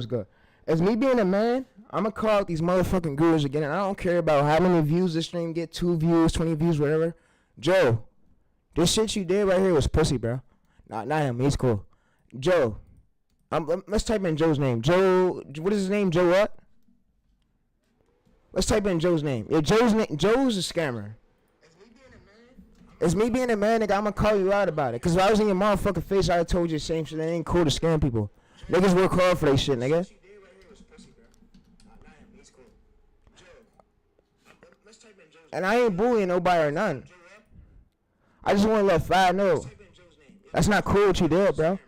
What's good? As me being a man, I'ma call out these motherfucking gurus again, and I don't care about how many views this stream get, 2 views, 20 views, whatever. Joe, this shit you did right here was pussy, bro. Not him. He's cool. Joe, let's type in Joe's name. Joe, what is his name? Joe what? Let's type in Joe's name. Yeah, Joe's a scammer. As me being a man, nigga, I'ma call you out about it. Cause if I was in your motherfucking face, I told you the same shit. It ain't cool to scam people. Niggas work hard for they shit, nigga. And I ain't bullying nobody or none. I just want to let Five know. That's not cool what you did, bro.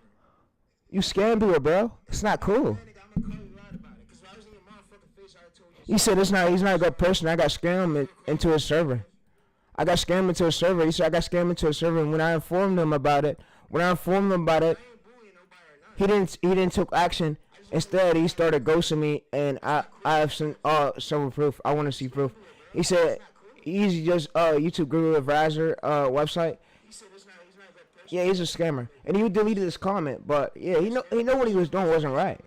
You scam people, bro. It's not cool. He said he's not a good person. I got scammed into his server. I got scammed into a server. He said I got scammed into a server, and when I informed him about it, he didn't took action. Instead, he started ghosting me, and I have some proof. I want to see proof. He said he's just YouTube Guru Advisor website. Yeah, he's a scammer, and he deleted his comment. But yeah, he know what he was doing wasn't right.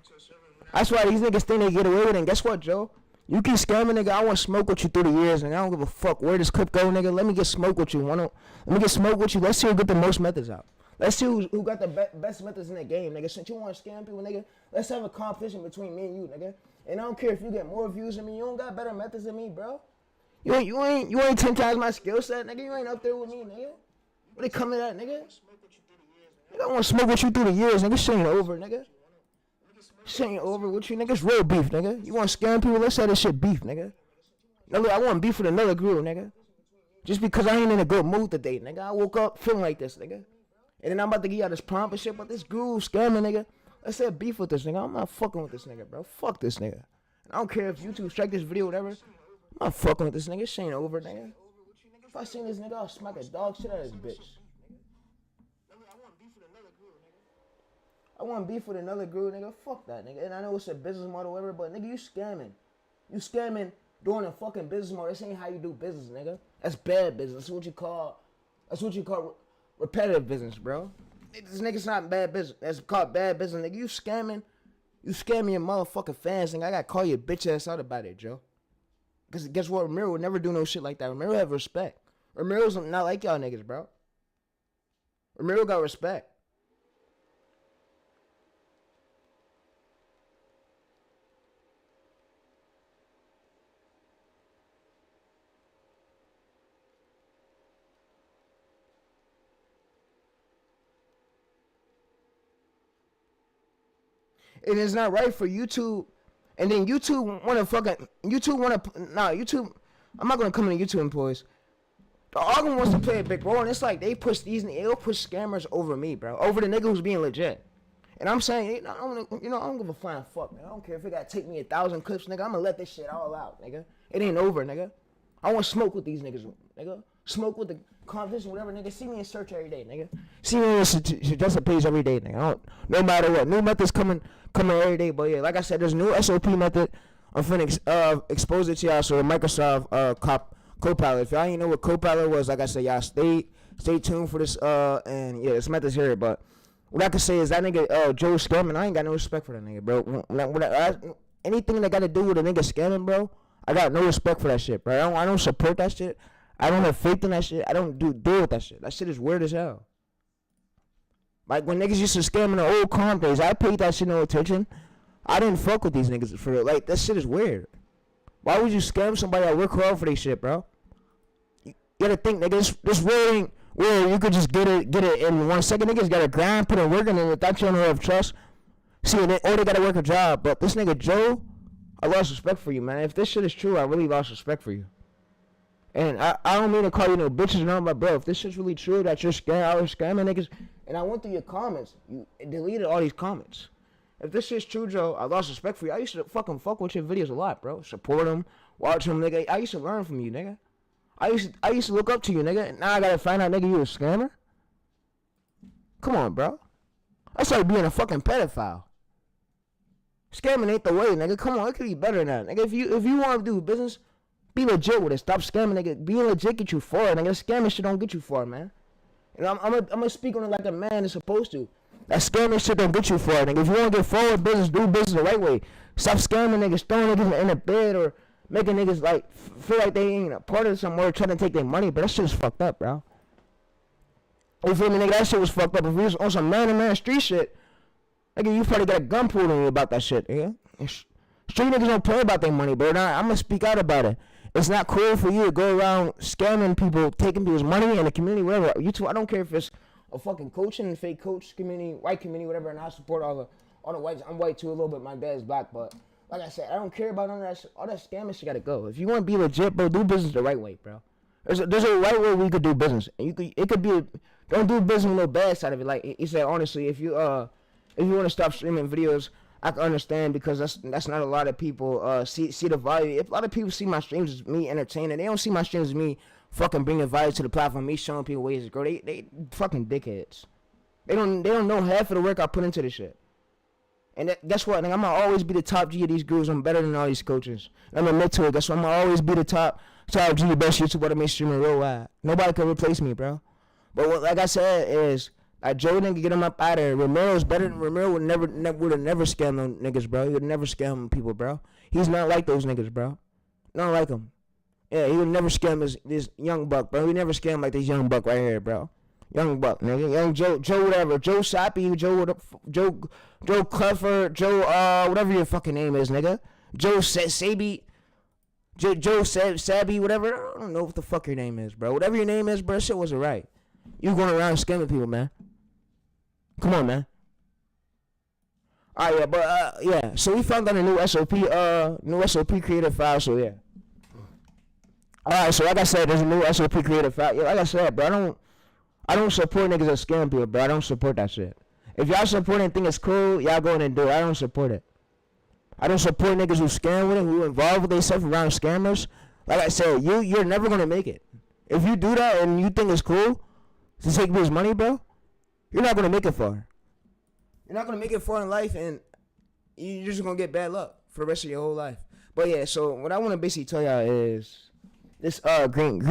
That's why these niggas think they get away with it. And guess what, Joe? You keep scamming, nigga. I want to smoke with you through the years, and I don't give a fuck where this clip go, nigga. Let me get smoke with you. Let me get smoke with you. Let's see who get the most methods out. Let's see who got the best methods in the game, nigga. Since you want to scam people, nigga, let's have a competition between me and you, nigga. And I don't care if you get more views than me. You don't got better methods than me, bro. You ain't 10 times my skill set, nigga. You ain't up there with me, nigga. What they coming at, nigga? Nigga, I want to smoke with you through the years, nigga. Shit ain't over, nigga. Shit ain't over with you, nigga. It's real beef, nigga. You want to scam people? Let's have this shit beef, nigga. No, look, I want beef with another girl, nigga. Just because I ain't in a good mood today, nigga. I woke up feeling like this, nigga. And then I'm about to give y'all this prompt and shit, but this guru scamming, nigga. Let's have beef with this nigga. I'm not fucking with this nigga, bro. Fuck this nigga. And I don't care if YouTube strike this video, whatever. I'm not fucking with this nigga. Shit ain't over, nigga. If I seen this nigga, I'll smack a dog shit out of this bitch. I want beef with another guru, nigga. Fuck that, nigga. And I know it's a business model, whatever, but nigga, you scamming. You scamming doing a fucking business model. This ain't how you do business, nigga. That's bad business. That's what you call repetitive business, bro. This nigga's not bad business. That's called bad business, nigga. You scamming your motherfucking fans, nigga. I gotta call your bitch ass out about it, Joe. Cause guess what? Ramiro would never do no shit like that. Ramiro have respect. Ramiro's not like y'all niggas, bro. Ramiro got respect. And it's not right for YouTube, and then YouTube want YouTube. I'm not gonna come into YouTube employees. The argument wants to play a big role, and it's like they'll push scammers over me, bro, over the nigga who's being legit. And I'm saying, I don't give a flying fuck, man. I don't care if it gotta take me 1,000 clips, nigga. I'm gonna let this shit all out, nigga. It ain't over, nigga. I want to smoke with these niggas, nigga. Smoke with the competition, whatever, nigga. See me in search every day, nigga. See me in suggested page every day, nigga. No matter what. New methods coming every day. But yeah, like I said, there's a new SOP method. I'm finna expose it to y'all. So Microsoft Copilot. If y'all ain't know what Copilot was, like I said, y'all stay tuned for this. And yeah, this method's here. But what I can say is that nigga Joe scamming. I ain't got no respect for that nigga, bro. Anything that got to do with a nigga scamming, bro, I got no respect for that shit, bro. I don't support that shit. I don't have faith in that shit. I don't deal with that shit. That shit is weird as hell. Like when niggas used to scam in the old comp days, I paid that shit no attention. I didn't fuck with these niggas for real. Like that shit is weird. Why would you scam somebody that work hard for their shit, bro? You gotta think, nigga, this world ain't where you could just get it in 1 second. Niggas gotta grind, put a work in it without you don't have trust. See, or they gotta work a job. But this nigga Joe, I lost respect for you, man. If this shit is true, I really lost respect for you. And I don't mean to call you no bitches or nothing, but bro, if this shit's really true that you're scamming niggas, and I went through your comments, you deleted all these comments. If this shit's true, Joe, I lost respect for you. I used to fucking fuck with your videos a lot, bro. Support them, watch them, nigga. I used to learn from you, nigga. I used to look up to you, nigga. And now I gotta find out, nigga, you a scammer? Come on, bro. That's like being a fucking pedophile. Scamming ain't the way, nigga. Come on, it could be better than that, nigga. If you want to do business, be legit with it. Stop scamming, nigga. Being legit get you far, nigga. Scamming shit don't get you far, man. And I'm gonna speak on it like a man is supposed to. That scamming shit don't get you far, nigga. If you want to get forward business, do business the right way. Stop scamming niggas, throwing niggas in the bed, or making niggas like feel like they ain't a part of somewhere, trying to take their money. But that shit is fucked up, bro. You feel me, nigga? That shit was fucked up. If you was on some man-to-man street shit, nigga, you probably got a gun pulled on you about that shit, nigga. Street niggas don't play about their money, bro. Now, I'm gonna speak out about it. It's not cool for you to go around scamming people, taking people's money in the community, whatever. YouTube, I don't care if it's a fucking coaching, fake coach community, white community, whatever, and I support all the whites. I'm white too a little bit. My dad's black, but like I said, I don't care about none of that shit. All that scamming shit gotta go. If you want to be legit, bro, do business the right way, bro. There's a right way we could do business. And it could be don't do business with no bad side of it. Like he said, honestly, if you want to stop streaming videos, I can understand, because that's not a lot of people see the value. If a lot of people see my streams as me entertaining, they don't see my streams as me fucking bringing value to the platform, me showing people ways to grow. They fucking dickheads. They don't know half of the work I put into this shit. And guess what? Like, I'm gonna always be the top G of these groups. I'm better than all these coaches. I'm admit to it. Guess what? I'm gonna always be the top G, the best YouTuber to make streaming real wide. Nobody can replace me, bro. But what, like I said, is like Joe nigga, get him up out of there. Romero's better than Romero. Would have never scam no niggas, bro. He would never scam people, bro. He's not like those niggas, bro. Not like him. Yeah, he would never scam this young buck, bro. He never scam like this young buck right here, bro. Young buck, nigga. Young Joe whatever. Joe Soppy, Joe Clever, Joe whatever your fucking name is, nigga. Joe Sabi, Joe Sabby, whatever. I don't know what the fuck your name is, bro. Whatever your name is, bro, shit wasn't right. You going around scamming people, man. Come on, man. Alright, yeah, but yeah. So we found out a new SOP creative file. So yeah. Alright, so like I said, there's a new SOP creative file. Yeah, like I said, bro, I don't support niggas that scam people, bro. I don't support that shit. If y'all support anything that's cool, y'all go in and do it. I don't support it. I don't support niggas who scam with it, who involved with themselves around scammers. Like I said, you're never gonna make it. If you do that and you think it's cool to take people's money, bro, you're not gonna make it far. You're not gonna make it far in life, and you're just gonna get bad luck for the rest of your whole life. But yeah, so what I want to basically tell y'all is this green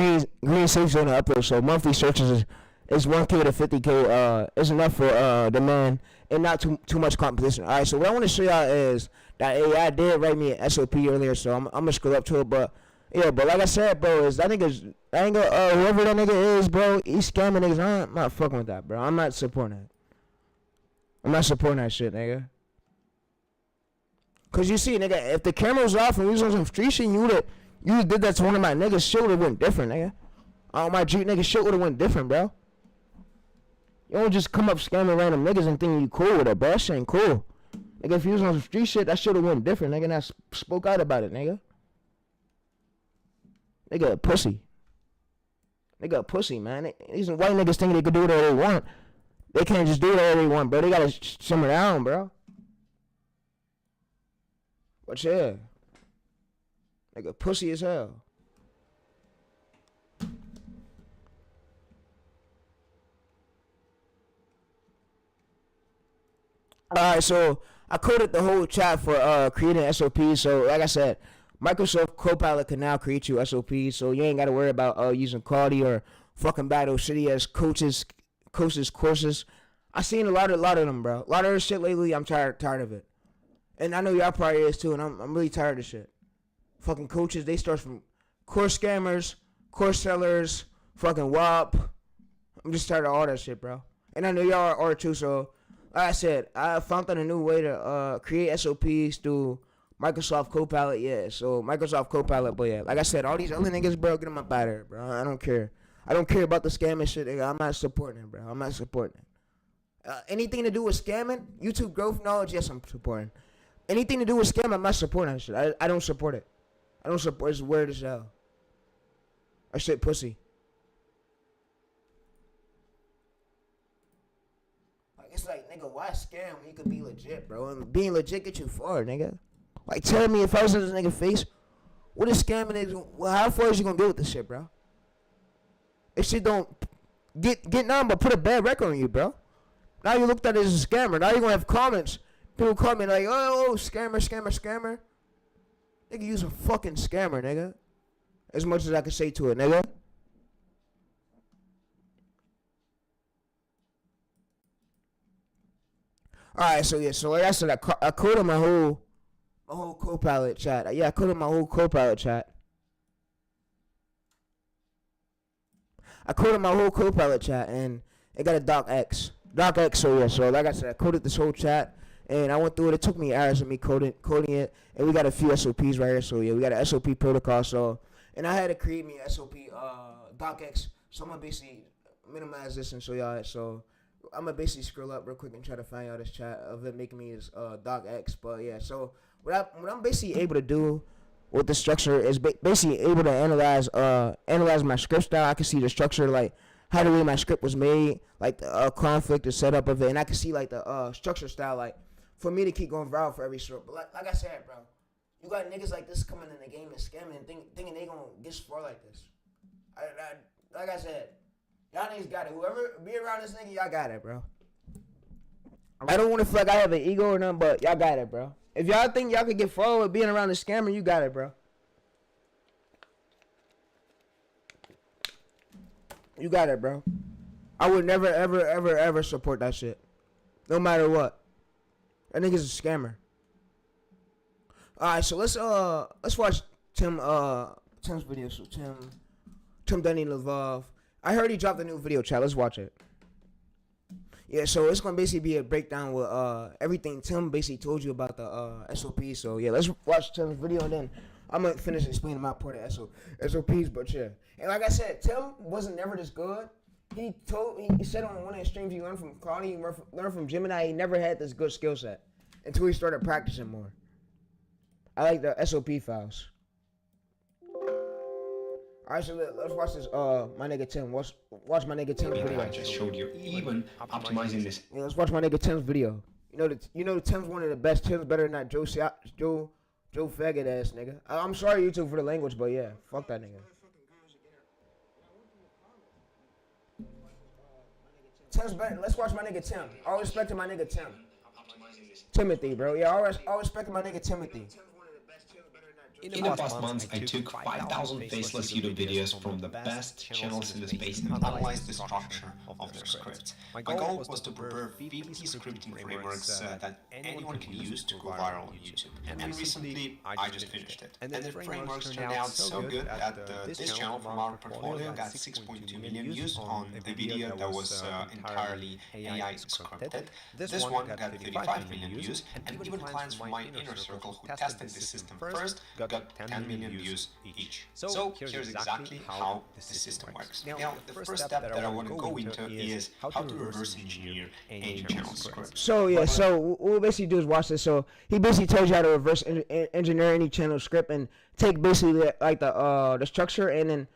safe zone upload. So monthly searches is 1K to 50K. Is enough for the man, and not too much competition. All right, so what I want to show y'all is that AI did write me an SOP earlier, so I'm gonna scroll up to it, but. Yeah, but like I said, bro, is that nigga's, whoever that nigga is, bro, he's scamming niggas. I'm not fucking with that, bro. I'm not supporting that. I'm not supporting that shit, nigga. Cause you see, nigga, if the camera was off and we was on some street shit, you did that to one of my niggas, shit would've went different, nigga. All my G nigga shit would've went different, bro. You don't just come up scamming random niggas and think you cool with it, bro. That shit ain't cool. Nigga, if you was on some street shit, that shit would've went different, nigga, and I spoke out about it, nigga. Nigga a pussy. Nigga a pussy, man. These white niggas think they could do whatever they want. They can't just do whatever they want, bro. They gotta simmer down, bro. But yeah. Nigga pussy as hell. Alright, so I coded the whole chat for creating SOPs. So like I said, Microsoft Copilot can now create you SOPs, so you ain't got to worry about using quality or fucking battle shitty ass courses. I seen a lot of them, bro. A lot of this shit lately. I'm tired of it, and I know y'all probably is too. And I'm really tired of shit. Fucking coaches, they start from course scammers, course sellers, fucking WAP. I'm just tired of all that shit, bro. And I know y'all are too. So like I said, I found out a new way to create SOPs through Microsoft Copilot, yeah. So Microsoft Copilot, but yeah, like I said, all these other niggas, bro, get them up out of here, bro. I don't care. I don't care about the scamming shit, nigga. I'm not supporting it, bro. I'm not supporting it. Anything to do with scamming, YouTube growth knowledge, yes, I'm supporting. Anything to do with scamming, I'm not supporting that shit. I don't support it. I don't support it. It's weird as hell. That shit pussy. Like, it's like, nigga, why scam when you could be legit, bro? And being legit get you far, nigga. Like, tell me, if I was in this nigga face, what is scamming is, well, how far is you gonna get with this shit, bro? This shit don't get none but put a bad record on you, bro. Now you looked at it as a scammer. Now you're gonna have comments. People comment like, oh, scammer. Nigga, use a fucking scammer, nigga. As much as I can say to it, nigga. Alright, so yeah, so like I said, I coded my whole Copilot chat. Yeah, I coded my whole Copilot chat. I coded my whole Copilot chat, and it got a docx. Docx, so yeah, so like I said, I coded this whole chat, and I went through it. It took me hours of me coding it, and we got a few SOPs right here. So yeah, we got an SOP protocol. So, and I had to create me an SOP docx. So I'm gonna basically minimize this and show y'all. So I'm gonna basically scroll up real quick and try to find y'all this chat of it making me this docx. But yeah, so what I'm basically able to do with the structure is basically able to analyze my script style. I can see the structure, like how the way my script was made, like the conflict, the setup of it, and I can see like the structure style, like for me to keep going viral for every stroke. But like I said, bro, you got niggas like this coming in the game and scamming and thinking they gonna get far like this. Like I said, y'all niggas got it. Whoever be around this nigga, y'all got it, bro. I don't want to feel like I have an ego or nothing, but y'all got it, bro. If y'all think y'all could get far with being around the scammer, you got it, bro. You got it, bro. I would never, ever, ever, ever support that shit. No matter what. That nigga's a scammer. Alright, so let's watch Tim's video. So Tim Dunning Lvov. I heard he dropped a new video, chat. Let's watch it. Yeah, so it's gonna basically be a breakdown with everything Tim basically told you about the SOP. So yeah, let's watch Tim's video and then I'm gonna finish explaining my part of SOPs. But yeah, and like I said, Tim wasn't never this good. He said on one of his streams he learned from Claudia, he learned from Gemini. He never had this good skill set until he started practicing more. I like the SOP files. Alright, so let's watch this. My nigga Tim. Watch my nigga Tim's video. I just showed you even optimizing this. Yeah, let's watch my nigga Tim's video. You know Tim's one of the best. Tim's better than that Joe faggot ass nigga. I'm sorry YouTube for the language, but yeah, fuck that nigga. Tim's better. Let's watch my nigga Tim. All respect to my nigga Tim. Timothy, bro. Yeah, all respect to my nigga Timothy. In the past months, I took 5,000 faceless YouTube videos from the best channels in the space and analyzed the structure of their scripts. My goal was to prepare 50 scripting frameworks that anyone can use to go viral on YouTube. And recently, I just finished it. And the frameworks turned out so good that this channel from our portfolio got 6.2 million views on a video that was entirely AI scripted. This one got 35 million views, and even clients from my inner circle who tested this system first got 10 million views each. So here's exactly how the system works. Now, the first step that I want to go into is how to reverse engineer any channel script. So yeah, so what we'll basically do is watch this. So he basically tells you how to reverse engineer any channel script and take basically like the structure, and then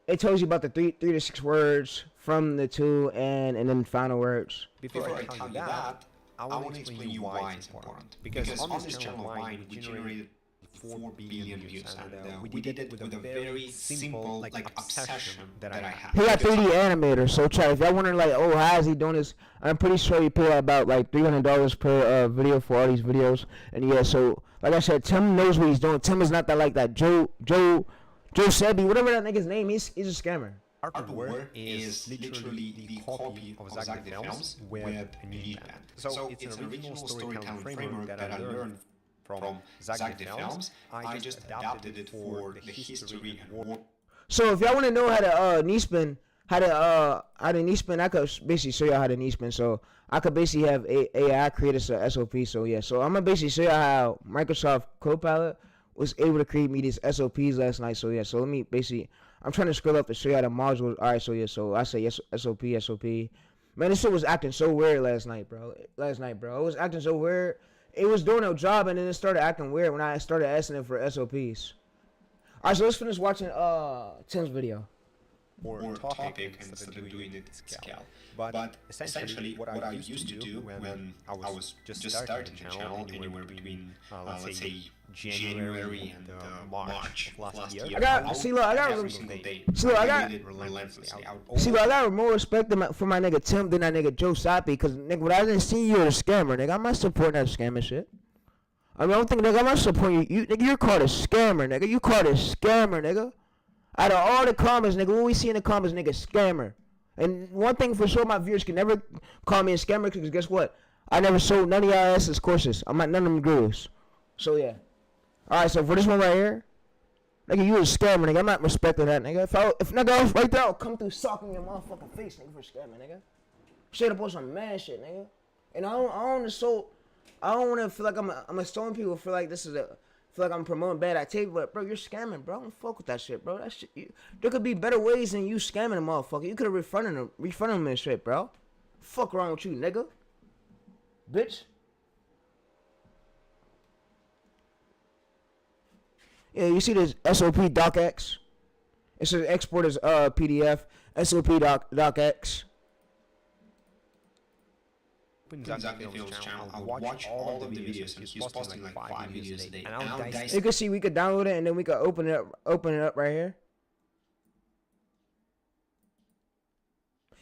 it tells you about the three to 6 words from the two and then final words. Before I tell you that, I want to explain you why it's important. Because on this channel of mine, we generated 4 billion views, and we did it with a very simple like obsession that I had. He got 3D animator, so try if y'all wondering like, oh, how is he doing this? I'm pretty sure he paid about like $300 per video for all these videos. And yeah, so like I said, Tim knows what he's doing. Tim is not that like that Joe Sebi, whatever that nigga's name. He's a scammer. Hardware is literally the copy of Zag the Films with a new band. So it's an original storytelling framework that I learned from Zag the Films. I just adapted it for the history and war. So if y'all want to know how to knee spin, I could basically show y'all how to knee spin. So I could basically have AI create a SOP. So yeah, so I'm gonna basically show y'all how Microsoft Copilot was able to create me these SOPs last night. So yeah, so let me basically, I'm trying to scroll up to show y'all the modules. All right, so yeah, so I say yes, SOP. Man, this shit was acting so weird last night, bro. It was acting so weird. It was doing a job, and then it started acting weird when I started asking it for SOPs. Alright, so let's finish watching Tim's video. Or topic instead of doing it scale. But essentially, what I used to do when I was just starting the channel, anywhere between, let's say, January and March of last year, I got more respect for my nigga Tim than that nigga Joe Sapi, because nigga, when I didn't see you as a scammer, nigga, I'm not supporting that scamming shit. I mean, I don't think, nigga, I'm not supporting you. Nigga, you're called a scammer, nigga. You called a scammer, nigga. Out of all the comments, nigga, what we see in the comments, nigga, scammer. And one thing for sure, my viewers can never call me a scammer, because guess what? I never sold none of y'all asses courses. I'm not none of them gurus. So yeah. Alright, so for this one right here, nigga, you a scammer, nigga. I'm not respecting that, nigga. If nigga I was right there, I'll come through socking your motherfucking face, nigga, for scamming, nigga. Straight up on some mad shit, nigga. And I don't want to feel like I'm extolling people. Feel like I'm promoting bad activity, but bro, you're scamming, bro. I don't fuck with that shit, bro. That shit, there could be better ways than you scamming a motherfucker. You could have refunded them and shit, bro. Fuck wrong with you, nigga, bitch. Yeah, you see this SOP docx? It says export as PDF. SOP docx. Exactly Phil's channel. I watch all of the videos, and he's posting like 5 videos a day. And now, guys, you can see we could download it and then we could open it up right here.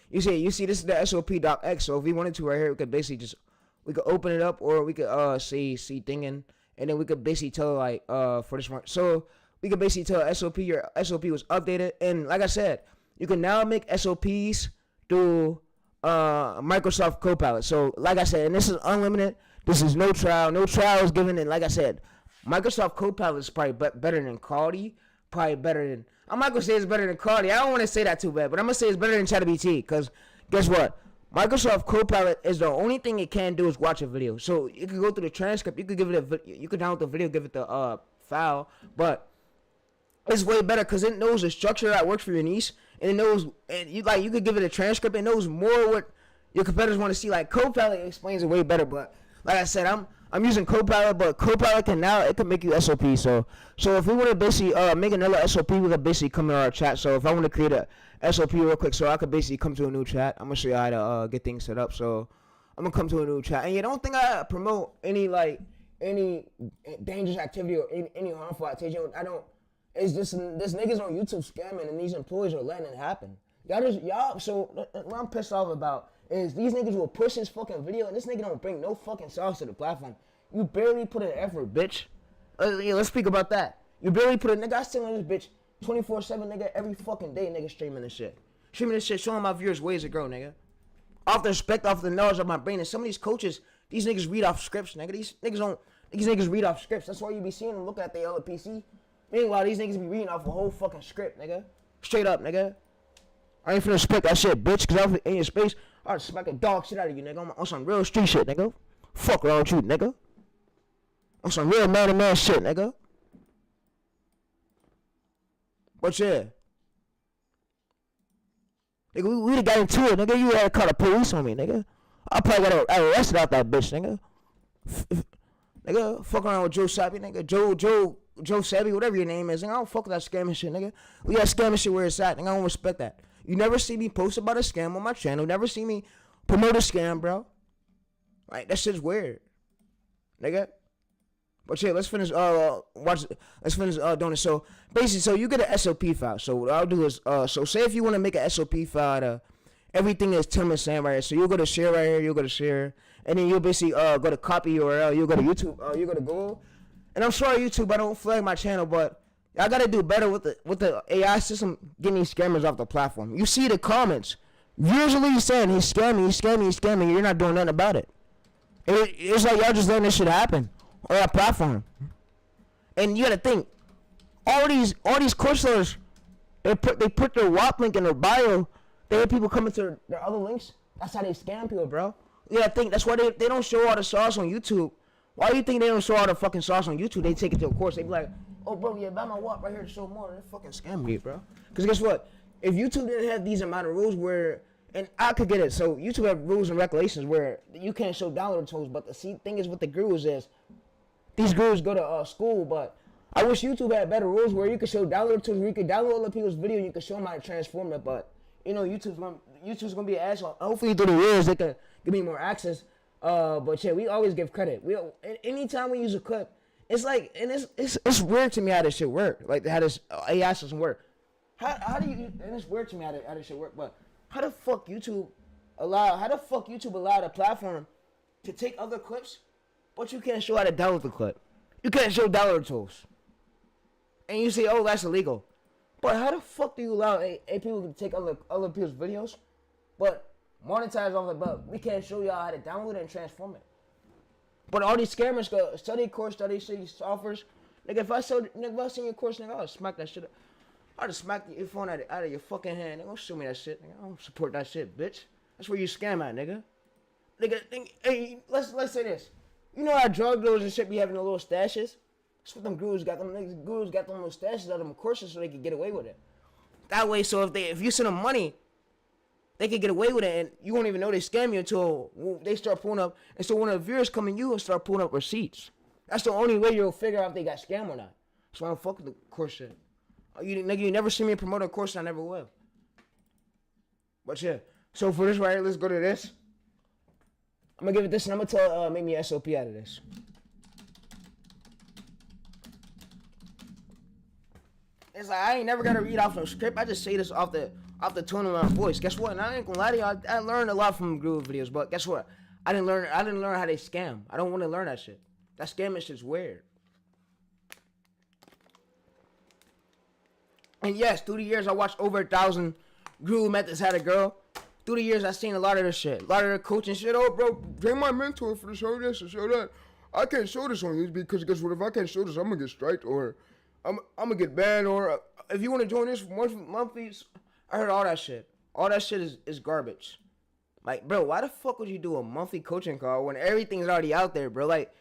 You see this is the SOP docx. So if we wanted to right here, we could basically we could open it up, or we could see thinking, and then we could basically tell like for this one. So we could basically tell SOP your SOP was updated, and like I said, you can now make SOPs through Microsoft Copilot. So like I said, and this is unlimited. This is no trial. No trial is given. And like I said, Microsoft Copilot is probably better than Claude. Probably better than, I'm not gonna say it's better than Claude. I don't want to say that too bad, but I'm gonna say it's better than ChatGPT. Because guess what? Microsoft Copilot is the only thing it can do is watch a video. So you can go through the transcript. You could give it you could download the video, give it the file, but it's way better because it knows the structure that works for your niche, and it knows, and you could give it a transcript. It knows more what your competitors want to see. Like Copilot explains it way better, but like I said, I'm using Copilot, but Copilot can make you SOP. So if we want to basically make another SOP, we could basically come in our chat. So if I want to create a SOP real quick, so I could basically come to a new chat. I'm gonna show you how to get things set up. So I'm gonna come to a new chat, and you don't think I promote any dangerous activity or any harmful activity. I don't. It's just this niggas on YouTube scamming, and these employees are letting it happen. Y'all. So what I'm pissed off about is these niggas will push his fucking video, and this nigga don't bring no fucking sauce to the platform. You barely put in effort, bitch. Yeah, let's speak about that. You barely put in, nigga. I still on this bitch 24/7, nigga, every fucking day, nigga, streaming this shit, showing my viewers ways to grow, nigga. Off the respect, off the knowledge of my brain, and some of these coaches, these niggas read off scripts, nigga. These niggas read off scripts. That's why you be seeing them looking at their other PC. Meanwhile, these niggas be reading off a whole fucking script, nigga. Straight up, nigga. I ain't finna respect that shit, bitch, cause I'm in your space. I'll smack a dog shit out of you, nigga. On some real street shit, nigga. Fuck around with you, nigga. On some real man-to-man shit, nigga. But yeah. Nigga, we done got into it, nigga. You had to call the police on me, nigga. I probably got arrested out that bitch, nigga. Nigga, fuck around with Joe Sappy, nigga. Joe Sappy, whatever your name is, nigga. I don't fuck with that scamming shit, nigga. We got scamming shit where it's at, nigga. I don't respect that. You never see me post about a scam on my channel. Never see me promote a scam, bro. Right? That shit's weird, nigga. But yeah, let's finish doing it. So basically, so you get an SOP file. So what I'll do is so say if you want to make an SOP file, everything is Tim is saying right here. So you'll go to share right here, you'll go to share, and then you'll basically go to copy URL, you'll go to YouTube, you go to Google. And I'm sorry YouTube, I don't flag my channel, but I gotta do better with the AI system getting these scammers off the platform. You see the comments. Usually he's saying he's scamming, you're not doing nothing about it. It's like y'all just letting this shit happen on our platform. And you gotta think, all these course they put their WAP link in their bio. They have people coming to their other links. That's how they scam people, bro. You gotta think, that's why they don't show all the sauce on YouTube. Why do you think they don't show all the fucking sauce on YouTube? They take it to a course. They be like, oh, bro, yeah, buy my WAP right here to show more. They fucking scam me, bro. Because guess what? If YouTube didn't have these amount of rules where, and I could get it, so YouTube have rules and regulations where you can't show download tools, but the thing is with the gurus is, these gurus go to school, but I wish YouTube had better rules where you could show download tools, where you could download other people's video and you could show them how to transform it, but, you know, YouTube's gonna be an asshole. Hopefully through the years they can give me more access. But yeah, we always give credit. Anytime we use a clip, it's like, and it's weird to me how this shit work. Like how this AI system work. How do you? And it's weird to me how this shit work. But how the fuck YouTube allow the platform to take other clips, but you can't show how to download the clip. You can't show download tools. And you say, oh, that's illegal. But how the fuck do you allow people to take other people's videos, but monetize off it, but we can't show y'all how to download it and transform it. But all these scammers go study course, study offers. Nigga, if I seen your course, nigga, I'll smack that shit up. I'll just smack your phone out of your fucking hand. Nigga, don't show me that shit, nigga. I don't support that shit, bitch. That's where you scam at, nigga. Nigga, hey, let's say this. You know how drug dealers and shit be having the little stashes? That's what them gurus got. Them niggas gurus got them little stashes out of them courses so they could get away with it. That way, so if you send them money, they could get away with it, and you won't even know they scam you until they start pulling up. And so when the viewers come in you and start pulling up receipts, that's the only way you'll figure out if they got scammed or not. So I don't fuck with the course shit. Nigga, you never see me promote a course, I never will. But yeah, so for this right here, let's go to this. I'm gonna give it this, and I'm gonna tell make me an SOP out of this. It's like I ain't never gotta read off no script. I just say this off the tone of my voice. Guess what? And I ain't gonna lie to y'all. I learned a lot from Groove videos, but guess what? I didn't learn how they scam. I don't want to learn that shit. That scamming shit's weird. And yes, through the years, I watched over 1,000 Groove methods had a girl. Through the years, I seen a lot of this shit. A lot of the coaching shit. Oh, bro, bring my mentor for the show this and show that. I can't show this on you because guess what? If I can't show this, I'm gonna get striked or I'm gonna get banned. Or if you want to join this monthly, I heard all that shit. All that shit is garbage. Like, bro, why the fuck would you do a monthly coaching call when everything's already out there, bro? Like,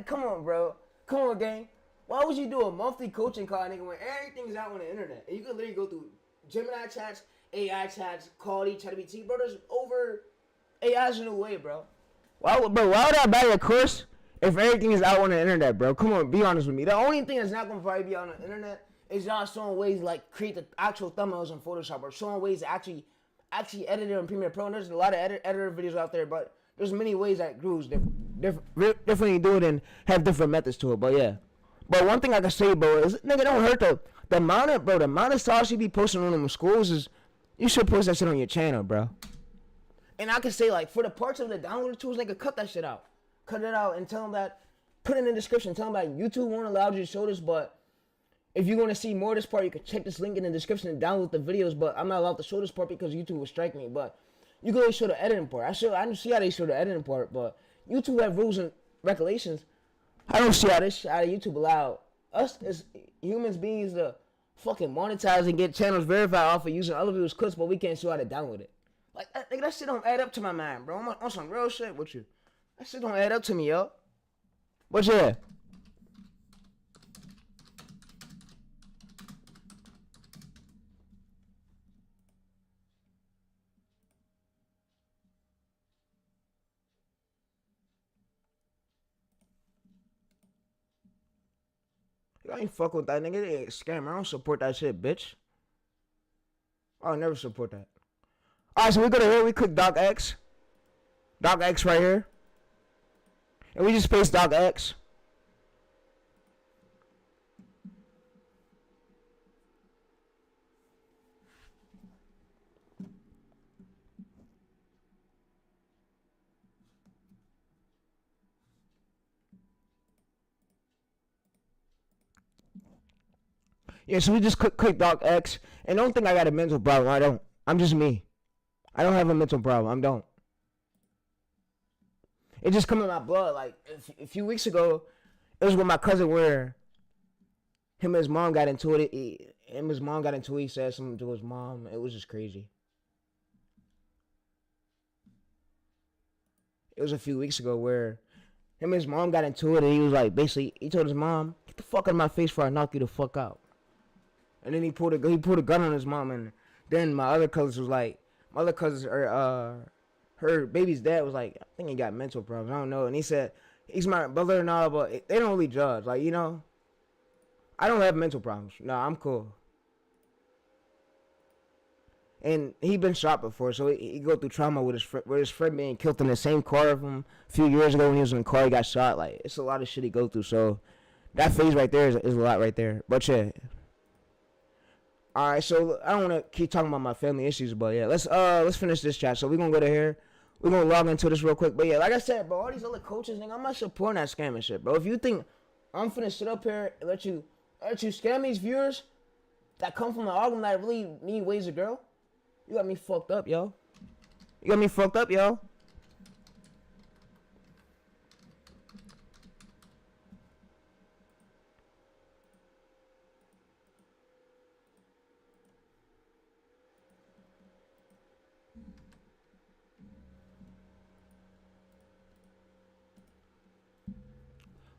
come on, bro. Come on, gang. Why would you do a monthly coaching call, nigga, when everything's out on the internet? And you can literally go through Gemini chats, AI chats, quality, ChatGPT, bro. There's over AI's in the way, bro. Why would I buy a course if everything is out on the internet, bro? Come on, be honest with me. The only thing that's not gonna probably be out on the internet is y'all showing ways to, like, create the actual thumbnails in Photoshop or showing ways to actually edit it in Premiere Pro. And there's a lot of editor videos out there, but there's many ways that Grooves differently do it and have different methods to it. But yeah. But one thing I can say, bro, is nigga don't hurt the amount of sauce you be posting on them schools is you should post that shit on your channel, bro. And I can say, like, for the parts of the downloader tools, nigga, cut that shit out. Cut it out and tell them that, put it in the description, tell them that YouTube won't allow you to show this, but if you want to see more of this part, you can check this link in the description and download the videos, but I'm not allowed to show this part because YouTube will strike me, but you can only show the editing part. I don't see how they show the editing part, but YouTube have rules and regulations. I don't see how this out of YouTube allow us as humans beings to fucking monetize and get channels verified off of using other people's clips, but we can't show how to download it. Like, that shit don't add up to my mind, bro. I'm on some real shit with you. That shit don't add up to me, yo. But yeah. I ain't fuck with that, nigga. It ain't a scam. I don't support that shit, bitch. I'll never support that. Alright, so we go to here. We click Doc X. Doc X right here. And we just paste Doc X. Yeah, so we just click Doc X. And don't think I got a mental problem. I don't. I'm just me. I don't have a mental problem. I don't. It just come in my blood. Like, a few weeks ago, it was with my cousin where him and his mom got into it. He said something to his mom. It was just crazy. It was a few weeks ago where him and his mom got into it. And he was like, basically, he told his mom, "Get the fuck out of my face before I knock you the fuck out." And then he pulled a gun on his mom. And then my other cousins was like, her baby's dad was like, I think he got mental problems. I don't know. And he said, he's my brother and all, but they don't really judge. Like, you know, I don't have mental problems. No, I'm cool. And he been shot before, so he go through trauma with his friend being killed in the same car from a few years ago when he was in the car. He got shot. Like, it's a lot of shit he go through. So that phase right there is a lot right there. But yeah. Alright, so I don't want to keep talking about my family issues, but yeah, let's finish this chat. So we're going to go to here. We're going to log into this real quick. But yeah, like I said, bro, all these other coaches, nigga, I'm not supporting that scamming shit, bro. If you think I'm finna sit up here and let you scam these viewers that come from an argument that really need ways to grow, you got me fucked up, yo. You got me fucked up, yo.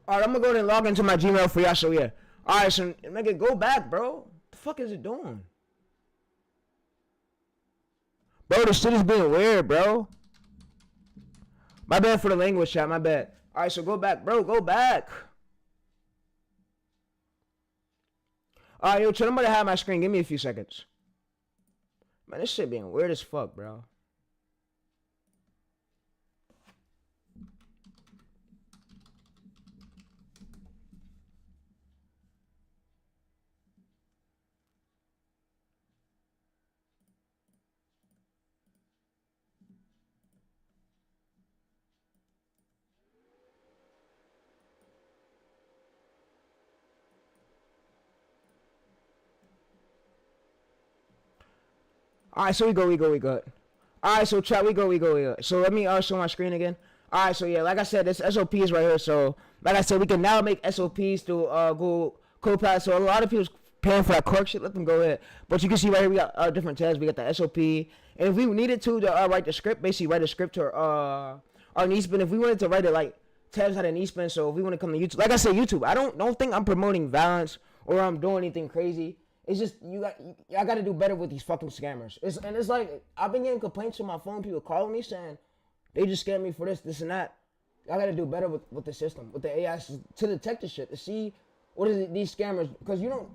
Alright, I'm gonna go ahead and log into my Gmail for y'all, so yeah. Alright, so nigga, go back, bro. The fuck is it doing? Bro, this shit is being weird, bro. My bad for the language, chat, my bad. Alright, so go back, bro, go back. Alright, yo, chill, I'm gonna have my screen. Give me a few seconds. Man, this shit being weird as fuck, bro. Alright, so we go. Alright, so chat, we go. So let me show my screen again. Alright, so yeah, like I said, this SOP is right here. So, like I said, we can now make SOPs through Google Copilot. So a lot of people's paying for that Quark shit, let them go ahead. But you can see right here, we got different tabs. We got the SOP. And if we needed to write the script, basically write a script to our niece bin. If we wanted to write it like tabs had a niece bin, so if we want to come to YouTube, like I said, YouTube, I don't think I'm promoting violence or I'm doing anything crazy. It's just I got to do better with these fucking scammers. It's like I've been getting complaints on my phone. People calling me saying they just scammed me for this, and that. I got to do better with the system, with the AI to detect this shit, to see what is it, these scammers. Because you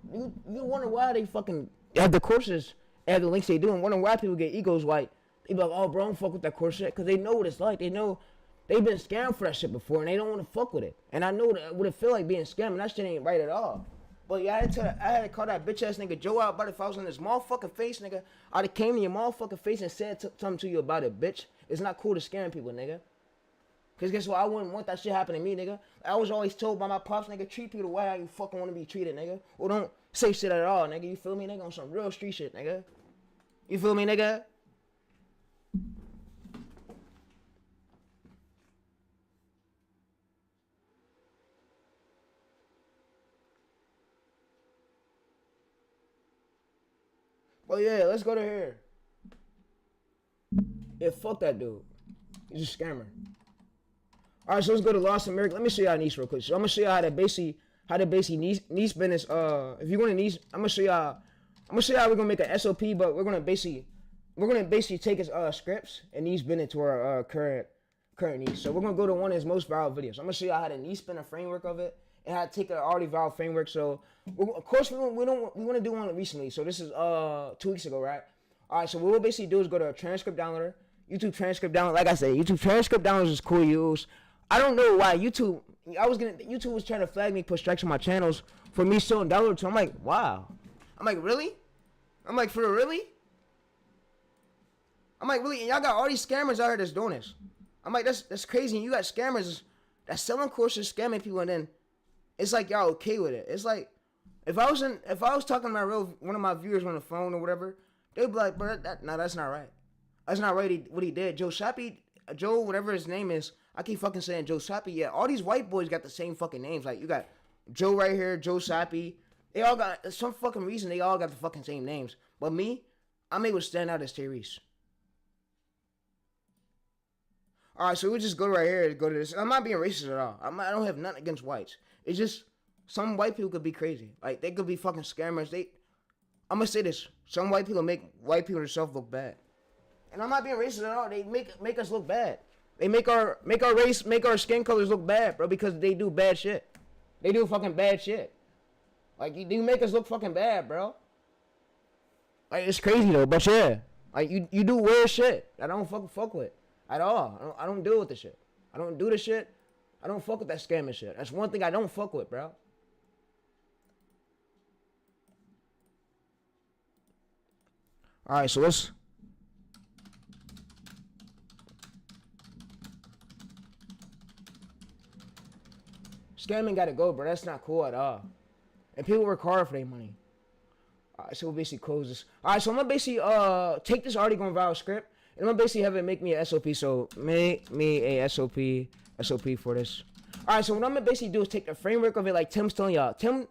wonder why they fucking have the courses, have the links they do, and wonder why people get egos like they be like, oh bro, don't fuck with that course shit, because they know what it's like. They know they've been scammed for that shit before, and they don't want to fuck with it. And I know what it feel like being scammed, and that shit ain't right at all. But yeah, I had to call that bitch ass nigga Joe out about it. If I was in his motherfucking face, nigga, I'd have came to your motherfucking face and said something to you about it, bitch. It's not cool to scam people, nigga. Cause guess what? I wouldn't want that shit happening to me, nigga. I was always told by my pops, nigga, treat people the way how you fucking want to be treated, nigga. Or don't say shit at all, nigga. You feel me, nigga? On some real street shit, nigga. You feel me, nigga? Well, yeah, let's go to here. Yeah, fuck that dude. He's a scammer. Alright, so let's go to Lost America. Let me show y'all niece real quick. So I'm gonna show y'all how to basically niece business. If you want to niece, I'm gonna show y'all we're gonna make an SOP, but we're gonna basically take his scripts and niece spin it to our current niece. So we're gonna go to one of his most viral videos. I'm gonna show y'all how to niece spin a framework of it and how to take an already viral framework. So of course we want to do one recently. So this is 2 weeks ago, right? Alright, so what we'll basically do is go to a transcript downloader, YouTube transcript downloader. Like I said, YouTube transcript downloaders is cool to use. I don't know why YouTube was trying to flag me, put strikes on my channels for me showing download. So I'm like, wow. I'm like, really? I'm like, for real, really? I'm like, really? And y'all got all these scammers out here that's doing this. I'm like, that's crazy. And you got scammers that's selling courses, scamming people, and then it's like y'all okay with it. It's like if I was talking to one of my viewers on the phone or whatever, they'd be like, bro, that's not right. That's not right. What he did. Joe, whatever his name is. I keep fucking saying Joe Sappy. Yeah, all these white boys got the same fucking names. Like, you got Joe right here, Joe Sappy. They all got, some fucking reason, they all got the fucking same names. But me, I'm able to stand out as TayReese. Alright, so we just go right here, go to this. I'm not being racist at all. I don't have nothing against whites. It's just, some white people could be crazy. Like, they could be fucking scammers. I'm gonna say this. Some white people make white people themselves look bad. And I'm not being racist at all. They make us look bad. They make our race, make our skin colors look bad, bro, because they do bad shit. They do fucking bad shit. Like, you make us look fucking bad, bro. Like, it's crazy, though, but yeah. Like, you do weird shit that I don't fuck with at all. I don't deal with this shit. I don't do this shit. I don't fuck with that scamming shit. That's one thing I don't fuck with, bro. Alright, so let's... Scamming gotta go, bro. That's not cool at all. And people work hard for their money. Alright, so we'll basically close this. Alright, so I'm gonna basically take this already going viral script And I'm gonna basically have it make me a SOP. So make me a SOP for this. All right. So what I'm gonna basically do is take the framework of it, like Tim's telling y'all. Tim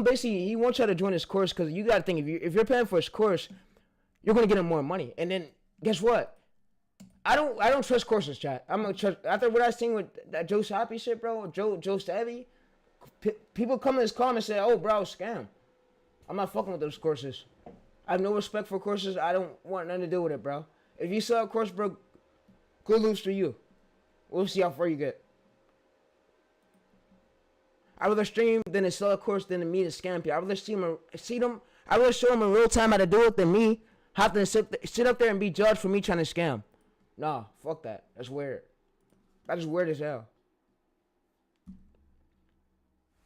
basically he wants y'all to join his course because you gotta think if you're paying for his course, you're gonna get him more money. And then guess what? I don't trust courses, chat. I'm gonna trust after what I seen with that Joe Shoppy shit, bro. Joe Stabby. People come in his comments and say, "Oh, bro, scam." I'm not fucking with those courses. I have no respect for courses. I don't want nothing to do with it, bro. If you sell a course, bro, good loops for you. We'll see how far you get. I rather stream than to sell a course than to me to scam people. I rather see them. I rather show them in real time how to do it than me have to sit up there and be judged for me trying to scam. Nah, fuck that. That's weird. That is weird as hell.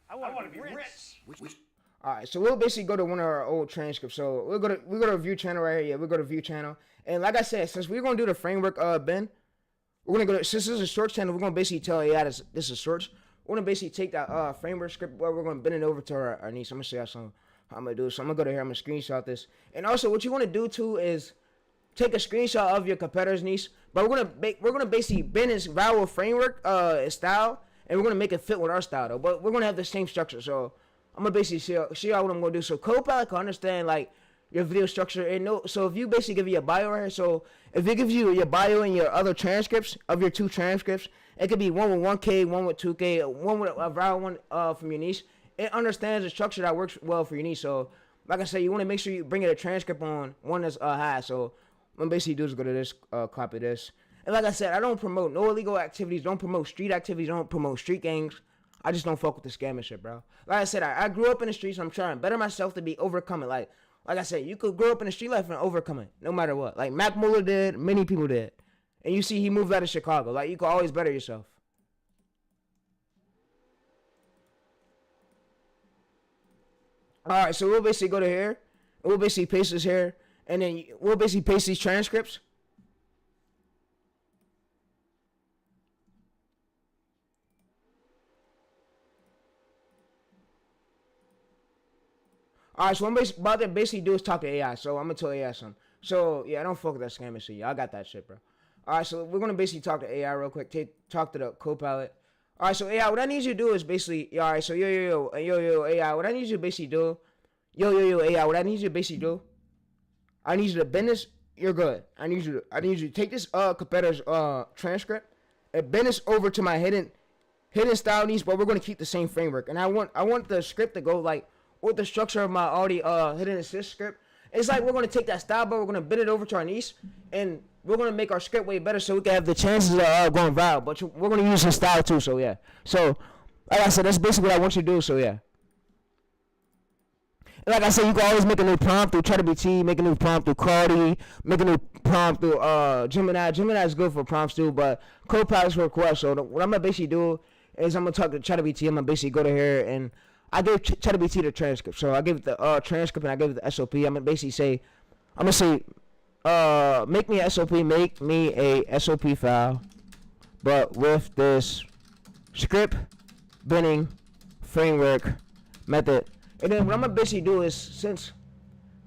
I want to be rich. All right, so we'll basically go to one of our old transcripts. So we'll go to view channel right here. Yeah, we'll go to view channel. And like I said, since we're gonna do the framework, Ben, we're gonna go to, since this is a short channel, we're gonna basically tell AI this is shorts. We're gonna basically take that framework script where we're gonna bend it over to our niece. I'm gonna show you how I'm gonna do it. So I'm gonna go to here. I'm gonna screenshot this. And also, what you want to do too is take a screenshot of your competitor's niece. But we're gonna basically bend his vowel framework style, and we're gonna make it fit with our style though. But we're gonna have the same structure. So I'm gonna basically show you what I'm gonna do. So Copilot can understand like your video structure and no. So if you basically give you a bio right here, so if it gives you your bio and your other transcripts of your 2 transcripts, it could be one with 1K, one with 2K, one with a vowel one from your niece. It understands the structure that works well for your niece. So like I said, you want to make sure you bring it a transcript on one that's high. So what I'm basically do is go to this, copy this. And like I said, I don't promote no illegal activities, don't promote street activities, don't promote street gangs. I just don't fuck with the scamming shit, bro. Like I said, I grew up in the streets, so I'm trying to better myself to be overcoming. Like I said, you could grow up in the street life and overcome it, no matter what. Like Mac Muller did, many people did. And you see he moved out of Chicago. Like you can always better yourself. Alright, so we'll basically go to here. And we'll basically paste this here. And then we'll basically paste these transcripts. Alright, so what I'm about to basically do is talk to AI. So I'm gonna tell AI something. So yeah, I don't fuck with that scamming shit. Y'all got that shit, bro. Alright, so we're gonna basically talk to AI real quick. Talk to the Copilot. Alright, so AI, what I need you to do is basically, alright, so yo AI, what I need you to basically do, yo AI, what I need you to basically do, I need you to bend this. You're good. I need you to take this competitor's transcript and bend this over to my hidden style needs, but we're gonna keep the same framework. And I want the script to go like with the structure of my already hidden assist script. It's like we're gonna take that style, but we're gonna bend it over to our niece, and we're gonna make our script way better so we can have the chances of going viral. But we're gonna use his style too. So yeah. So like I said, that's basically what I want you to do. So yeah. And like I said, you can always make a new prompt through ChatGPT, make a new prompt through Cardi, make a new prompt through Gemini. Gemini is good for prompts too, but Copilot's for requests. So what I'm gonna basically do is I'm gonna talk to ChatGPT. I'm gonna basically go to here and I gave ChatGPT the transcript. So I gave it the transcript and I gave it the SOP. I'm gonna basically say, make me a SOP, make me a SOP file, but with this script bending framework method. And then what I'm gonna basically do is, since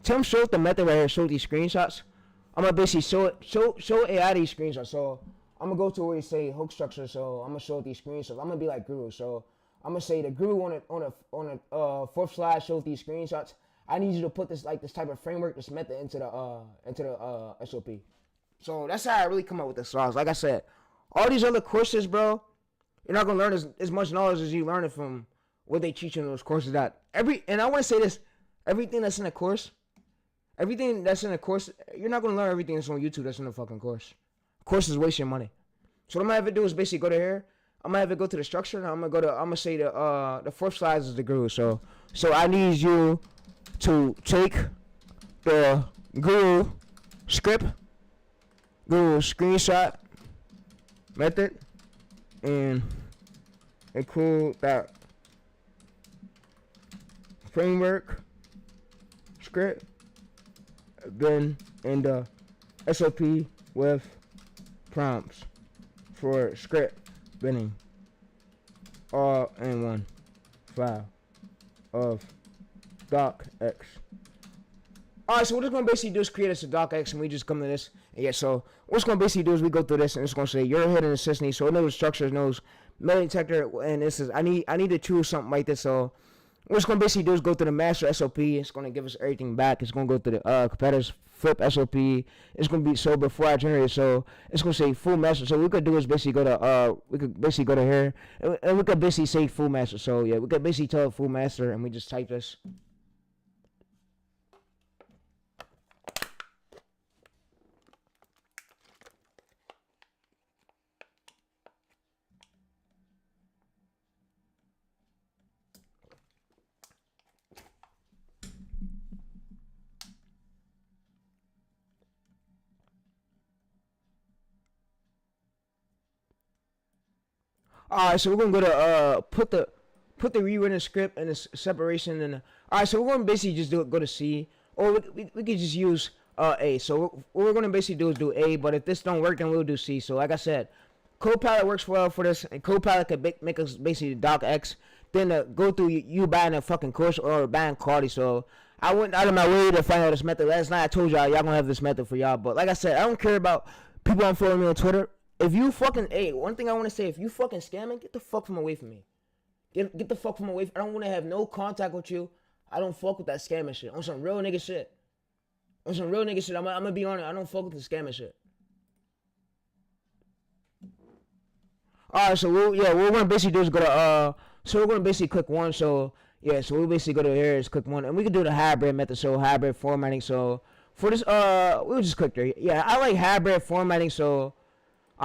Tim showed the method right here, showed these screenshots, I'm gonna basically show AI these screenshots. So I'm gonna go to where you say hook structure. So I'm gonna show these screenshots. I'm gonna be like Guru. So I'm gonna say the Guru on a fourth slide shows these screenshots. I need you to put this type of framework, this method into the SOP. So that's how I really come up with the slides. Like I said, all these other courses, bro, you're not gonna learn as much knowledge as you learn it from what they teach in those courses. And I want to say this, everything that's in a course, you're not gonna learn everything that's on YouTube that's in the fucking course. Course is wasting money. So what I'm gonna have it do is basically go to here. I'm gonna have it go to the structure, and I'm gonna say the fourth slide is the Guru. So I need you to take the Guru script, Guru screenshot method, and include that framework script, then in the SOP with prompts for script bending, all in one file of docx. Alright, so what it's gonna basically do is create us a docx, and we just come to this. And yeah, so what's gonna basically do is we go through this, and it's gonna say your hidden assistant. So it knows structures, knows metal detector, and this is I need to choose something like this. So what it's gonna basically do is go through the master SOP. It's gonna give us everything back. It's gonna go through the competitors flip SOP. It's gonna be so before I generate it. So it's gonna say full master. So what we could do is basically go to here, and we could basically say full master. So yeah, we could basically tell it full master, and we just type this. Alright, so we're gonna go to put the rewritten script and the separation and alright, so we're gonna basically just go to C, or we could just use A. So what we're gonna basically do is do A, but if this don't work, then we'll do C. So like I said, Copilot works well for this, and Copilot could make us basically docx, then go through you buying a fucking course or buying Cardi. So I went out of my way to find out this method. Last night I told y'all gonna have this method for y'all, but like I said, I don't care about people unfollowing me on Twitter. If you fucking, hey, one thing I want to say, if you fucking scamming, get the fuck from away from me. Get the fuck from away. I don't want to have no contact with you. I don't fuck with that scamming shit. On some real nigga shit. On some real nigga shit, I'm gonna be honest. I don't fuck with the scamming shit. Alright, so what we're gonna basically do is go to so we're gonna basically click one. So yeah, so we'll basically go to here is click one, and we can do the hybrid method. So hybrid formatting. So for this we'll just click there. Yeah, I like hybrid formatting. So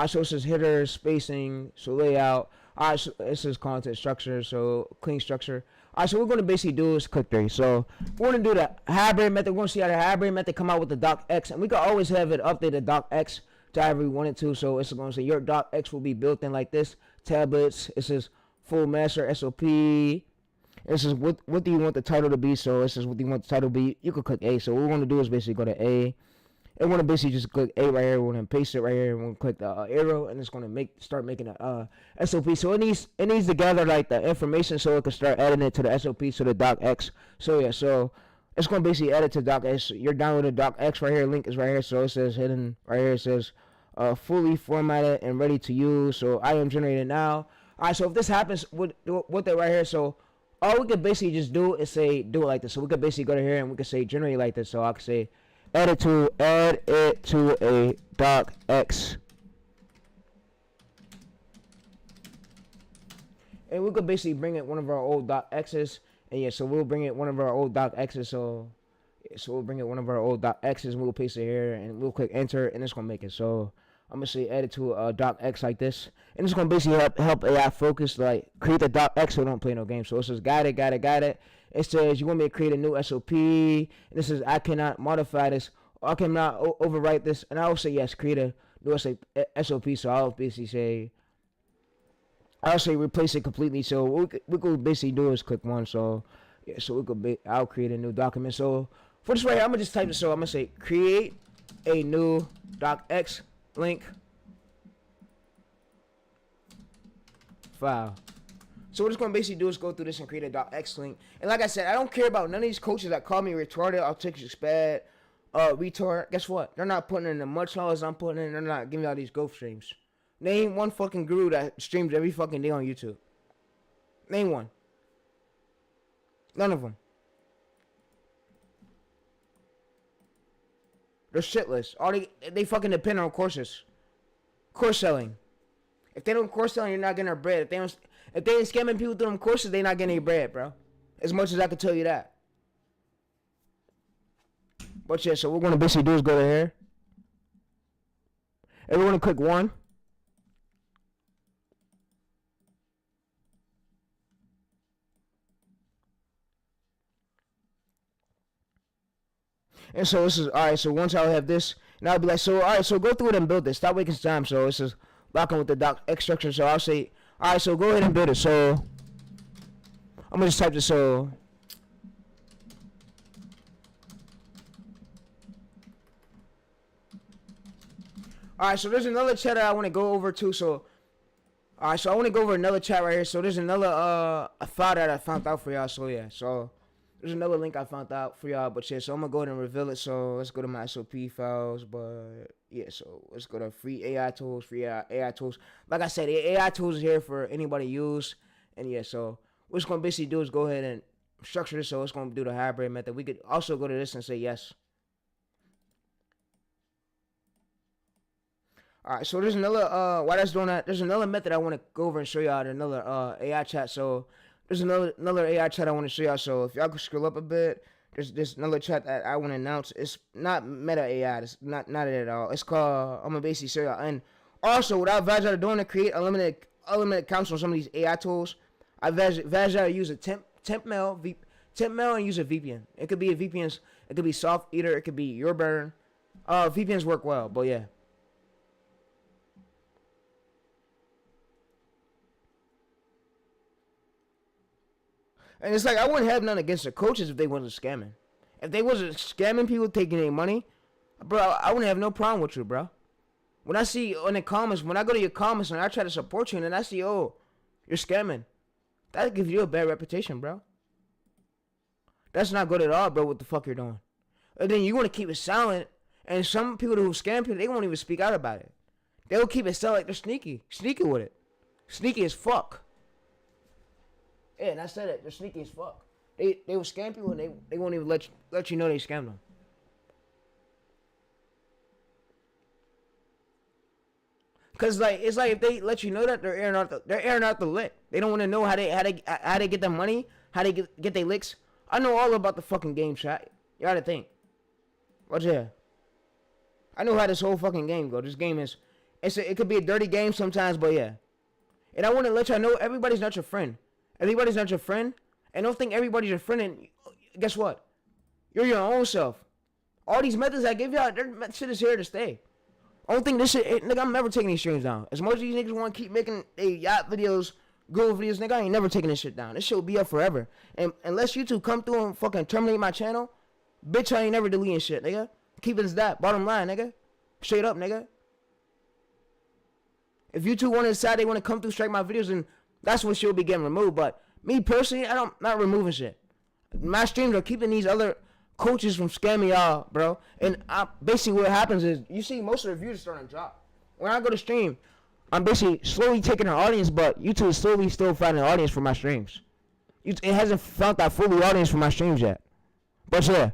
so it says header, spacing, so layout. Alright, so it says content structure, so clean structure. Alright, so what we're gonna basically do is click there. So we're gonna do the hybrid method. We're gonna see how the hybrid method come out with the docx, and we can always have it update the docx to however we want it to. So it's gonna say your docx will be built in like this. Tablets. It says full master SOP. It says what do you want the title to be? So it says what do you want the title to be? You can click A. So what we're gonna do is basically go to A. And we're gonna basically just click A right here. We're gonna paste it right here. We're gonna click the arrow, and it's gonna start making a SOP. So it needs to gather like the information so it can start adding it to the SOP, so the docx. So yeah, so it's gonna basically add it to docx. You're downloading docx right here. Link is right here. So it says hidden right here. It says fully formatted and ready to use. So I am generating now. All right. So if this happens with that right here, so all we could basically just do is say do it like this. So we could basically go to here and we could say generate like this. So I could say add it to a docx, and we could basically bring it one of our old docx's, and yeah, so we'll bring it one of our old docx's. So we'll bring it one of our old docx's, and we'll paste it here, and we'll click enter, and it's gonna make it. So I'm gonna say add it to a docx like this, and it's gonna basically help AI focus, like create the docx so don't play no game. So it says got it. It says you want me to create a new SOP, and it says I cannot modify this, or I cannot overwrite this, and I'll say yes, create a new SOP. So I'll basically say replace it completely. So what we could basically do is click one. So yeah, so I'll create a new document. So for this right here, I'm gonna just type this. So I'm gonna say create a new docx link file. So what it's going to basically do is go through this and create a docx link. And like I said, I don't care about none of these coaches that call me retarded, autistic, spad, retard. Guess what? They're not putting in as much knowledge as I'm putting in. They're not giving out these growth streams. Name one fucking guru that streams every fucking day on YouTube. Name one. None of them. They're shitless. All they fucking depend on courses. Course selling. If they don't course selling, you're not getting their bread. If they ain't scamming people through them courses, they not getting their bread, bro. As much as I can tell you that. But yeah, so what we're gonna basically do is go to here. And we're gonna click one. And so this is alright, so once I'll have this, and I'll be like, so alright, so go through it and build this. Stop wasting time. So this is locking with the docx structure. So I'll say, alright, so go ahead and build it. So I'm gonna just type this. So alright, so there's another chat that I want to go over too. So alright, so I want to go over another chat right here. So there's another file that I found out for y'all. So yeah, so There's another link I found out for y'all, but yeah, so I'm gonna go ahead and reveal it. So let's go to my SOP files, but yeah, so let's go to free AI tools, AI tools. Like I said, AI tools is here for anybody to use, and yeah, so what it's gonna basically do is go ahead and structure this so it's gonna do the hybrid method. We could also go to this and say yes. All right, so there's another while that's doing that, there's another method I want to go over and show y'all. Another AI chat. So there's another AI chat I want to show y'all. So if y'all could scroll up a bit, there's another chat that I want to announce. It's not Meta AI. It's not it at all. It's called, I'm gonna basically show y'all. And also, what I advise y'all doing to create unlimited accounts on some of these AI tools, I advise y'all to use a temp mail and use a VPN. It could be a VPN. It could be Soft Eater. It could be Your Burn. VPNs work well, but yeah. And it's like, I wouldn't have none against the coaches if they wasn't scamming. If they wasn't scamming people, taking their money, bro, I wouldn't have no problem with you, bro. When I see in the comments, when I go to your comments and I try to support you and I see, oh, you're scamming, that gives you a bad reputation, bro. That's not good at all, bro, what the fuck you're doing. And then you want to keep it silent, and some people who scam people, they won't even speak out about it. They'll keep it silent like they're sneaky with it. Sneaky as fuck. Yeah, and I said it. They're sneaky as fuck. They will scam people and they won't even let you know they scammed them. Cause like it's like if they let you know that they're airing out the lick. They don't want to know how they get their money, how they get their licks. I know all about the fucking game, chat. You gotta think. But yeah, I know how this whole fucking game go. This game is, it could be a dirty game sometimes, but yeah. And I want to let y'all know everybody's not your friend. Everybody's not your friend, and don't think everybody's your friend. And guess what? You're your own self. All these methods I give y'all, their shit is here to stay. I don't think this shit, nigga, I'm never taking these streams down. As much as these niggas want to keep making yacht videos, Google videos, nigga, I ain't never taking this shit down. This shit will be up forever. And unless YouTube come through and fucking terminate my channel, bitch, I ain't never deleting shit, nigga. Keep it as that. Bottom line, nigga. Straight up, nigga. If YouTube want to decide they want to come through, strike my videos, and that's when shit will be getting removed. But me personally, not removing shit. My streams are keeping these other coaches from scamming y'all, bro. And basically what happens is, you see most of the views starting to drop. When I go to stream, I'm basically slowly taking an audience, but YouTube is slowly still finding an audience for my streams. It hasn't found that fully audience for my streams yet. But yeah.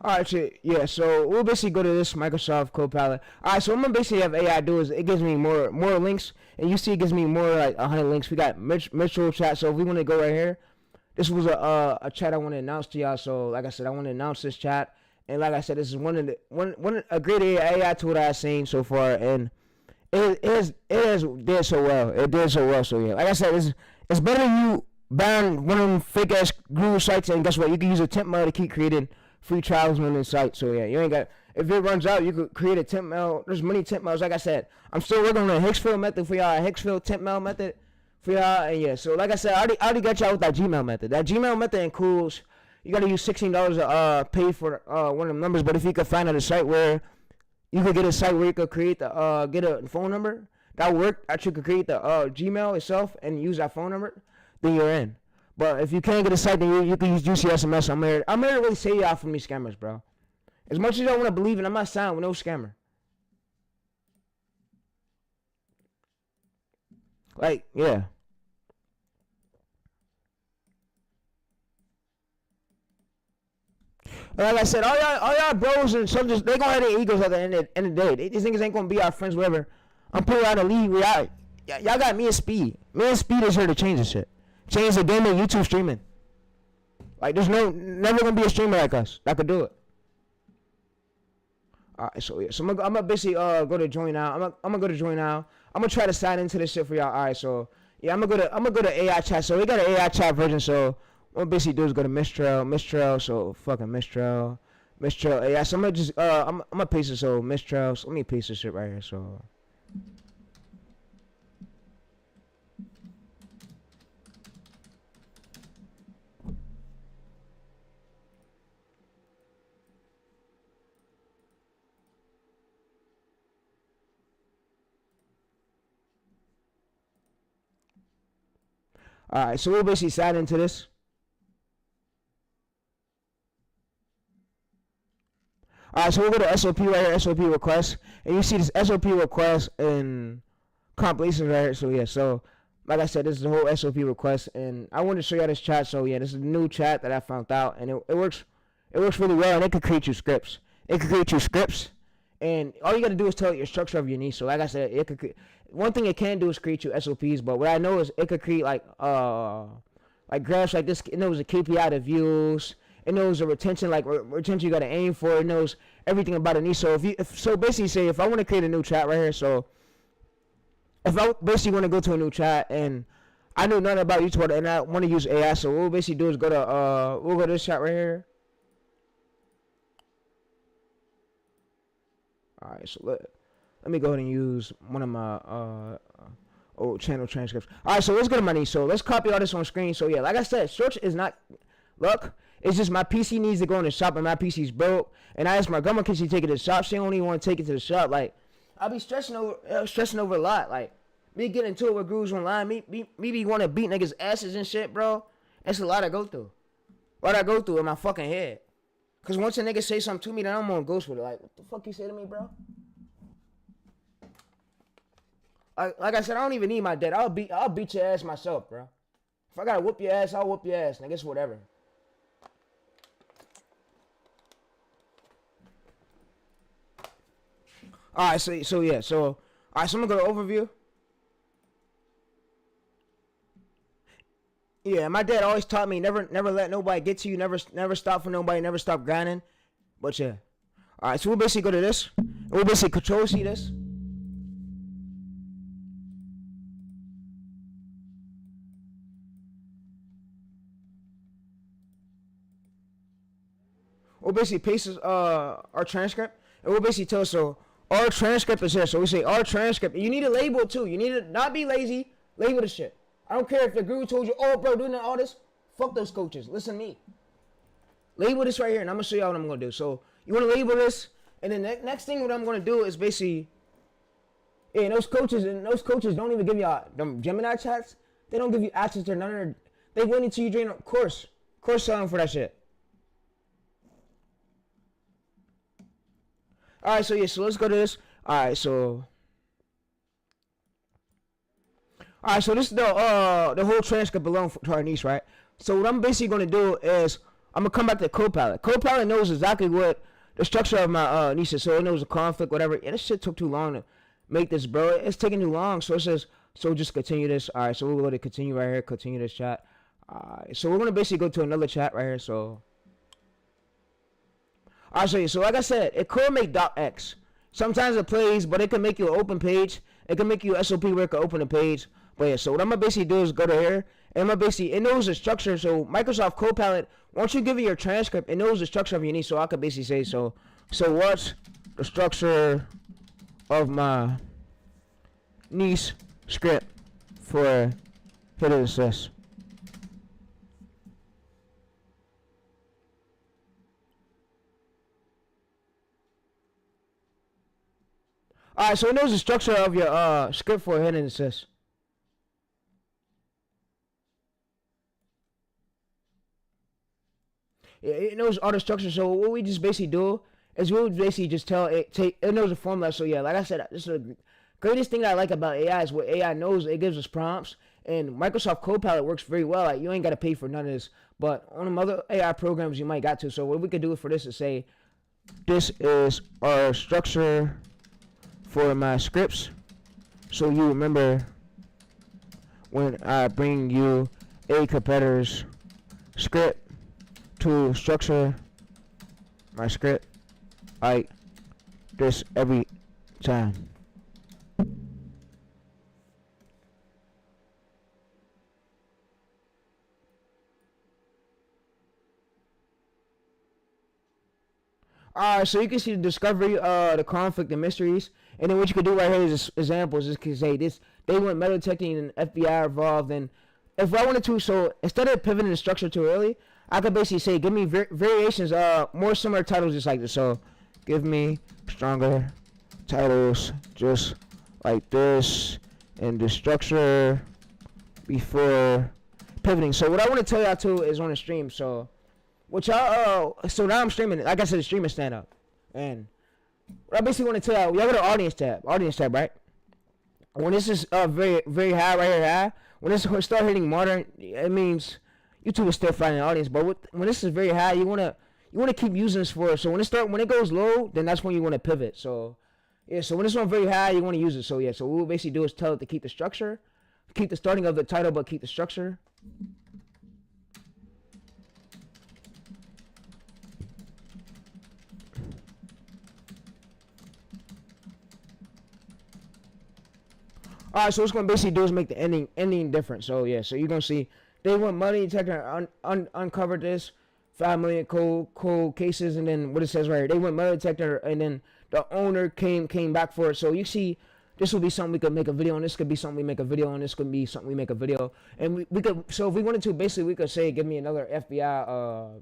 Alright, yeah, so we'll basically go to this Microsoft Copilot. Alright, so what I'm gonna basically have AI do is it gives me more links, and you see it gives me more like 100 links. We got mutual chat, so if we want to go right here, this was a chat I want to announce to y'all. So like I said, I want to announce this chat, and like I said, this is a great AI tool that I've seen so far, and it did so well. It did so well. So yeah, like I said, it's better than you buying one of them fake ass Google sites, and guess what? You can use a temp mail to keep creating free trials on this site. So yeah, you ain't got, if it runs out, you could create a temp mail. There's many temp mails. Like I said, I'm still working on a Hicksville method for y'all, a Hicksville temp mail method for y'all. And yeah, so like I said, I already got y'all with that Gmail method. That Gmail method includes, you gotta use $16 to pay for one of them numbers. But if you could find a site where you could get a site where you could create the get a phone number, that work. Actually, could create the Gmail itself and use that phone number, then you're in. But if you can't get a site, then you can use UCSMS. I'm here to really save y'all from these scammers, bro. As much as y'all want to believe it, I'm not signed with no scammer. Like, yeah. Like I said, all y'all bros and soldiers, they gonna have their egos at the end of the day. These niggas ain't gonna be our friends, whatever. I'm putting out a league where y'all got me and Speed. Me and Speed is here to change this shit. Change the game of YouTube streaming. Like, there's never gonna be a streamer like us that could do it. Alright, so yeah, so I'm gonna basically go to join now. I'm gonna go to join now. I'm gonna try to sign into this shit for y'all. Alright, so yeah, I'm gonna go to AI chat. So we got an AI chat version. So what we basically do is go to Mistral. So fucking Mistral. Mistrail. Yeah, so I'm gonna just I'm gonna paste it. So Mistrails. Let me paste this shit right here. So. All right, so we'll basically sign into this. All right, so we'll go to SOP right here, SOP request, and you see this SOP request and compilations right here. So yeah, so like I said, this is the whole SOP request, and I wanted to show you this chat. So yeah, this is a new chat that I found out, and it works really well, and it can create you scripts. It can create you scripts, and all you got to do is tell it your structure of your niche. So like I said, it could. One thing it can do is create you SOPs, but what I know is it could create like graphs like this. It knows the KPI, the views. It knows the retention, like retention you got to aim for. It knows everything about a niche. So so basically say if I want to create a new chat right here, so if I basically want to go to a new chat and I know nothing about YouTube and I want to use AI, so what we'll basically do is go to this chat right here. All right, so let me go ahead and use one of my old channel transcripts. All right, so let's go to my niche. So let's copy all this on screen. So yeah, like I said, search is not luck. It's just my PC needs to go in the shop and my PC's broke. And I asked my grandma, can she take it to the shop? She don't even want to take it to the shop. Like, I be stressing over a lot. Like, me getting into it with grooves online, me be want to beat niggas' asses and shit, bro. That's a lot I go through. What I go through in my fucking head. Because once a nigga say something to me, then I'm on ghost with it. Like, what the fuck you say to me, bro? Like I said, I don't even need my dad. I'll beat your ass myself, bro. If I gotta whoop your ass, I'll whoop your ass, nigga. It's whatever. All right, so yeah, all right, so I'm gonna go to overview. Yeah, my dad always taught me never let nobody get to you, never stop for nobody, never stop grinding. But yeah, all right, so we'll basically go to this. We'll basically control C this. We'll basically paste our transcript, and we'll basically tell so. Our transcript is here, so we say our transcript. You need to label it too. You need to not be lazy. Label the shit. I don't care if the guru told you, oh, bro, doing all this. Fuck those coaches. Listen to me. Label this right here, and I'm gonna show y'all what I'm gonna do. So you wanna label this, and then the next thing what I'm gonna do is basically, and those coaches don't even give y'all them Gemini chats. They don't give you access to none of their. They wait until you join a course selling for that shit. All right, so yeah, so let's go to this. All right, so this is the whole transcript belong to our niche, right? So what I'm basically gonna do is I'm gonna come back to Copilot. Copilot knows exactly what the structure of my niche is, so it knows the conflict, whatever. And this shit took too long to make this, bro. It's taking too long. So it says, so just continue this. All right, so we'll go to continue right here, continue this chat. All right, so we're gonna basically go to another chat right here. So. I'll show you. So like I said, it could make .x. Sometimes it plays, but it can make you an open page. It can make you a SOP where it can open a page. But yeah, so what I'm going to basically do is go to here. And I'm going to basically, it knows the structure. So Microsoft Copilot, once you give it your transcript, it knows the structure of your niche. So I could basically say, so what's the structure of my niche script for hit assist? All right, so it knows the structure of your script for hidden assist. It knows all the structure. So what we just basically do is we'll basically just tell it it knows the formula. So yeah, like I said, this is the greatest thing that I like about AI is what AI knows. It gives us prompts, and Microsoft Copilot works very well. Like you ain't got to pay for none of this, but on them other AI programs you might got to. So what we could do for this is say, this is our structure for my scripts, so you remember when I bring you a competitor's script to structure my script like this every time. Alright, so you can see the discovery, the conflict, the mysteries, and then what you could do right here is examples. Just can say this, they went metal detecting and FBI involved, and if I wanted to, so instead of pivoting the structure too early, I could basically say, give me variations, more similar titles just like this. So, give me stronger titles just like this, and the structure before pivoting. So what I want to tell y'all too is on the stream. So what y'all so now I'm streaming. Like I said, the stream is stand up, and what I basically want to tell y'all got an audience tab, right? When this is very high right here, high. When this start hitting modern, it means YouTube is still finding an audience. But when this is very high, you wanna keep using this for. So when it goes low, then that's when you want to pivot. So yeah, so when it's on very high, you want to use it. So yeah, so what we'll basically do is tell it to keep the structure, keep the starting of the title, but keep the structure. Alright, so what's gonna basically do is make the ending different. So yeah, so you're gonna see they went money detector uncovered this 5 million cold cases, and then what it says right here, they went metal detector, and then the owner came back for it. So you see, this will be something we could make a video on. This could be something we make a video on. This could be something we make a video, and we could. So if we wanted to, basically we could say, give me another FBI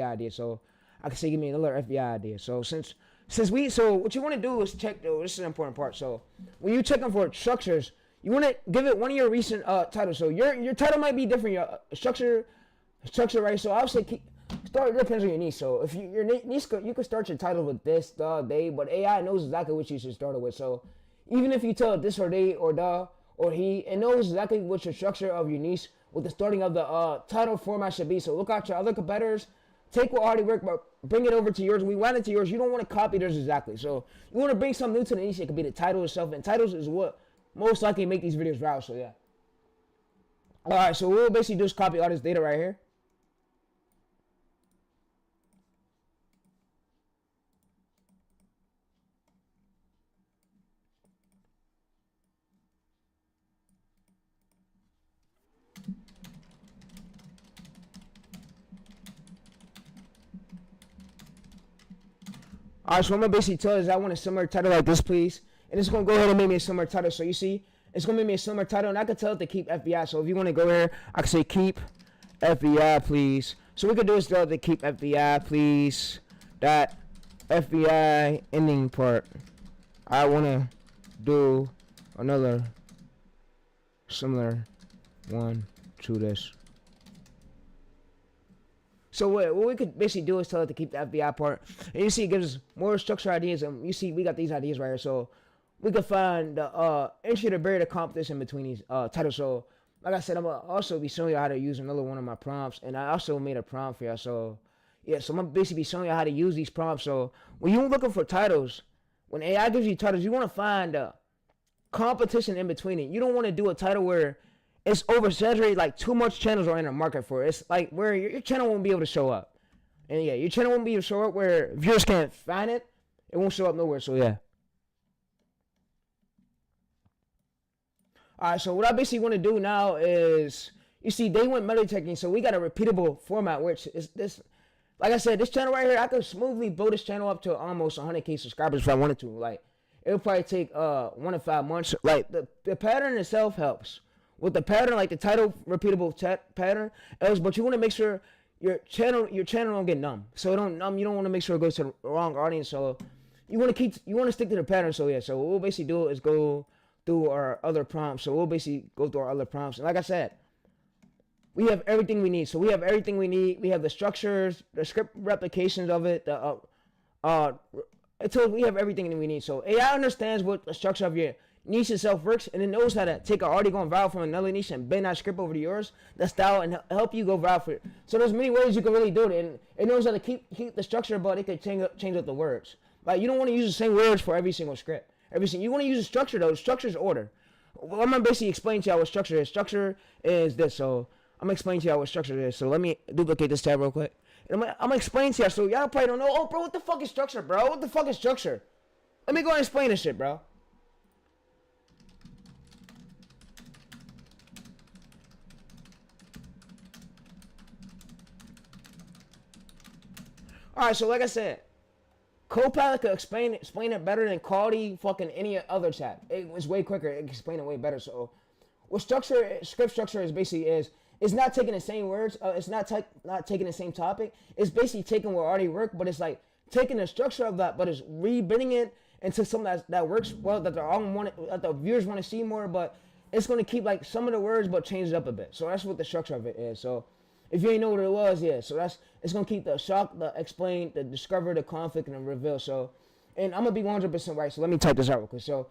idea. So I could say, give me another FBI idea. So since so what you want to do is check. Though this is an important part. So when you checking for structures, you want to give it one of your recent titles. So your title might be different. Your structure, right? So obviously start. It depends on your niche. So if your niche, you could start your title with this, the, they, but AI knows exactly what you should start it with. So even if you tell it this or they or the or he, it knows exactly what your structure of your niche, what the starting of the title format should be. So look out your other competitors. Take what already worked, but bring it over to yours. We want it to yours. You don't want to copy theirs exactly. So you want to bring something new to the niche. It could be the title itself, and titles is what most likely make these videos viral. So yeah. All right. So we'll basically just copy all this data right here. Alright, so I'm gonna basically tell is I want a similar title like this, please. And it's gonna go ahead and make me a similar title. So you see, it's gonna make me a similar title, and I can tell it to keep FBI. So if you want to go here, I can say keep FBI, please. So we could do is tell it to keep FBI, please. That FBI ending part. I wanna do another similar one to this. So what we could basically do is tell it to keep the FBI part. And you see it gives us more structure ideas, and you see we got these ideas right here. So we could find the entry to barrier to competition between these titles. So like I said, I'm gonna also be showing you how to use another one of my prompts, and I also made a prompt for you. So yeah, so I'm gonna basically be showing you how to use these prompts. So when you're looking for titles, when AI gives you titles, you want to find competition in between it. You don't want to do a title where it's oversaturated, like too much channels are in the market for it. It's like where your channel won't be able to show up. And yeah, your channel won't be able to show up where viewers can't find it. It won't show up nowhere, so yeah. Alright, so what I basically want to do now is, you see, they went metal detecting, so we got a repeatable format, which is this. Like I said, this channel right here, I could smoothly build this channel up to almost 100K subscribers if I wanted to. Like, it would probably take 1 to 5 months. Like, the pattern itself helps. With the pattern, like the title repeatable pattern, but you want to make sure your channel don't get numb. So it don't numb. You don't want to make sure it goes to the wrong audience. So you want to stick to the pattern. So yeah. So what we'll basically do is go through our other prompts. So we'll basically go through our other prompts. And like I said, we have everything we need. So we have everything we need. We have the structures, the script replications of it. Until we have everything that we need. So AI understands what the structure of your niche itself works, and it knows how to take an already going viral from another niche and bend that script over to yours, that style, and help you go viral for it. So there's many ways you can really do it, and it knows how to keep the structure, but it could change up the words. Like, you don't want to use the same words for every single script. You want to use a structure though. Structure's order. Well, I'm gonna basically explain to you what structure is. Structure is this. So I'm gonna explain to you what structure is. So let me duplicate this tab real quick. And I'm gonna explain to you. So y'all probably don't know. Oh, bro, what the fuck is structure, bro? What the fuck is structure? Let me go and explain this shit, bro. Alright, so like I said, Copilot could explain it better than quality fucking any other chat. It was way quicker. It can explain it way better. So, what script structure is basically it's not taking the same words. It's not taking the same topic. It's basically taking what already worked, but it's like taking the structure of that, but it's rebending it into something that works well, that the viewers want to see more, but it's going to keep like some of the words, but change it up a bit. So that's what the structure of it is. So if you ain't know what it was, yeah. So it's going to keep the shock, the explain, the discover, the conflict, and the reveal. So, and I'm going to be 100% right. So let me type this out real quick. So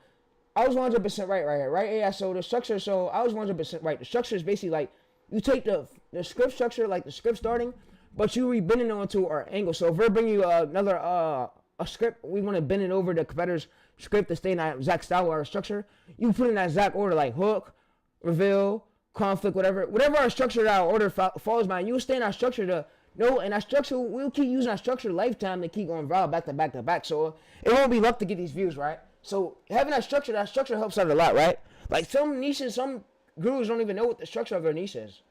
I was 100% right here, right? Yeah, so the structure, so I was 100% right. The structure is basically like, you take the script structure, like the script starting, but you rebend it onto our angle. So if we're bringing you another a script, we want to bend it over the competitor's script to stay in that exact style or structure. You put in that exact order, like hook, reveal, conflict, whatever our structure, that order follows by. You stay in that structure and that structure, we'll keep using that structure lifetime to keep going viral back to back to back. So it won't be luck to get these views, right? So having that structure helps out a lot, right? Like some niches, some gurus don't even know what the structure of their niche is.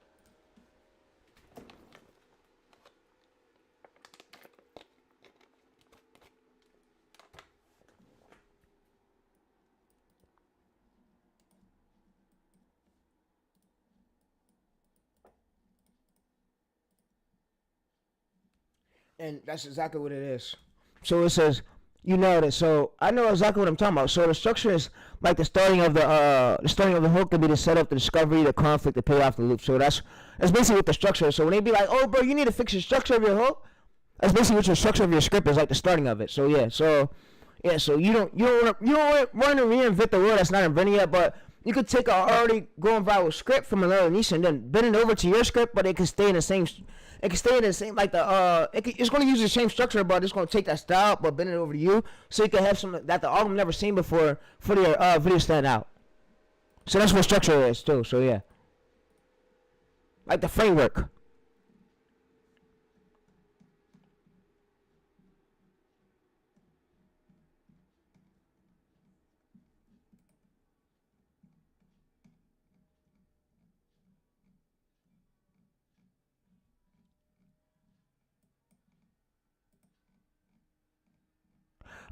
And that's exactly what it is. So it says, you nailed it. So I know exactly what I'm talking about. So the structure is like the starting of the hook could be the setup, the discovery, the conflict, the payoff, the loop. So that's basically what the structure is. So when they be like, oh bro, you need to fix the structure of your hook, that's basically what your structure of your script is, like the starting of it. So yeah, so you don't want to reinvent the word that's not invented yet, but you could take a already going viral script from another niche and then bend it over to your script, but it can stay in the same. It can stay in the same, like it's going to use the same structure, but it's going to take that style, but bend it over to you, so you can have something that the algorithm never seen before for your video stand out. So that's what structure is too. So yeah, like the framework.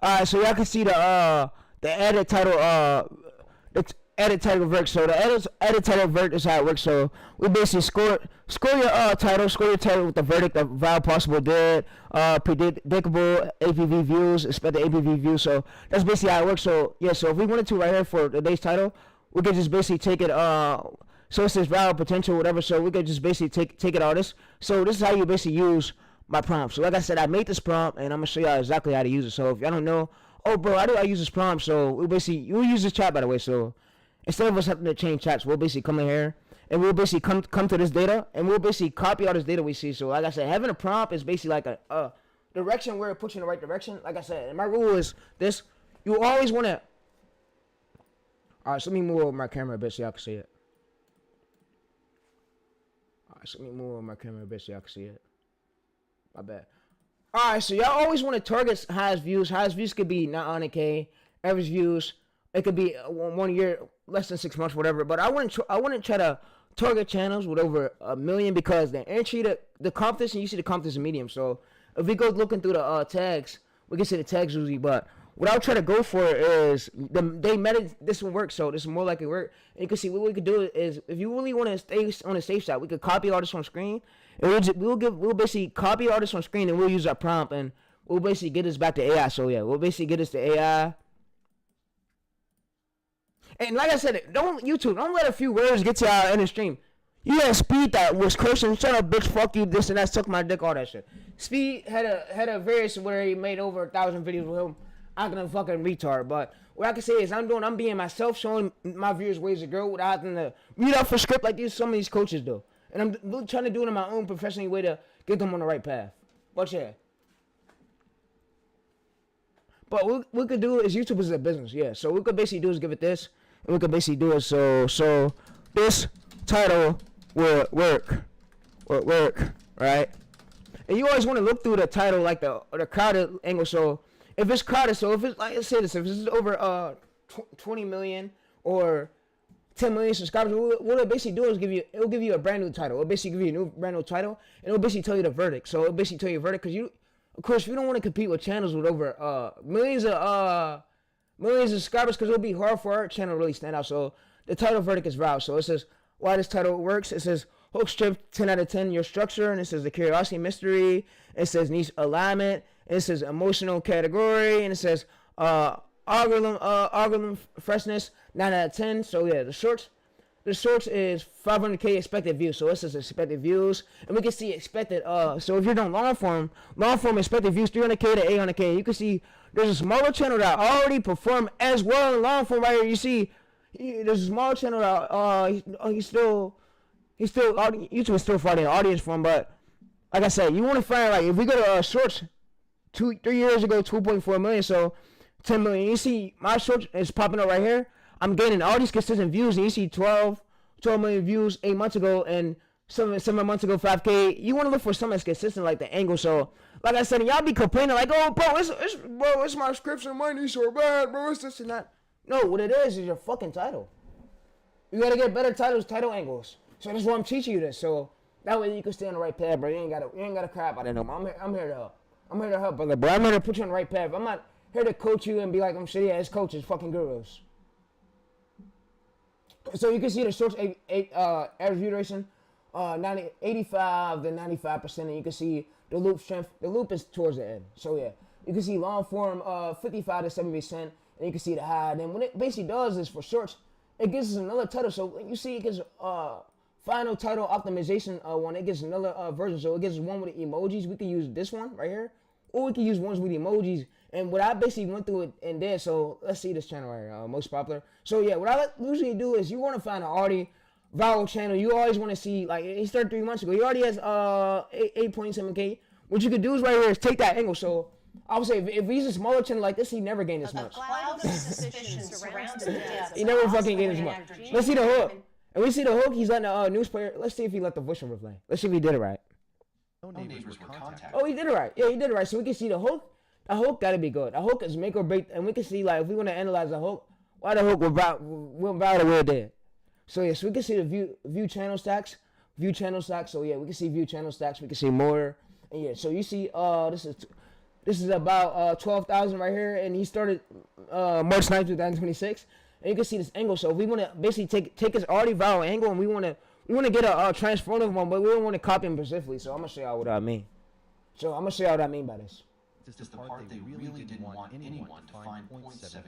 Alright, so y'all can see the edit title, the edit title vert. So the edit title vert is how it works. So we basically score your title with the verdict of viral possible dead, predictable APV views, expected APV views. So that's basically how it works. So yeah, so if we wanted to right here for today's title, we could just basically take it. So it says viral potential, whatever. So we could just basically take it all this. So this is how you basically use my prompt. So like I said, I made this prompt and I'm gonna show y'all exactly how to use it. So if y'all don't know, oh bro, how do I use this prompt? So we basically, you'll use this chat, by the way. So instead of us having to change chats, we'll basically come in here and we'll basically come to this data and we'll basically copy all this data we see. So like I said, having a prompt is basically like a direction where it puts you in the right direction. Like I said, and my rule is this: you always want to. All right, so let me move over my camera a bit so y'all can see it. All right, so let me move over my camera a bit so y'all can see it. My bad. Alright, so y'all always want to target highest views. Highest views could be not 100K. Average views, it could be 1 year, less than 6 months, whatever. But I wouldn't try to target channels with over 1 million because the entry, the competition, you see the competition medium. So if we go looking through the tags, we can see the tags usually. But what I'll try to go for is this will work. So this is more likely to work. And you can see what we could do is if you really want to stay on the safe side, we could copy all this on screen. And we'll basically copy all this on screen and we'll use our prompt and we'll basically get this back to AI. So yeah, we'll basically get this to AI. And like I said, don't let a few words get to y'all in the stream. You had Speed that was cursing, shut up, bitch, fuck you, this and that, suck my dick, all that shit. Speed had a various where he made over 1,000 videos with him. I'm gonna fucking retard, but what I can say is I'm being myself, showing my viewers ways to grow without having to read off a script like some of these coaches do. And I'm trying to do it in my own professional way to get them on the right path. But yeah. But what we could do is YouTube is a business, yeah. So what we could basically do is give it this. And we could basically do it so this title will work, right? And you always want to look through the title like the crowded angle. So if it's crowded, so if it's like, let's say this, if it's over 20 million or 10 million subscribers, what it'll basically do is it'll give you a brand new title. It'll basically give you a brand new title, and it'll basically tell you the verdict. So it'll basically tell you a verdict, because Of course, we don't want to compete with channels with over millions of subscribers because it'll be hard for our channel to really stand out. So the title verdict is viral. So it says why this title works. It says hook strip 10 out of 10 your structure, and it says the curiosity mystery. It says niche alignment. And it says emotional category, and it says algorithm freshness 9 out of 10. So yeah, the shorts is 500K expected views. So it says expected views, and we can see expected. So if you're doing long form expected views 300K to 800K. You can see there's a smaller channel that already performed as well in long form right here. You see, there's a smaller channel that he's still YouTube is still fighting the audience for him. But like I said, you want to find like if we go to shorts 3 years ago 2.4 million, so 10 million. You see my shorts is popping up right here. I'm getting all these consistent views, and you see 12 million views 8 months ago, and 7 months ago 5K. You want to look for something that's consistent like the angle. So like I said, y'all be complaining like, oh bro, it's my scripts and money so bad, bro. It's this and that. No, what it is your fucking title. You gotta get better titles, title angles. So that's why I'm teaching you this. So that way you can stay on the right path, bro. You ain't gotta cry about it no more. I'm here to help. I'm here to help, brother. But I'm here to put you on the right path. I'm not here to coach you and be like, I'm shitty ass coaches, fucking gurus. So you can see the shorts average view duration, 85 to 95%, and you can see the loop strength. The loop is towards the end. So yeah, you can see long form 55 to 70%, and you can see the high. And then what it basically does is for shorts, it gives us another title. So you see it gives final title optimization one. It gives another version. So it gives one with the emojis. We can use this one right here, or we can use ones with emojis. And what I basically went through it and did, so let's see this channel right here, most popular. So yeah, what I usually do is you want to find an already viral channel. You always want to see, like, he started 3 months ago. He already has 8.7K. What you could do is right here is take that angle. So I would say if he's a smaller channel like this, he never gained this much. He never fucking gained this much. Let's see the hook. And we see the hook, he's letting the news player. Let's see if he let the voiceover play. Let's see if he did it right. No neighbors were contacted. Oh, he did it right. Yeah, he did it right. So we can see the hook. The hook gotta be good. The hook is make or break, and we can see like if we want to analyze the hook, why the hook will viral the way it did. So yeah, so we can see the view channel stacks. So yeah, we can see view channel stacks. We can see more, and yeah. So you see, this is about 12,000 right here, and he started March 9th, 2026, and you can see this angle. So we want to basically take his already viral angle, and we want to get a transformative one, but we don't want to copy him specifically. So I'm gonna show y'all what I mean. So I'm gonna show y'all what I mean by this. This is the part they really didn't want anyone to find .7.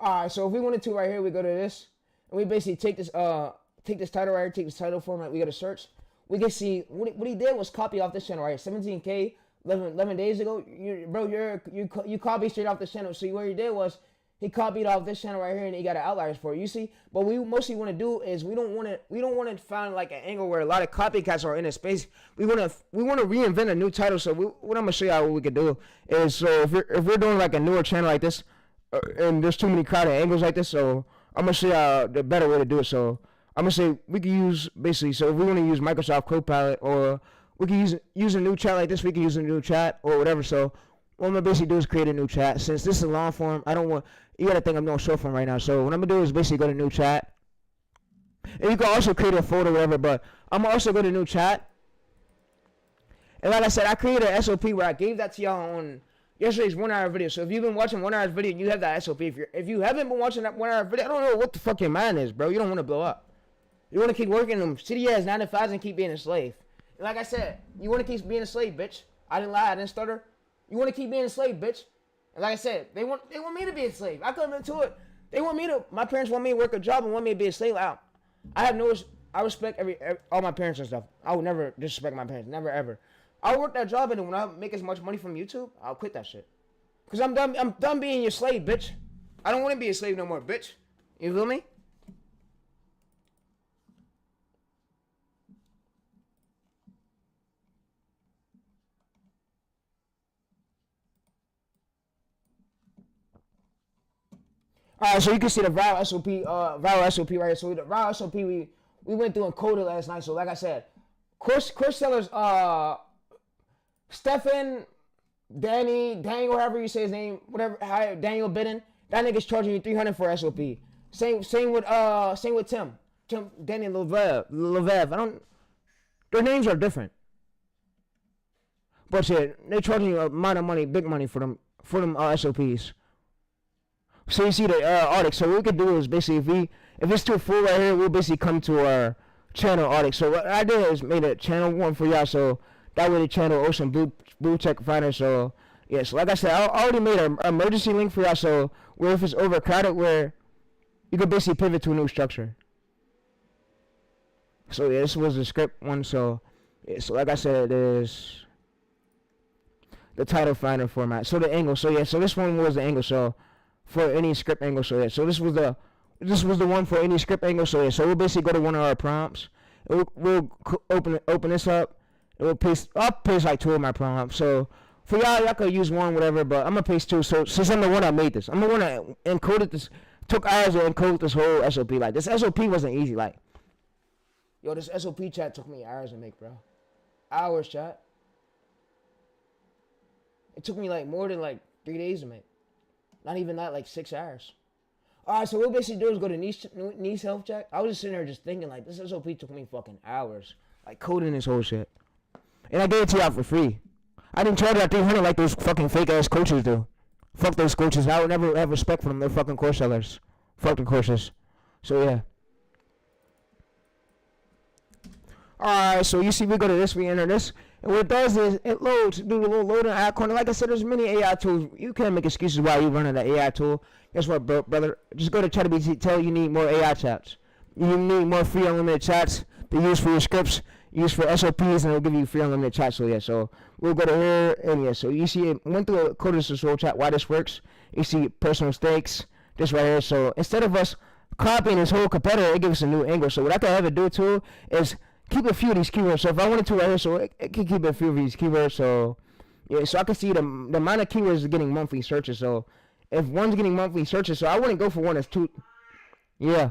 Alright, so if we wanted to right here, we go to this, and we basically take this title right here, take this title format, we go to search. We can see, what he did was copy off this channel right here, 17K, 11 days ago. You copied straight off this channel. So what he did was, he copied off this channel right here, and he got an outliers for it. You see, but what we mostly want to do is we don't want to find like an angle where a lot of copycats are in a space. We want to reinvent a new title. So what I'm gonna show y'all what we can do is, so if we're doing like a newer channel like this, and there's too many crowded angles like this, so I'm gonna show y'all the better way to do it. So I'm gonna say we can use basically. So if we want to use Microsoft Copilot, or we can use a new chat like this, we can use a new chat or whatever. So what I'm gonna basically do is create a new chat. Since this is long form, you gotta think I'm doing short form right now. So what I'm gonna do is basically go to new chat. And you can also create a folder, whatever, but I'm gonna also go to new chat. And like I said, I created an SOP where I gave that to y'all on yesterday's 1 hour video. So if you've been watching 1 hour video, you have that SOP. If you haven't been watching that 1 hour video, I don't know what the fuck your mind is, bro. You don't want to blow up. You want to keep working them city ass 9 to 5s and keep being a slave. And like I said, you want to keep being a slave, bitch. I didn't lie, I didn't stutter. You want to keep being a slave, bitch. And like I said, they want me to be a slave. I come into it. My parents want me to work a job and want me to be a slave. I respect all my parents and stuff. I would never disrespect my parents, never ever. I'll work that job, and then when I make as much money from YouTube, I'll quit that shit. Cause I'm done being your slave, bitch. I don't want to be a slave no more, bitch. You feel me? Alright, so you can see the viral SOP right here. So the viral SOP we went through and coded last night. So like I said, course sellers, Stefan, Daniel, however you say his name, Daniel Bidden, that nigga's charging you $300 for SOP. Same with Tim Daniel Levev. I don't Their names are different. But yeah, they're charging you a amount of money, big money for them SOPs. So you see the audit. So what we could do is basically if it's too full right here, we'll basically come to our channel audit. So what I did is made a channel one for y'all, so that way the channel Ocean Blue Check Finder. So yeah, so like I said, I already made an emergency link for y'all. So where if it's overcrowded, where you could basically pivot to a new structure. So yeah, this was the script one. So yeah, so like I said, there's the title finder format. So the angle. So yeah, so this one was the angle. So for any script angle. So yeah, so this was the one for any script angle. So yeah, so we'll basically go to one of our prompts. We'll open this up. I'll paste like 2 of my prompts. So for y'all could use one, whatever. But I'm gonna paste 2. So since I'm the one that made this, I'm the one that encoded this. Took hours to encode this whole SOP. Like this SOP wasn't easy. Like yo, this SOP chat took me hours to make, bro. Hours, chat. It took me like more than like 3 days to make. Not even that, like 6 hours. Alright, so what we basically do is go to niche health check. I was just sitting there just thinking like this SOP took me fucking hours. Like coding this whole shit. And I gave it to y'all for free. I didn't charge y'all 300 like those fucking fake ass coaches do. Fuck those coaches. I would never have respect for them. They're fucking course sellers. Fuck the courses. So yeah. Alright, so you see we go to this, we enter this. And what it does is it loads, do the little loading icon. Like I said, there's many AI tools. You can't make excuses why you running that AI tool. Guess what, brother? Just go to ChatGPT. Tell you need more AI chats. You need more free unlimited chats to use for your scripts, use for SOPs, and it'll give you free unlimited chats. So yeah, so we'll go to here, and yeah, so you see it went through a code control chat. Why this works? You see personal stakes. This right here. So instead of us copying this whole competitor, it gives us a new angle. So what I can have it do too is keep a few of these keywords. So if I wanted to right here, so it can keep a few of these keywords. So yeah, so I can see the amount of keywords is getting monthly searches. So if one's getting monthly searches, so I wouldn't go for one that's 2. Yeah.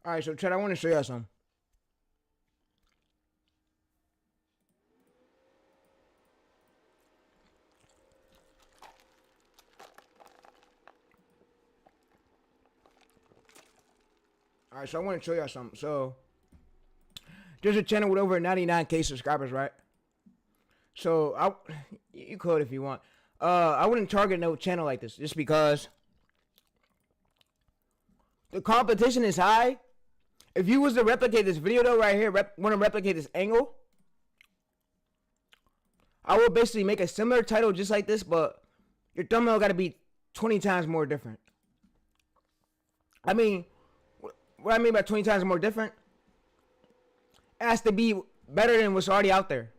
All right, so Chad, I want to show y'all something. All right, so I want to show y'all something. So there's a channel with over 99K subscribers, right? So you could if you want. I wouldn't target no channel like this just because the competition is high. If you was to replicate this video though right here, want to replicate this angle, I will basically make a similar title just like this, but your thumbnail got to be 20 times more different. I mean, what I mean by 20 times more different, it has to be better than what's already out there.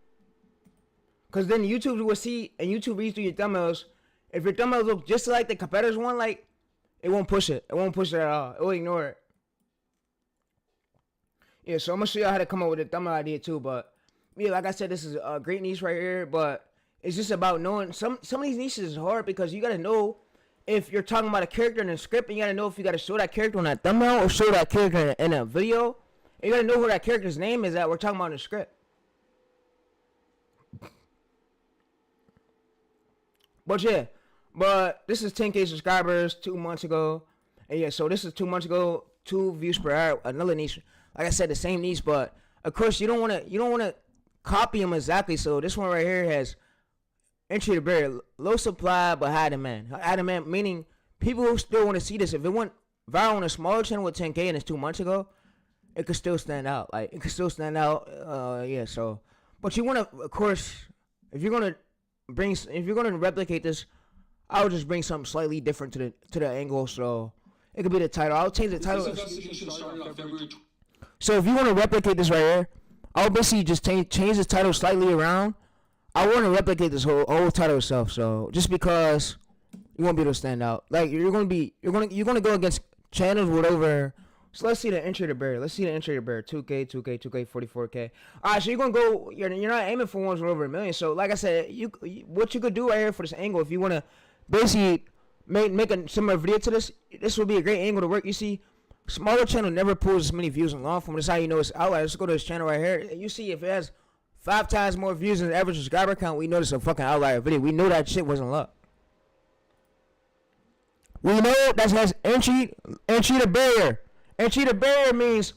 Because then YouTube will see, and YouTube reads through your thumbnails. If your thumbnails look just like the competitors one, like, it won't push it. It won't push it at all. It will ignore it. Yeah, so I'm going to show you how to come up with a thumbnail idea too. But, yeah, like I said, this is a great niche right here. But it's just about knowing, some of these niches is hard because you got to know if you're talking about a character in a script, and you got to know if you got to show that character on that thumbnail or show that character in a video. And you got to know who that character's name is that we're talking about in the script. But yeah, but this is 10K subscribers 2 months ago. And yeah, so this is 2 months ago, 2 views per hour, another niche. Like I said, the same niche, but of course you don't wanna copy them exactly. So this one right here has entry to barrier, low supply but high demand. High demand meaning people who still want to see this. If it went viral on a smaller channel with 10K and it's 2 months ago, it could still stand out. Like it could still stand out. Yeah. So, but you wanna, of course, if you're gonna replicate this, I would just bring something slightly different to the angle. So it could be the title. I'll change the title. So if you want to replicate this right here, I'll basically just change the title slightly around. I want to replicate this whole title itself. So just because you won't be able to stand out, like you're gonna go against channels with over. So let's see the entry to barrier. 2K, 44K. All right, so you're gonna go. You're not aiming for ones with over 1 million. So like I said, what you could do right here for this angle, if you want to basically make a similar video to this would be a great angle to work. You see, smaller channel never pulls as many views in long form. That's how you know it's outlier. Let's go to this channel right here. You see, if it has 5 times more views than the average subscriber count, we know it's a fucking outlier video. We know that shit wasn't luck. We know that has entry to barrier. Entry to barrier means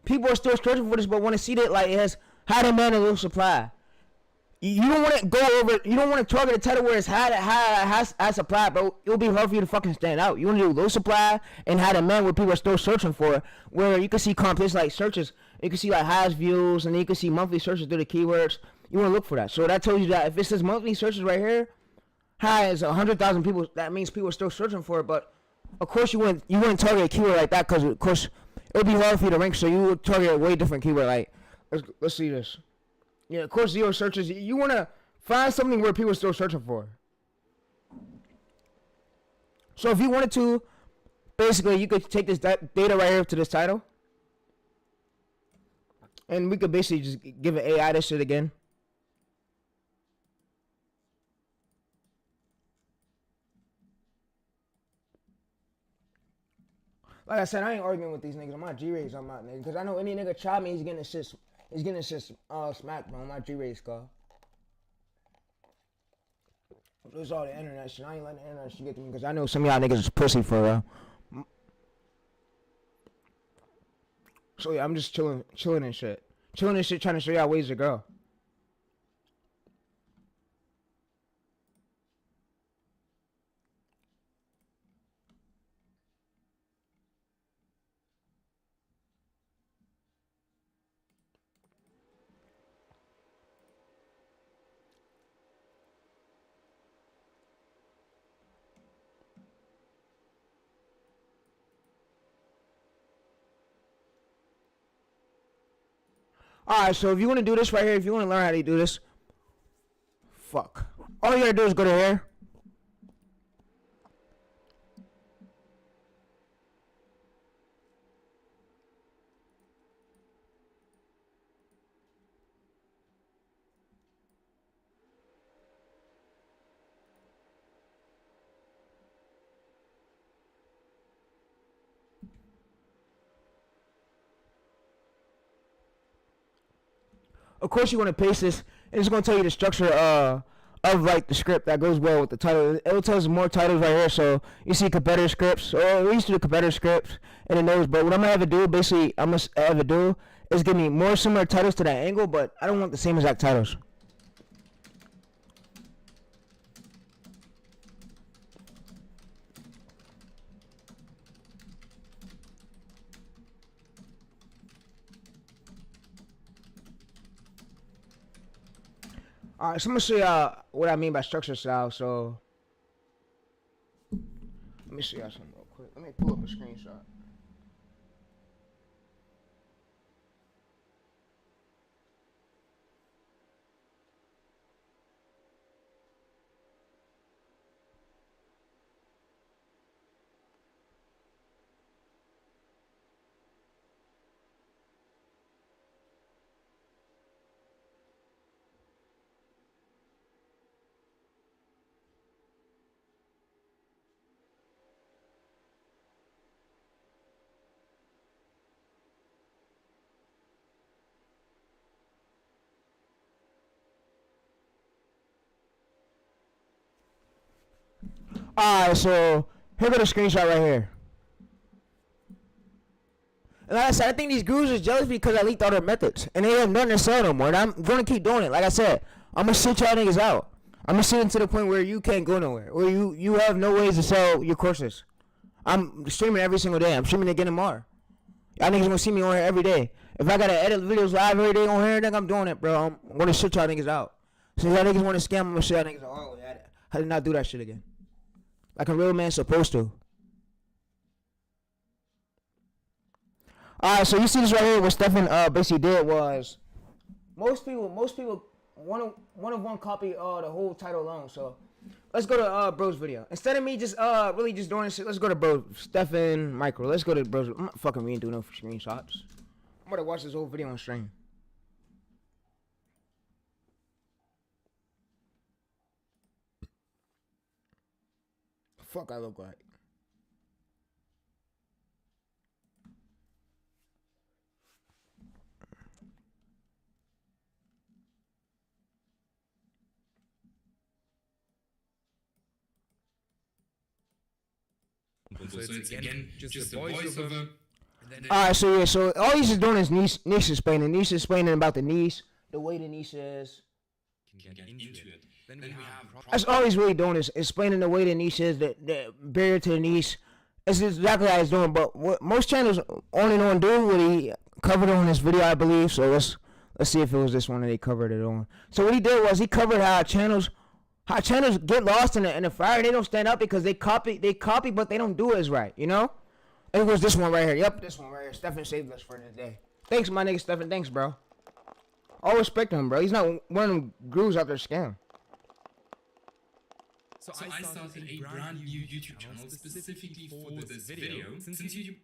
people are still searching for this, but want to see that like it has high demand and low supply. You don't want to go over. You don't want to target a title where it's high supply, bro. It'll be hard for you to fucking stand out. You want to do low supply and high demand where people are still searching for, where you can see competition like searches. You can see like highest views, and then you can see monthly searches through the keywords. You want to look for that. So that tells you that if it says monthly searches right here, high is 100,000 people. That means people are still searching for it, but of course, you wouldn't target a keyword like that because, of course, it would be hard for you to rank. So you would target a way different keyword. Like, let's see this. Yeah, of course, zero searches. You want to find something where people are still searching for. So if you wanted to, basically, you could take this data right here to this title, and we could basically just give an AI this shit again. Like I said, I ain't arguing with these niggas. On my G-Rays, I'm not, nigga. Because I know any nigga try me, he's getting his shit smacked, bro. On my G-Rays, call. This is all the internet shit. I ain't letting the internet shit get to me because I know some of y'all niggas is pussy for real. So yeah, I'm just chilling and shit. Chilling and shit, trying to show y'all ways to go. Alright, so if you want to do this right here, if you want to learn how to do this, fuck. All you gotta do is go to here. of course you want to paste this, and it's gonna tell you the structure of like the script that goes well with the title. It'll tell us more titles right here. So you see competitor scripts, or we used to do competitor scripts, and it knows. But what I'm gonna have it do, basically, I'm gonna have it do is give me more similar titles to that angle, but I don't want the same exact titles. Alright, so I'm gonna show y'all what I mean by structure style. So let me show y'all something real quick. Let me pull up a screenshot. Alright, so here go the screenshot right here. And like I said, I think these gurus is jealous because I leaked all their methods. And they have nothing to sell no more. And I'm going to keep doing it. Like I said, I'm going to sit y'all niggas out. I'm going to sit to the point where you can't go nowhere. Where you have no ways to sell your courses. I'm streaming every single day. I'm streaming again tomorrow. Y'all niggas going to see me on here every day. If I got to edit videos live every day on here, then I'm doing it, bro. I'm going to shit y'all niggas out. So y'all niggas want to scam, I'm going to shit y'all niggas out. Oh, I did not do that shit again. Like a real man's supposed to. Alright, so you see this right here. What Stefan basically did was most people one of one copy the whole title alone. So let's go to bro's video. Instead of me just really just doing this shit, let's go to bro Stefan Micro. Let's go to bro's. I'm not fucking reading no screenshots. I'm gonna watch this whole video on stream. Fuck I look like. So it's again just a voiceover. Alright, so yeah, so all he's just doing is niche explaining. Niche explaining about the niche, the way the niche is. Can get into it. Then we have That's all he's really doing is explaining the way the niche is, the barrier to the niche. It's exactly how he's doing. But what most channels only know and do what he covered on this video, I believe. So let's see if it was this one that they covered it on. So what he did was he covered how channels get lost in the fire. They don't stand up because they copy, but they don't do it as right. You know. It was this one right here. Yep, this one right here. Stefan saved us for this day. Thanks, my nigga Stefan. Thanks, bro. All respect to him, bro. He's not one of them gurus out there scam. So I started a brand new YouTube channel specifically for this video, since YouTube...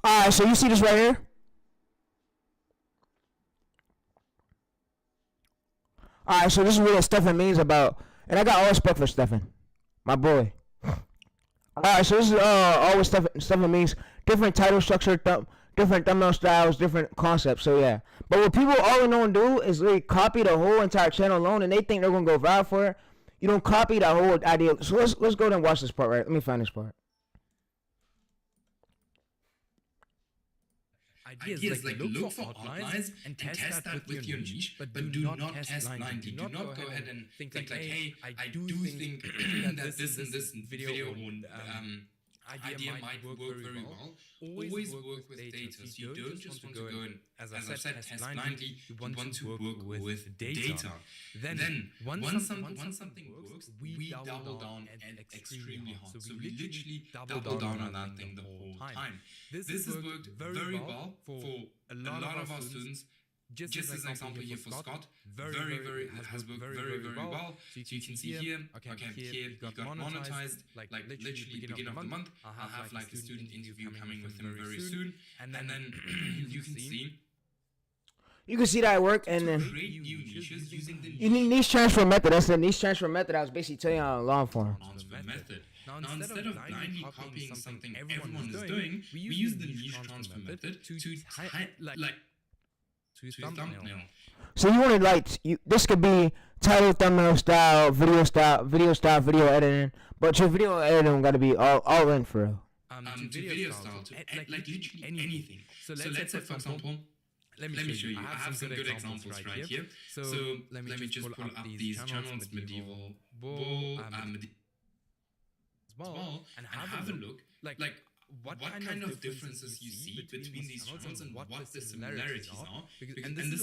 Alright, so you see this right here? Alright, so this is what Stefan means about... And I got all respect for Stefan. My boy. Alright, so this is all what Stefan means. Different title structure, different thumbnail styles, different concepts, so yeah. But what people all know and do is really copy the whole entire channel alone, and they think they're going to go viral for it. You don't copy the whole idea. So let's go ahead and watch this part, right? Let me find this part. Ideas like look for outlines and test that with your niche, but do not test blindly. Do not go ahead and think like, hey, I do think that this and this video idea might work very well. Always work with data. So you don't just want to go and, as I said, test blindly. You want to work with data. Then once something works, we double down and extremely hard. So we literally double down on that thing the whole time. This has worked very well for a lot of our students. Just as an example here for Scott, has worked very well. So you can see here, okay, here he got monetized, like literally beginning of the month. I'll have like a student interview coming with him very soon, and then you can see. You can see that work, and then create new niches using the you need niche transfer method. That's the niche transfer method I was basically telling you how long for. Method. Now instead of blindly copying something everyone is doing, we use the niche transfer method to like his thumbnail. So you want to like this could be title, thumbnail style, video video editing, but your video editing got to be all in for real. To video style, to like literally anything. So let's say, for example, let me show you. I have some good examples right here. So let me just pull up these channels, medieval ball, and have a look. Like what kind of differences you see between these channels and what the similarities are.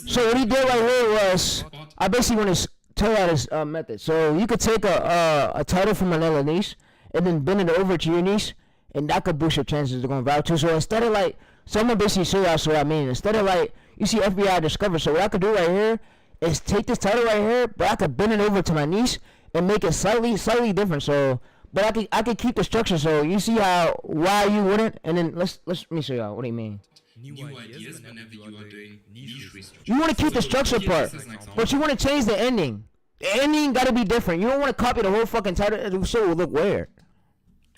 So what he did right here was, I basically want to tell you this method. So you could take a title from another niche and then bend it over to your niche, and that could boost your chances of going viral too. So instead of like, so I'm gonna basically show y'all what I mean. Instead of like, you see FBI Discover. So what I could do right here is take this title right here, but I could bend it over to my niche and make it slightly different. So, but I could keep the structure. So you see why you wouldn't, and then let me show y'all what do you mean. New ideas whenever you are doing niche research. You want to keep the structure part, but you want to change the ending. The ending got to be different. You don't want to copy the whole fucking title, so it will look weird.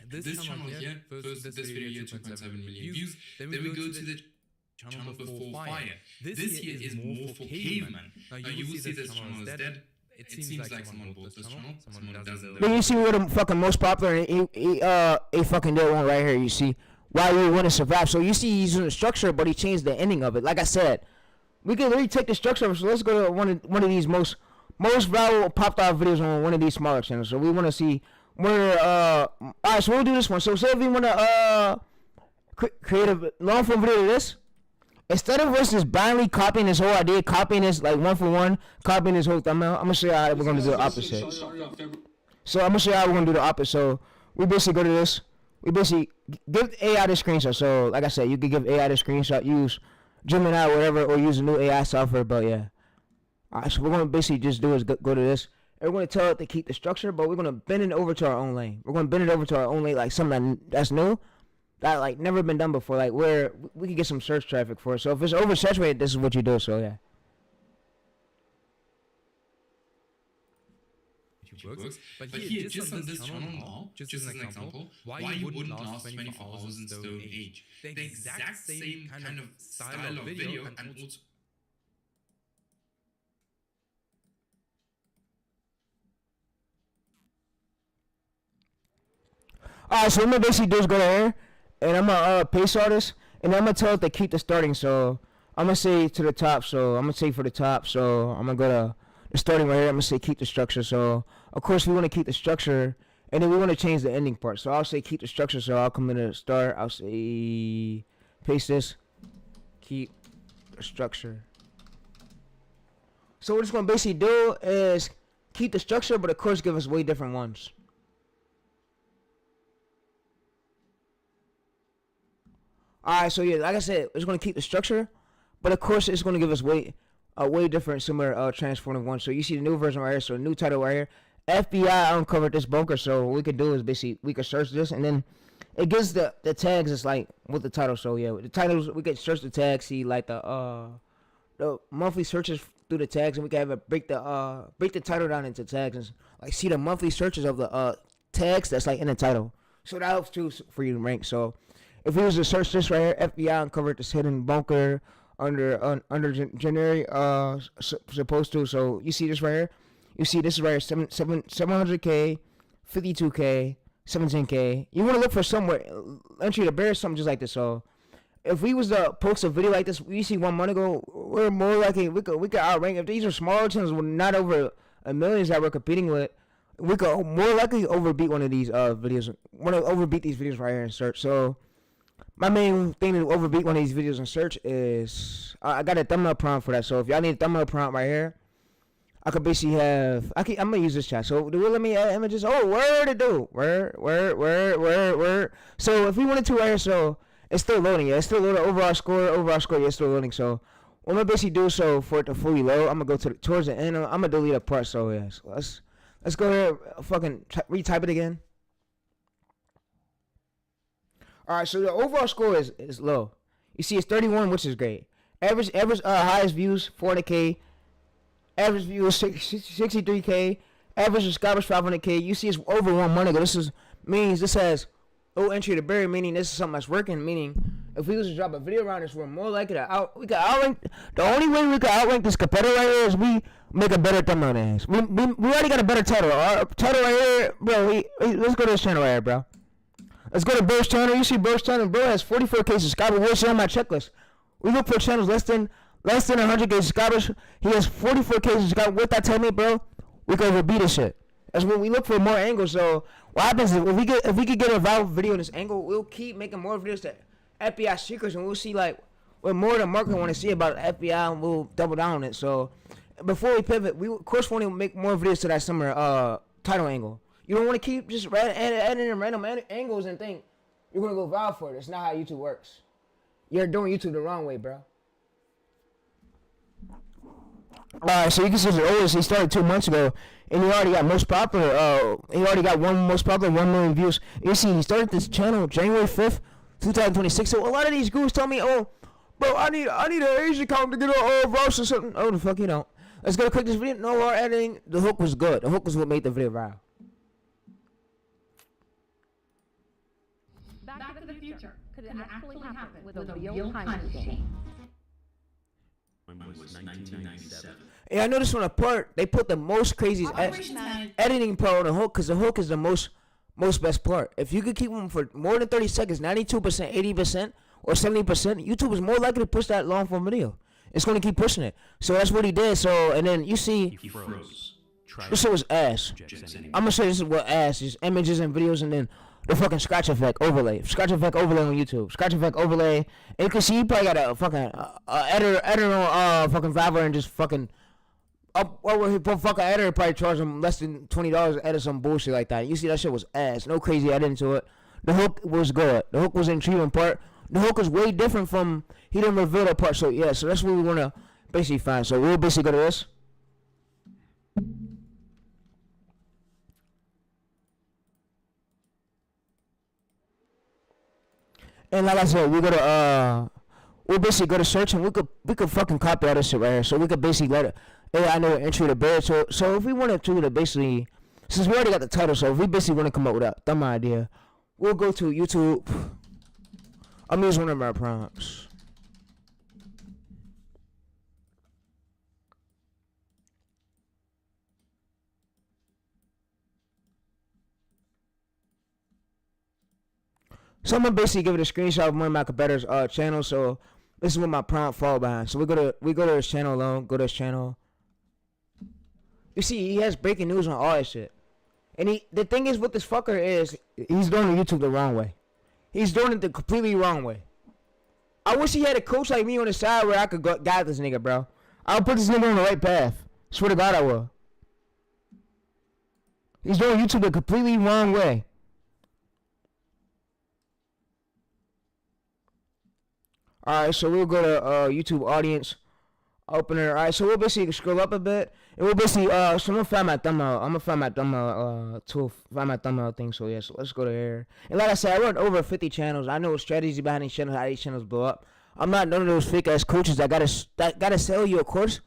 This channel here, first this video here, 2.7 million views. Then we go to the channel before fire. This here is more for cavemen. Now you will see this channel is dead. It seems like someone bought this channel. Someone doesn't. Then you see where the fucking most popular, he fucking did one right here. You see why we want to survive. So you see he's using the structure, but he changed the ending of it. Like I said, we can literally take the structure. So let's go to one of these most viral popped off videos on one of these smaller channels. So we want to see where alright, so we'll do this one. So say if we want to create a long form video of this, instead of us just blindly copying this whole idea, copying this like one for one, copying this whole thumbnail, I'm gonna show you how we're gonna do the opposite. So I'm gonna show you how we're gonna do the opposite. So we basically go to this. We basically give AI the screenshot. So like I said, you can give AI the screenshot, use Gemini or whatever, or use a new AI software. But yeah, alright. So we're gonna basically just do is go to this. And we're going to tell it to keep the structure, but we're going to bend it over to our own lane. We're going to bend it over to our own lane, like something that's new, that like never been done before, like where we can get some search traffic for it. So if it's oversaturated, this is what you do. So yeah. Works. But here, just on this channel now, just as an example, why you wouldn't last 24 hours in Stone Age. The exact same kind of style of video and also Alright, so what I'm gonna basically do is go there, and I'm gonna paste all this, and I'm gonna tell it to keep the starting. So I'm gonna say to the top. So I'm gonna say for the top. So I'm gonna go to the starting right here. I'm gonna say keep the structure. So of course we want to keep the structure, and then we want to change the ending part. So I'll say keep the structure. So I'll come into the start. I'll say paste this, keep the structure. So what it's gonna basically do is keep the structure, but of course give us way different ones. Alright, so yeah, like I said, it's going to keep the structure, but of course it's going to give us way different, similar transformative ones. So you see the new version right here, so new title right here, FBI uncovered this bunker. So what we could do is basically, we could search this, and then it gives the tags, it's like, with the title. So yeah, the titles, we could search the tags, see like the monthly searches through the tags, and we can have it break the title down into tags, and like see the monthly searches of the tags that's like in the title. So that helps too for you to rank. So if we was to search this right here, FBI uncovered this hidden bunker under January, supposed to. So you see this right here. You see this is right here, 700K, 52K, 17K. You want to look for somewhere entry to bear something just like this. So if we was to post a video like this, we see 1 month ago, we're more likely we could outrank. If these are smaller channels, we're not over a millions that we're competing with, we could more likely overbeat one of these videos. Want to overbeat these videos right here in search. So my main thing to overbeat one of these videos in search is I got a thumbnail prompt for that. So if y'all need a thumbnail prompt right here, I could basically have I'm gonna use this chat. So do we let me add images? Oh, word to do. Word. So if we wanted to right here, so it's still loading. Yeah, it's still loading. Overall score. Yeah, it's still loading. So what I'm gonna basically do so for it to fully load, I'm gonna go towards the end. I'm gonna delete a part. So yeah, so let's go here. Fucking retype it again. Alright, so the overall score is low. You see it's 31, which is great. Average highest views 400K. Average views 63K. Average subscribers 500K. You see it's over 1 month ago. This has low entry to bury, meaning this is something that's working, meaning If we was to drop a video around this, we're more likely to outrank. The only way we can outrank this competitor right here is we make a better thumbnail than his. We already got a better title. Our title right here, bro. Let's go to this channel right here, bro. Let's go to Bro's channel. You see Bro's channel. Bro has 44K subscribers. What's on my checklist? We look for channels less than 100K subscribers. He has 44K subscribers. What that tell me, bro? We can beat this shit. That's when we look for more angles. So what happens is if we could get a viral video in this angle, we'll keep making more videos that FBI secrets, and we'll see like what more the market want to see about the FBI, and we'll double down on it. So before we pivot, we of course want to make more videos to that summer title angle. You don't want to keep just editing random angles and think you're gonna go viral for it. It's not how YouTube works. You're doing YouTube the wrong way, bro. Alright, so you can see the oldest he started 2 months ago, and he already got most popular. He already got most popular, 1 million views. You see, he started this channel January 5th, 2026. So a lot of these gurus tell me, oh, bro, I need an Asian account to get a verse or something. Oh, the fuck you don't. Let's go click this video. No, our editing, the hook was good. The hook was what made the video viral. Back to the future could actually happen with a real time machine. When was 1997? Yeah, I noticed on the part they put the most craziest editing part on the hook, because the hook is the most best part. If you could keep them for more than 30 seconds, 92%, 80%, or 70%, YouTube is more likely to push that long form video. It's going to keep pushing it. So that's what he did. So, and then you see, He froze. this shit was ass. I'm going to say this is what ass is. Images and videos, and then the fucking scratch effect overlay. Scratch effect overlay on YouTube. Scratch effect overlay. And you can see he probably got a fucking editor on fucking Viber and just fucking he put fucking editor probably charge him less than $20 to edit some bullshit like that. You see that shit was ass. No crazy editing to it. The hook was good. The hook was intriguing part. The hook was way different from, he didn't reveal that part. So yeah, so that's what we want to basically find. So we'll basically go to this. And like I said, we'll basically go to search, and we could fucking copy all this shit right here. So we could basically let it, I know entry to bear. So if we wanted to basically, since we already got the title, so if we basically want to come up with a dumb idea, we'll go to YouTube. I'm using one of our prompts. So I'm gonna basically give it a screenshot of one of my competitors' channel. So this is what my prompt fall behind. So we go to his channel alone. Go to his channel. You see, he has breaking news on all that shit. And the thing is with this fucker is he's doing YouTube the wrong way. He's doing it the completely wrong way. I wish he had a coach like me on the side where I could guide this nigga, bro. I'll put this nigga on the right path. Swear to God I will. He's doing YouTube the completely wrong way. Alright, so we'll go to YouTube audience opener. Alright, so we'll basically scroll up a bit, and we'll basically so I'm gonna find my thumbnail. I'm gonna find my thumbnail find my thumbnail thing. So yeah, so let's go to here. And like I said, I run over 50 channels. I know strategies behind these channels, how these channels blow up. I'm not none of those fake ass coaches that gotta sell you a course.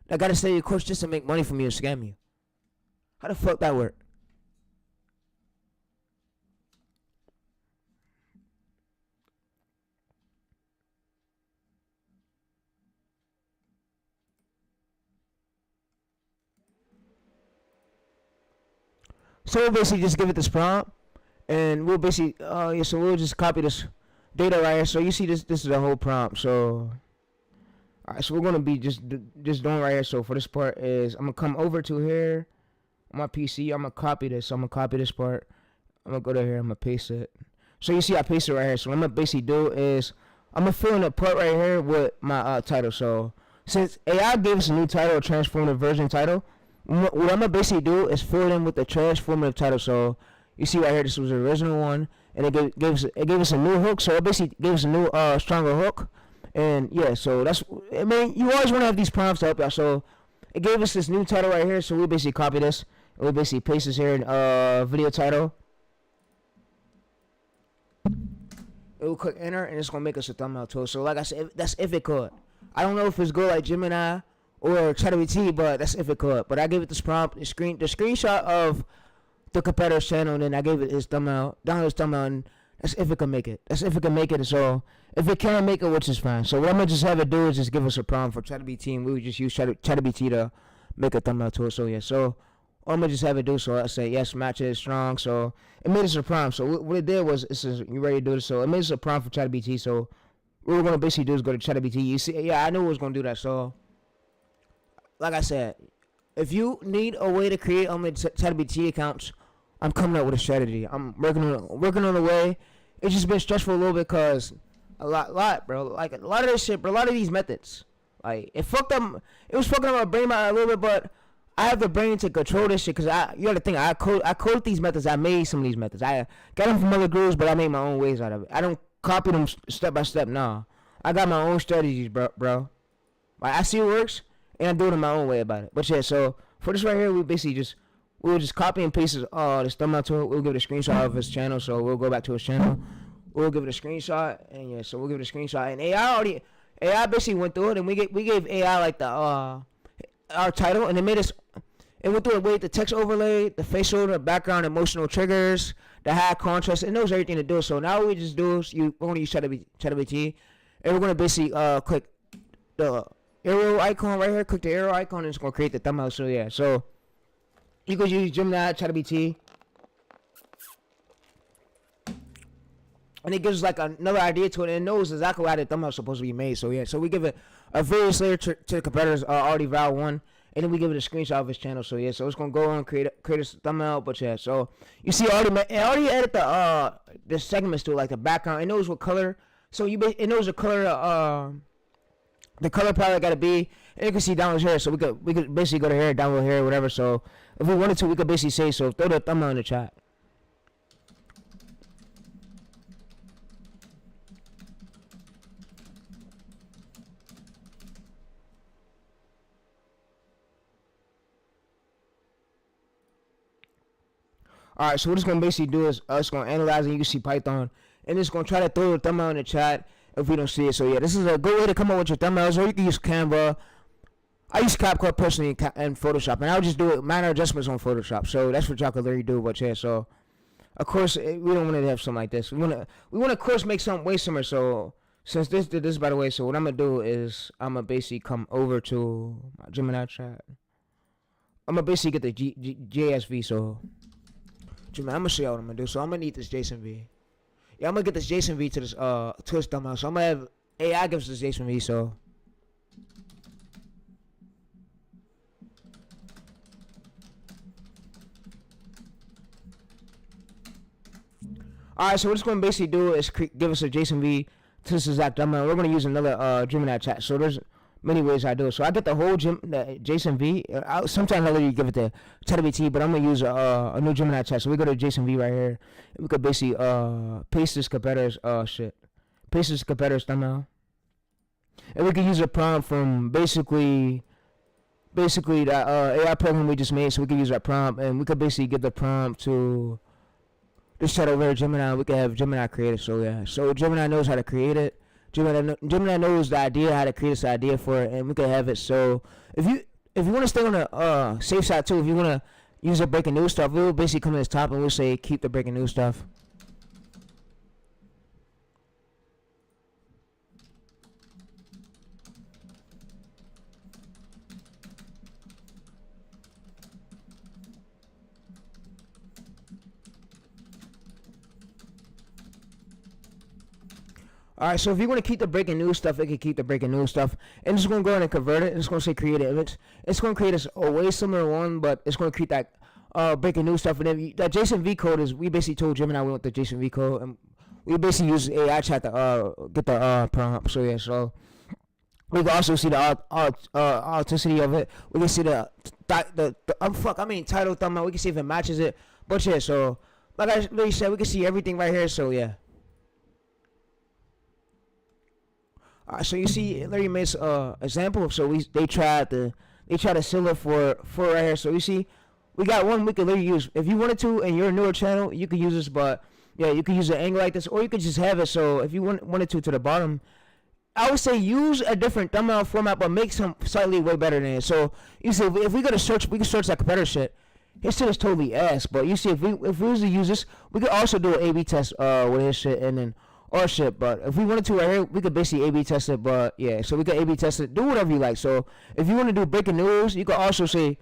That gotta sell you a course just to make money from you and scam you. How the fuck that work? So we'll basically just give it this prompt, and we'll basically, yeah, so we'll just copy this data right here. So you see this is the whole prompt. So, alright, so we're gonna be just doing right here. So for this part is, I'm gonna come over to here on my PC. I'm gonna copy this. So I'm gonna copy this part. I'm gonna go to here. I'm gonna paste it. So you see I paste it right here. So what I'm gonna basically do is, I'm gonna fill in the part right here with my title. So since AI gave us a new title, a transformative version title, what I'm gonna basically do is fill it in with the transformative title. So you see right here, this was the original one, and it gave us a new hook. So it basically gave us a new stronger hook. And yeah, so that's, I mean, you always want to have these prompts to help y'all. So it gave us this new title right here. So we basically copy this, and we basically paste this here in video title. It will click enter, and it's gonna make us a thumbnail too. So like I said, that's if it could. I don't know if it's good like Gemini or ChatGPT, but that's if it could. But I gave it this prompt, the screenshot of the competitor's channel, and then I gave it his thumbnail, down his thumbnail, and That's if it can make it. That's if it can make it. So if it can't make it, which is fine. So what I'm gonna just have it do is just give us a prompt for ChatGPT, and we would just use ChatGPT to make a thumbnail to it. So yeah. So I'm gonna just have it do. So I say yes, match it strong. So it made us a prompt. So what it did was it says you ready to do this. So it made us a prompt for ChatGPT. So what we're gonna basically do is go to ChatGPT. You see, yeah, I knew it was gonna do that. So like I said, if you need a way to create ChatGPT accounts, I'm coming up with a strategy. I'm working on a way. It's just been stressful a little bit because a lot, bro. Like a lot of this shit, bro. A lot of these methods, like it fucked up. It was fucking up my brain a little bit, but I have the brain to control this shit. Cause you got to think, I coded these methods. I made some of these methods. I got them from other gurus, but I made my own ways out of it. I don't copy them step by step. Nah, I got my own strategies, bro. Like I see what works, and I do it in my own way about it. But yeah, so for this right here, we basically we'll just copy and paste this thumbnail to it. We'll give it a screenshot of his channel. So we'll go back to his channel. We'll give it a screenshot, and yeah, so we'll give it a screenshot. And AI basically went through it, and we gave AI like the our title, and it went through it with the text overlay, the facial, the background, emotional triggers, the high contrast. It knows everything to do. So now what we just do is we're gonna use ChatGPT, and we're gonna basically click the arrow icon right here. Click the arrow icon, and it's gonna create the thumbnail. So yeah, so you could use Gemini, ChatGPT, and it gives like another idea to it, and it knows exactly how the thumbnail is supposed to be made. So yeah, so we give it a various layer to the competitors already Val 1, and then we give it a screenshot of his channel. So yeah, so it's gonna go on create a thumbnail. But yeah, so you see, it already added the segments to it, like the background. It knows what color. So it knows the color palette gotta be. And you can see download here. So we could basically go to here, download here, whatever. So if we wanted to, we could basically say so. Throw the thumbnail in the chat. Alright, so what it's going to basically do is it's going to analyze and you can see Python. And it's going to try to throw the thumbnail in the chat if we don't see it. So yeah, this is a good way to come up with your thumbnails. Or you can use Canva. I use CapCut personally in Photoshop. And I would just do it minor adjustments on Photoshop. So that's what y'all can literally do. But yeah, so of course, we don't want to have something like this. We want to, of course, make something way similar. So since this did this, by the way, so what I'm going to do is I'm going to basically come over to my Gemini chat. I'm going to basically get the JSV. So I'm gonna show you what I'm gonna do. So I'm gonna need this JSON-V. Yeah, I'm gonna get this JSON-V to this thumbnail. So I'm gonna have AI gives us this JSON-V. So alright, so what it's gonna basically do is give us a JSON-V to this exact thumbnail. We're gonna use another Gemini chat. So there's many ways I do it. So I get the whole the JSON-V. Sometimes I literally give it to ChatGPT, but I'm gonna use a new Gemini chat. So we go to JSON-V right here. And we could basically paste this competitor's paste this competitor's thumbnail, and we can use a prompt from basically that AI program we just made. So we can use that prompt, and we could basically get the prompt to this chat over here, Gemini. We can have Gemini create it. So yeah, so Gemini knows how to create it. Gemini knows the idea, how to create this idea for it, and we can have it. So if you want to stay on the safe side too, if you want to use the breaking news stuff, we'll basically come to this top and we'll say keep the breaking news stuff. Alright, so if you want to keep the breaking news stuff, it can keep the breaking news stuff. And it's going to go ahead and convert it. And it's going to say create an image. It's going to create a way similar one, but it's going to create that breaking news stuff. And then that JSON-V code is, we basically told Gemini we want the JSON-V code. And we basically use AI chat to get the prompt. So yeah, so we can also see the authenticity of it. We can see title, thumbnail. We can see if it matches it. But yeah, so like I really said, we can see everything right here. So yeah. So you see, Larry makes example. So they try to seal it for right here. So you see, we got one we can literally use. If you wanted to, and you're a newer channel, you could use this. But yeah, you could use an angle like this, or you could just have it. So if you wanted to the bottom, I would say use a different thumbnail format, but make some slightly way better than it. So you see, if we go to search, we can search that competitor shit, his shit is totally ass. But you see, if we was to use this, we could also do an A/B test with his shit and then our shit. But if we wanted to right here, we could basically A/B test it. But yeah, so we could A/B test it. Do whatever you like. So if you want to do breaking news, you could also say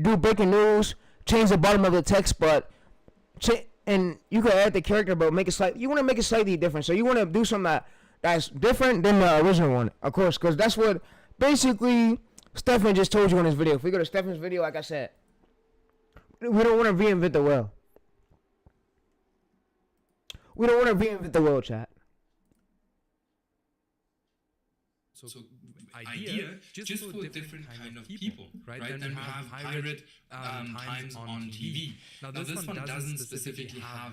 do breaking news, change the bottom of the text, but and you could add the character, but make it slightly. You want to make it slightly different. So you want to do something that's different than the original one, of course, because that's what basically Stefan just told you in his video. If we go to Stefan's video, like I said, we don't want to reinvent the wheel. We don't want to reinvent the wheel, chat. So idea just for different kind of people, right? Then we have pirate times on TV. Now this one doesn't specifically have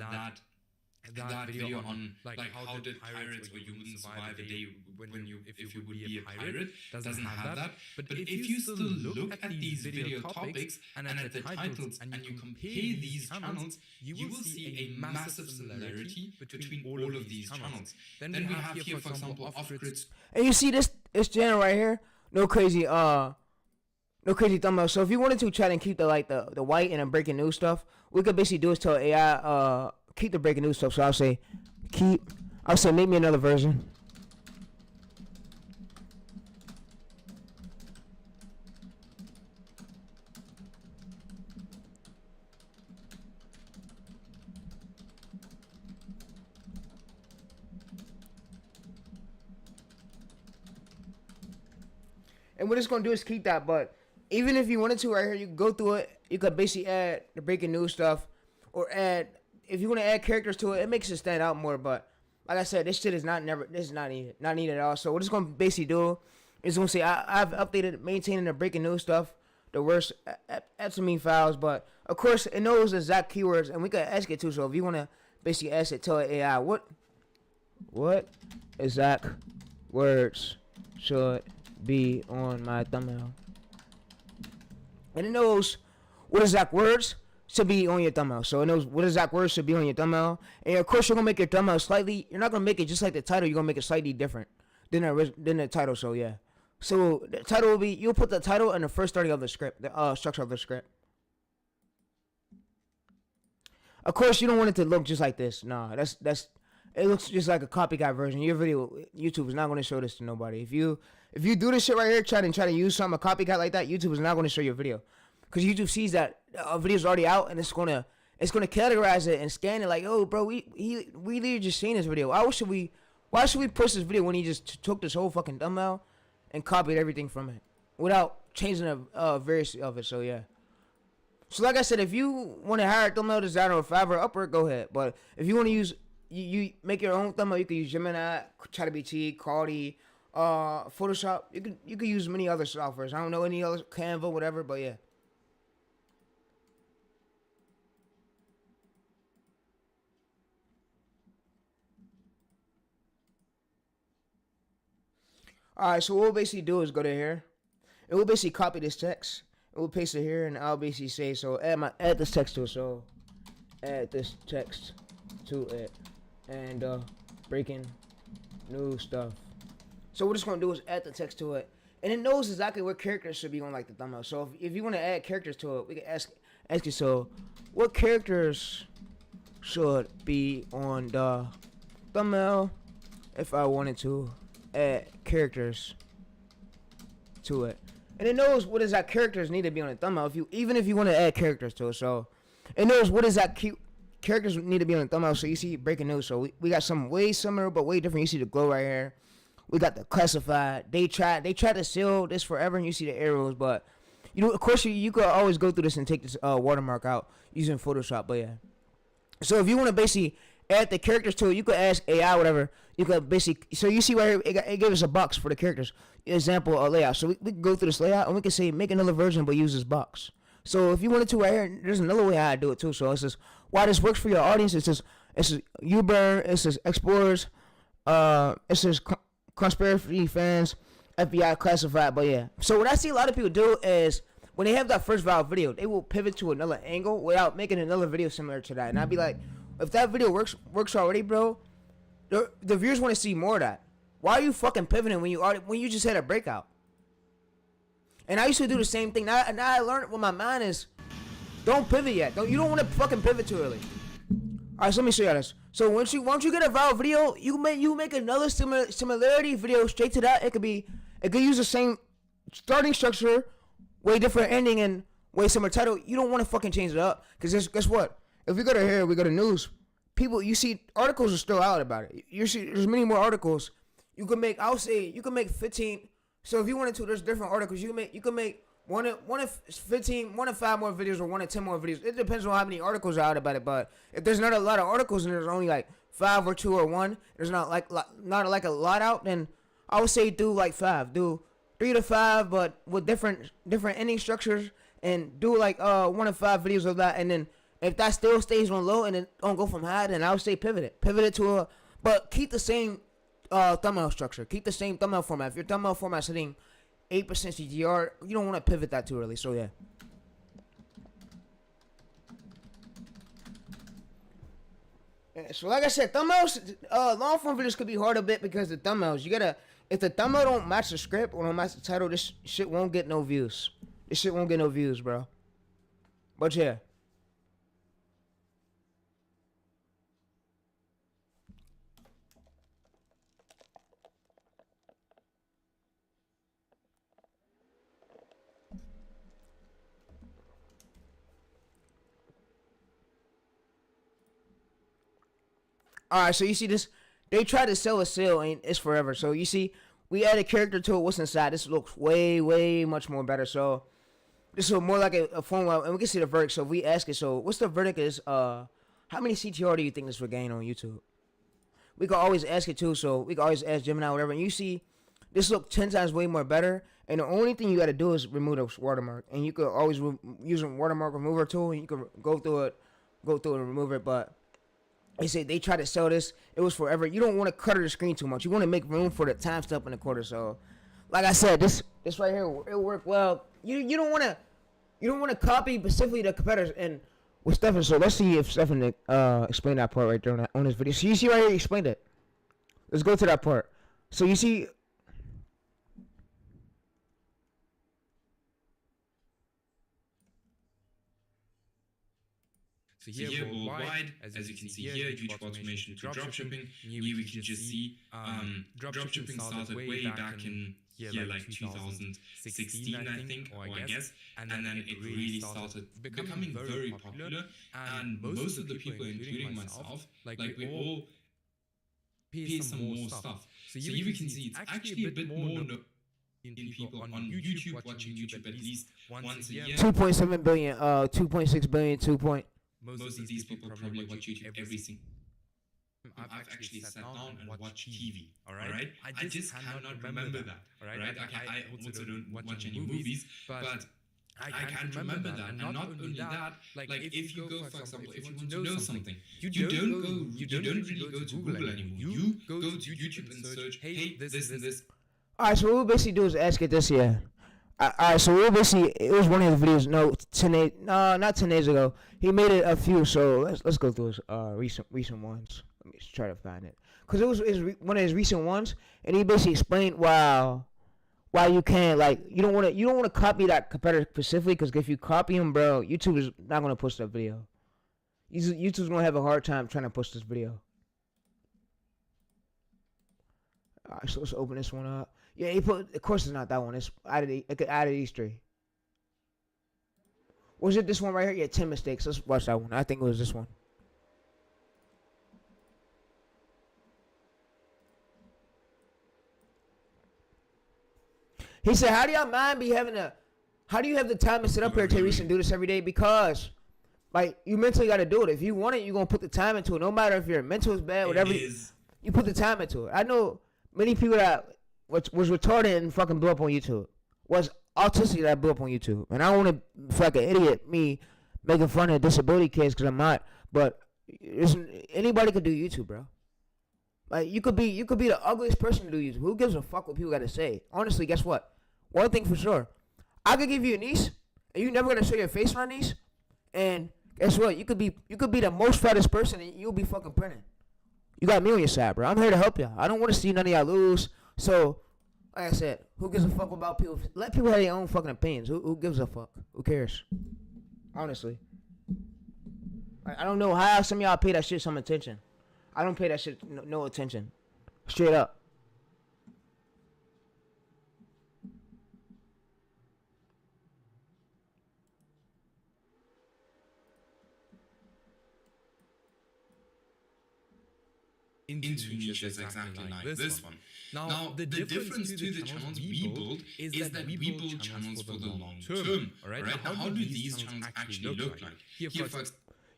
that video on like how did pirates or humans survive a day when you if you would be a pirate. Doesn't have that. But if you still look at these video topics and at the titles and you compare these channels, you will see a massive similarity between all of these channels. Then we have here, for example, off-grid. And you see this channel right here, no crazy thumbnail. So if you wanted to try and keep the white and the breaking news stuff, we could basically do is tell AI keep the breaking news stuff. So I'll say make me another version. And what it's gonna do is keep that, but even if you wanted to right here, you can go through it. You could basically add the breaking news stuff, or add, if you want to add characters to it, it makes it stand out more. But like I said, this shit is not needed at all. So what it's gonna basically do is gonna say I've updated maintaining the breaking news stuff, the worst Epstein files, but of course it knows exact keywords, and we could ask it too. So if you wanna basically ask it, tell it AI what exact words should be on my thumbnail, and it knows what exact words should be on your thumbnail. So it knows what exact words should be on your thumbnail, and of course you're gonna make your thumbnail slightly. You're not gonna make it just like the title. You're gonna make it slightly different than the title. So yeah, so the title will be, you'll put the title in the first 30 of the script, the structure of the script. Of course you don't want it to look just like this. Nah, that's it looks just like a copycat version. Your video, YouTube is not going to show this to nobody. If you do this shit right here, try to use a copycat like that, YouTube is not going to show your video, because YouTube sees that a video's already out, and it's gonna categorize it and scan it like, oh, bro, we literally just seen this video. Why should we push this video when he just took this whole fucking thumbnail and copied everything from it without changing the various of it? So yeah. So like I said, if you want to hire a thumbnail designer or Fiverr, Upwork, go ahead. But if you want to use you make your own thumbnail, you can use Gemini, ChatGPT, Cardi, Photoshop. You can use many other softwares. I don't know any other, Canva, whatever, but yeah. Alright, so what we'll basically do is go to here. And we'll basically copy this text. And we'll paste it here, and I'll basically say, so add this text to it. So add this text to it. And breaking news stuff. So what it's gonna do is add the text to it, and it knows exactly what characters should be on like the thumbnail. So if you want to add characters to it, we can ask you, so what characters should be on the thumbnail if I wanted to add characters to it, and it knows what exact characters need to be on the thumbnail. Even if you want to add characters to it, so it knows what exact characters need to be on the thumbnail. So you see breaking news. So we got something way similar but way different. You see the glow right here. We got the classified. They tried to seal this forever, and you see the arrows. But of course you could always go through this and take this watermark out using Photoshop. But yeah. So if you want to basically add the characters to it, you could ask AI whatever. You could basically, so you see right here, it gave us a box for the characters. Example layout. So we can go through this layout, and we can say make another version but use this box. So if you wanted to right here, there's another way how to do it too. So it says why this works for your audience. It says Uber. It says explorers. It says conspiracy fans, FBI classified. But yeah. So what I see a lot of people do is when they have that first viral video, they will pivot to another angle without making another video similar to that. And I'd be like, if that video works already, bro, the viewers want to see more of that. Why are you fucking pivoting when you just had a breakout? And I used to do the same thing. Now I learned what my mind is. Don't pivot yet. You don't want to fucking pivot too early. All right, so let me show you this. So once you get a viral video, you make another similarity video straight to that. It could use the same starting structure, way different ending, and way similar title. You don't want to fucking change it up, because guess what? If we go to here, we go to news. People, you see articles are still out about it. You see there's many more articles. You can make, I'll say you can make 15. So if you wanted to, there's different articles. You can make one of 15, 1 of 5 more videos, or 1 of 10 more videos. It depends on how many articles are out about it. But if there's not a lot of articles and there's only like 5 or 2 or 1, there's not like a lot out, then I would say do like 5. Do 3 to 5, but with different ending structures, and do like 1 of 5 videos of that. And then if that still stays on low and then don't go from high, then I would say pivot it to but keep the same thumbnail structure. Keep the same thumbnail format. If your thumbnail format's hitting 8% CTR, you don't want to pivot that too early. So yeah. So like I said, thumbnails, long form videos could be hard a bit because the thumbnails, if the thumbnail don't match the script or don't match the title, this shit won't get no views. This shit won't get no views, bro. But yeah. Alright, so you see this, they tried to sell a sale and it's forever. So you see, we added character to it, what's inside. This looks way much more better. So this is more like a formula, and we can see the verdict. So if we ask it, so what's the verdict is, how many CTR do you think this will gain on YouTube? We can always ask it too, so we can always ask Gemini, whatever. And you see, this look 10 times way more better. And the only thing you got to do is remove the watermark. And you could always use a watermark remover tool, and you can go through it and remove it. But they say they try to sell this. It was forever. You don't want to clutter the screen too much. You want to make room for the timestamp in the corner. So, like I said, this right here, it worked well. You don't want to copy specifically the competitors. And with Stefan, so let's see if Stefan explained that part right there on this video. So you see right here, he explained it. Let's go to that part. So you see. So here worldwide, as you can see here, YouTube automation to dropshipping. Here we can just see dropshipping started way back in here like 2016, I think, or I guess, and then it really started becoming very popular. And most of the people, including myself, like we all pay some more stuff. So here we can see it's actually a bit more in people on YouTube watching YouTube at least once a year. 2.7 billion, 2.6 billion, Most of these people probably watch YouTube every single. I've actually sat down and watched TV. All right, I just cannot remember that. All right, I also don't watch any movies, but I can't remember that. And not only that, like if you go, for example, if you want to know something, you don't really go to Google anymore. You go to YouTube and search, hey, this and this. All right, so what we'll basically do is ask it this year. Alright, so we'll basically, it was one of his videos, not 10 days ago. He made it a few, so let's go through his recent ones. Let me try to find it. Because it was one of his recent ones, and he basically explained why you can't, like, you don't want to copy that competitor specifically, because if you copy him, bro, YouTube is not going to push that video. YouTube's going to have a hard time trying to push this video. Alright, so let's open this one up. Yeah, he put, of course it's not that one. It's out of these 3. Was it this one right here? Yeah, 10 mistakes. Let's watch that one. I think it was this one. He said, how do you have the time to sit up here, TayReese, and do this every day? Because, like, you mentally got to do it. If you want it, you're going to put the time into it. No matter if your mental is bad, whatever, you put the time into it. I know many people that was retarded and fucking blew up on YouTube. Was autistic that blew up on YouTube. And I don't want to feel like an idiot, me making fun of disability kids, because I'm not. But anybody could do YouTube, bro. Like, you could be the ugliest person to do YouTube. Who gives a fuck what people got to say? Honestly, guess what? One thing for sure. I could give you a niece, and you never gonna show your face on a niece. And guess what? You could be the most fattest person, and you'll be fucking printing. You got me on your side, bro. I'm here to help y'all. I don't want to see none of y'all lose. So, like I said, who gives a fuck about people? Let people have their own fucking opinions. Who gives a fuck? Who cares? Honestly. I don't know how some of y'all pay that shit some attention. I don't pay that shit no attention. Straight up. into niches exactly like this one. Now, the difference to the channels we build is that we build channels for the long term. Alright, now how do these channels actually look like? Here, for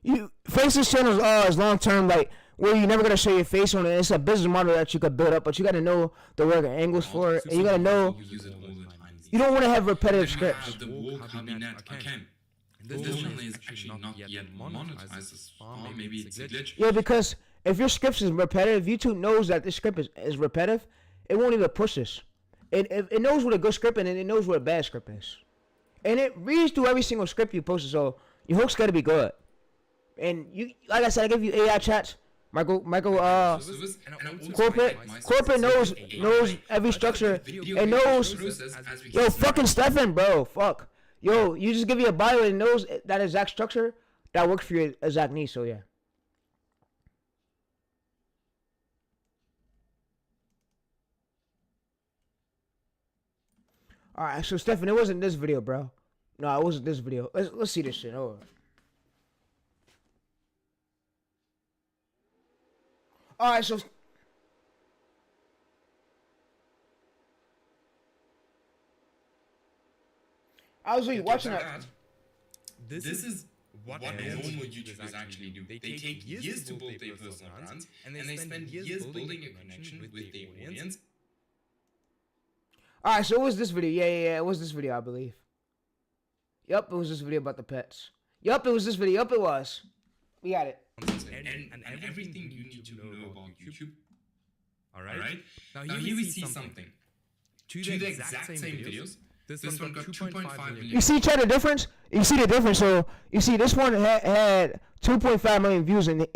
you faceless channels are as long term, like where you're never gonna show your face on it. It's a business model that you could build up, but you gotta know the work angles for it, and you gotta know. You don't want to have repetitive scripts. The wall cabinet again. This channel is actually not yet monetized as far. Maybe it's a glitch. Yeah, because if your script is repetitive, YouTube knows that this script is repetitive. It won't even push this. It knows what a good script is, and it knows what a bad script is. And it reads through every single script you post, so your hook's gotta be good. And you, like I said, I give you AI chats. Corporate knows every structure. It knows. Yo, fucking Stefan, bro. Fuck. Yo, you just give you a bio and it knows that exact structure that works for your exact niche. So yeah. All right, so Stefan, it wasn't this video, bro. No, it wasn't this video. Let's see this shit. Hold on. All right, so I was really watching that. This is what normal YouTubers actually do. They take years to build their personal brands, and they spend years building a connection with their audience. All right, so it was this video. Yeah, it was this video, I believe. Yup, it was this video about the pets. Yup, it was this video. Yup, it was. We got it. And everything you need to know about YouTube. Alright? Now here we see something. To the exact same videos, this one got 2.5 million. You see the difference? You see the difference? So, you see this one had 2.5 million views, and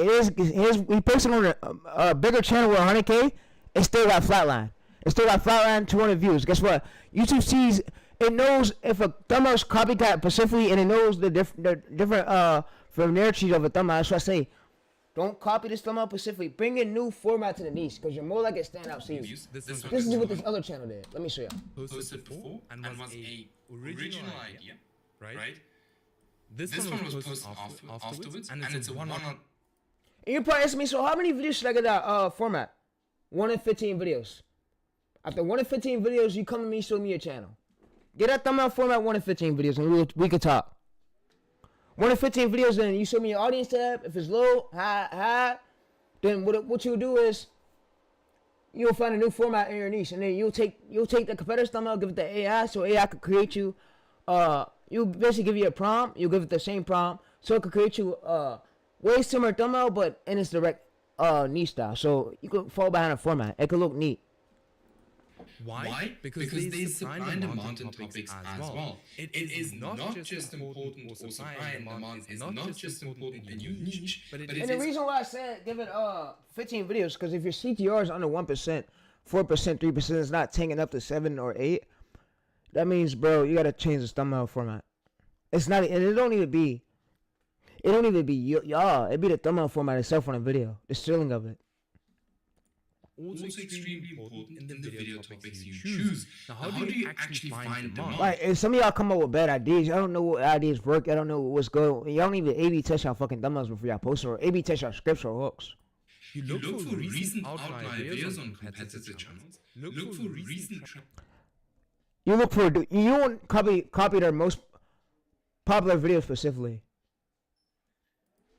we posted on a bigger channel with 100K, it still got flatline. It still got flatline 200 views. Guess what? YouTube sees, it knows if a thumbnail's copycat specifically, and it knows the different familiarity of a thumbnail. That's what I say. Don't copy this thumbnail specifically. Bring a new format to the niche, because you're more likely to stand out. See, this is what this other channel did. Let me show you. Posted before and was a original idea, right? This one was posted afterwards, and it's a one-on. And you're probably asking me, so how many videos should I get that format? 1 in 15 videos. After 1 in 15 videos, you come to me, show me your channel. Get that thumbnail format 1 in 15 videos, and we could talk. 1 in 15 videos, then you show me your audience tab. If it's low, high, then what you'll do is you'll find a new format in your niche, and then you'll take the competitor's thumbnail, give it to AI, so AI could create you. You'll basically give you a prompt. You'll give it the same prompt, so it could create you way similar thumbnail, but in its direct niche style. So you could fall behind a format. It could look neat. Why? Because there's supply and demand in topics as well. It is not just important, or supply and demand is not just important in your niche, but it is. And the reason why I said give it 15 videos, because if your CTR is under 1%, 4%, 3% is not taking up to 7 or 8, that means, bro, you gotta change the thumbnail format. It's not, and it don't even be y'all. It be the thumbnail format itself on a video, the stealing of it. Also extremely important in the video topics you choose. Now, how do you actually find demand? Like, and some of y'all come up with bad ideas. I don't know what ideas work. I don't know what's good. Y'all don't even A/B test y'all fucking thumbnails before y'all post, or A/B test y'all scripts or hooks. You look for recent outlier videos on competitor channels. Look for recent. You don't copy their most popular videos specifically.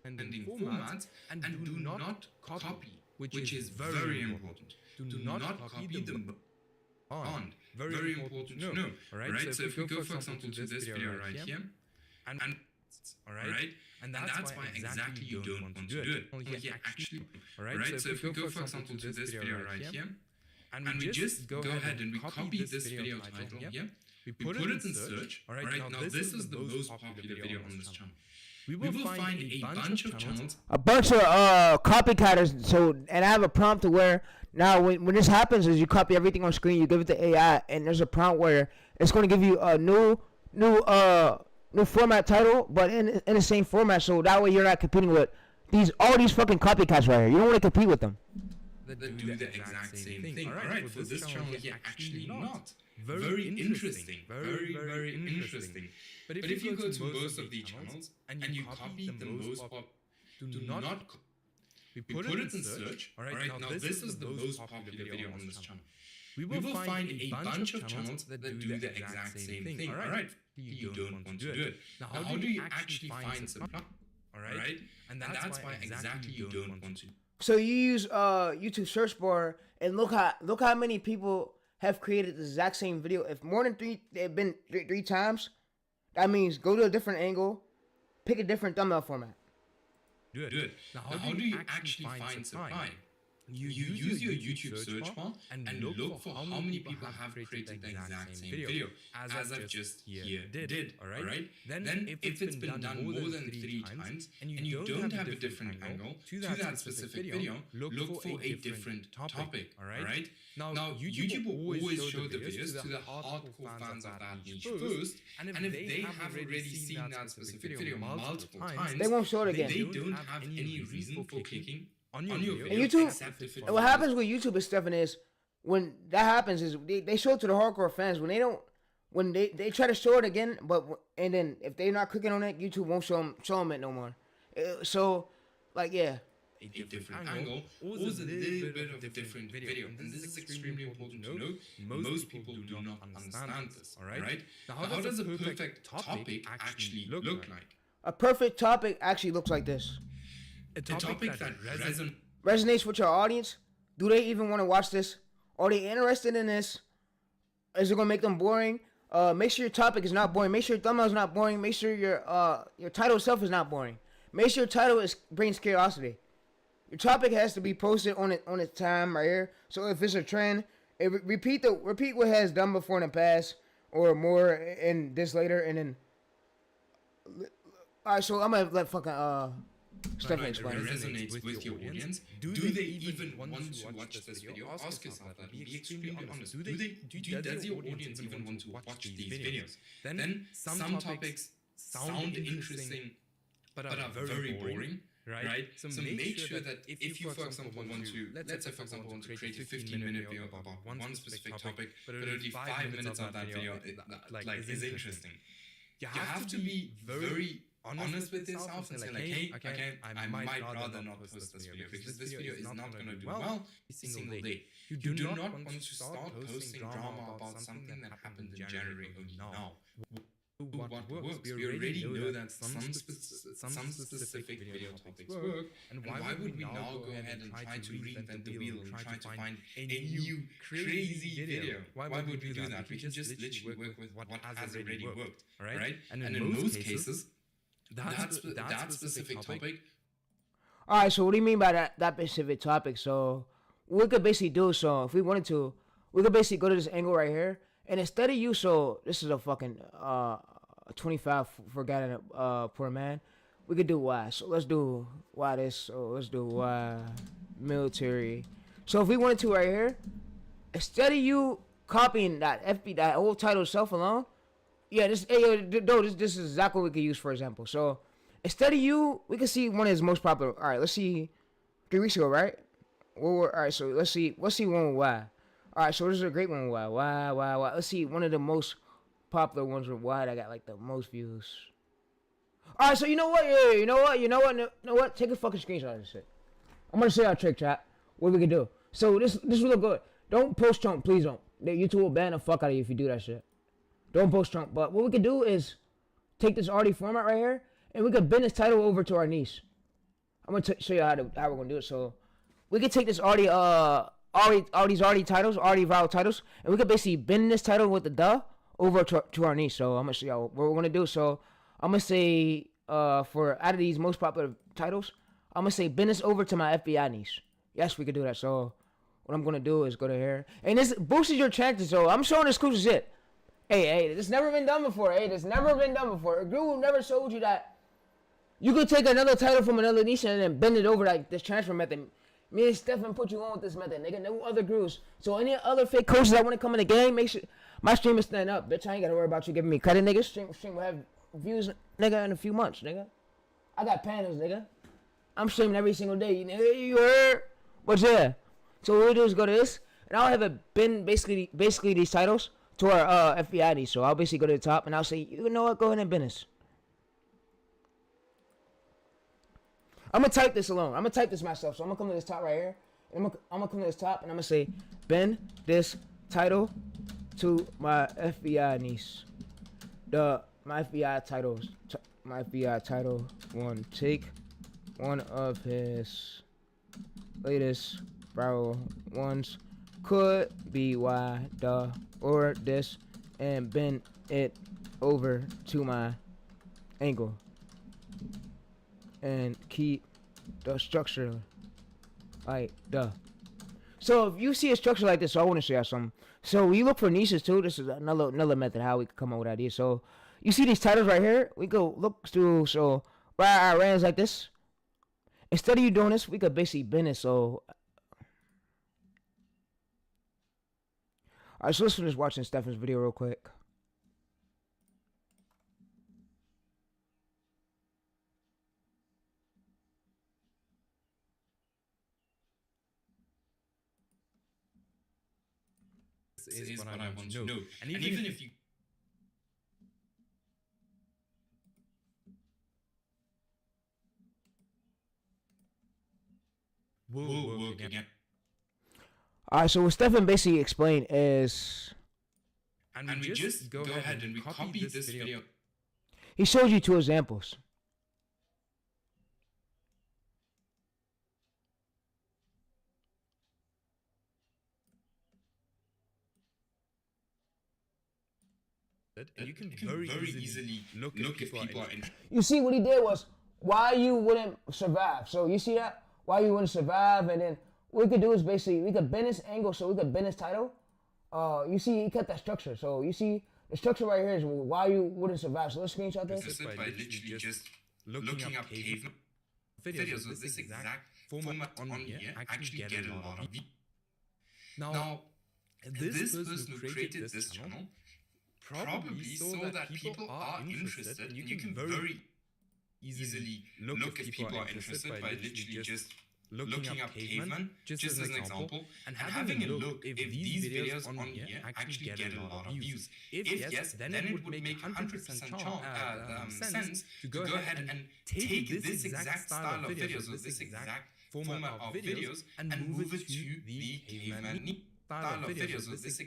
And in formats, and do not copy. Which is very important. Do not copy the bond. Very important to know. Alright, so if we go, for example, to this video right here, and that's why exactly you don't want to do it. Here, actually, alright, so if we go, for example, to this video right here, and we just go ahead and we copy this video title here, we put it in search. Alright, now this is the most popular video on this channel. We will find a bunch of channels. A bunch of copycatters. So, and I have a prompt to where now when this happens is you copy everything on screen, you give it to AI, and there's a prompt where it's going to give you a new new format title, but in the same format, so that way you're not competing with all these fucking copycats right here. You don't want to compete with them. That do the exact same thing. Alright, for this channel here, actually not. Very interesting. Very interesting. But if you go to most of the channels and you copy the most do not we put it in search. Alright, now this is the most popular video on this channel. We will find a bunch of channels that do the exact same thing. Alright, you don't want to do it. Now how do you actually find some? Alright, and that's why exactly you don't want to. So you use YouTube search bar and look how many people have created the exact same video. If more than they've been three times, that means go to a different angle, pick a different thumbnail format. Do it. Now how do you actually find supply? You use your YouTube search bar and look for how many people have created the exact same video, as I've just here did. Alright? Then if it's been done more than 3 times and you don't have a different angle to that specific video, look for a different topic. Alright? Now YouTube will always show the videos to the hardcore fans of that niche first, and if they have already seen that specific video multiple times, they won't show it again. They don't have any reason for clicking on your video. And YouTube, and what happens with YouTube and stuff is when that happens is they show it to the hardcore fans when they try to show it again, and then if they're not clicking on it, YouTube won't show them it no more. So like yeah. A different angle or a little bit of a different video. And this is extremely important to know. Most people do not understand this. Alright? Now how does a perfect topic actually look like? A perfect topic actually looks like this. A topic that resonates with your audience. Do they even want to watch this? Are they interested in this? Is it gonna make them boring? Make sure your topic is not boring. Make sure your thumbnail is not boring. Make sure your title itself is not boring. Make sure your title brings curiosity. Your topic has to be posted on its time right here. So if it's a trend, repeat what has done before in the past or more in this later, and then. All right, so I'm gonna let fucking Stefan explain. It resonates with your audience. Do they even want to watch this video? Ask yourself that. Be extremely honest. Does your audience even want to watch these videos? Then some topics sound interesting, but are very boring. Right? So make sure that if you, for example, want to, let's say, for example, want to create a 15-minute video about one specific topic, but only 5 minutes of that video is interesting. You have to be very honest with yourself and say like, hey, okay, I might rather not post this video because this video is not going to do well every single day. You do not want to start posting drama about something that happened in January only now. What works? We already know that some specific video topics work, and why would we now go ahead and try to reinvent the wheel and try to find a new crazy video? Why would we do that? We can just literally work with what has already worked, right? And in most cases, that specific topic. All right, so what do you mean by that specific topic? So we could basically do, so if we wanted to, we could basically go to this angle right here. And instead of you, so this is a fucking 25 for a guy and a poor man. We could do Y. So let's do Y this. So let's do Y military. So if we wanted to right here, instead of you copying that old title itself alone, yeah, this is exactly what we could use for example. So instead of you, we can see one of his most popular. All right, let's see 3 weeks ago, right? All right, so let's see one with Y. All right, so this is a great one with Y. Why? Let's see one of the most popular ones with Y that got like the most views. All right, so you know what? Yeah, you know what? Take a fucking screenshot of this shit. I'm gonna show y'all a trick, chat. What we can do. So this will look good. Don't post Trump, please don't. YouTube will ban the fuck out of you if you do that shit. Don't post Trump. But what we can do is take this arty format right here, and we can bend this title over to our niche. I'm gonna show you how we're gonna do it. So we can take this arty all these already viral titles, and we could basically bend this title with the over to our niche. So I'm gonna show y'all what we're gonna do. So I'm gonna say for out of these most popular titles, I'm gonna say bend this over to my FBI niche. Yes, we could do that. So what I'm gonna do is go to here, and this boosts your chances. So I'm showing exclusive shit. Hey, this never been done before. Google never showed you that you could take another title from another niche and then bend it over like this transfer method. Me and Stefan put you on with this method, nigga. No other gurus. So any other fake coaches that want to come in the game, make sure my stream is stand up. Bitch, I ain't got to worry about you giving me credit, nigga. Stream will have views, nigga, in a few months, nigga. I got panels, nigga. I'm streaming every single day, nigga. You heard? But yeah. So what we do is go to this, and I'll have it bin basically these titles to our FBI niche. So I'll basically go to the top, and I'll say, you know what? Go ahead and bin this. I'm gonna type this alone. I'm gonna type this myself. So I'm gonna come to this top right here. And I'm gonna come to this top, and I'm gonna say, bin this title to my FBI niece. My FBI titles. My FBI title one. Take one of his latest viral ones. Could be why the or this, and bend it over to my angle. And keep the structure like the. So if you see a structure like this, so I want to show you something. So we look for niches too. This is another method how we can come up with ideas. So you see these titles right here. We go look through. So right our rands like this. Instead of you doing this, we could basically bend it. So alright, so let's finish watching Stefan's video real quick. Is what I want to know. And even if you will work again. Alright, so what Stefan basically explained is, and we just go ahead and we copy this video. He showed you 2 examples. And you can very easily look if people are interested. You see what he did was why you wouldn't survive. So you see that? Why you wouldn't survive, and then what we could do is basically we could bend this angle so we could bend this title. You see he kept that structure. So you see the structure right here is why you wouldn't survive. So let's screenshot this. This is by literally just looking up caveman videos with this exact format on here actually get a lot of views. Now, this person who created this channel probably saw that people are interested, and you can very easily look if people are interested by literally just looking up caveman, just as an example, and having a look if these videos on here actually get a lot of views. If yes, then it would make 100% sense to go ahead and take this exact style of videos, or this exact format of videos, and move it to the caveman style of videos, or this.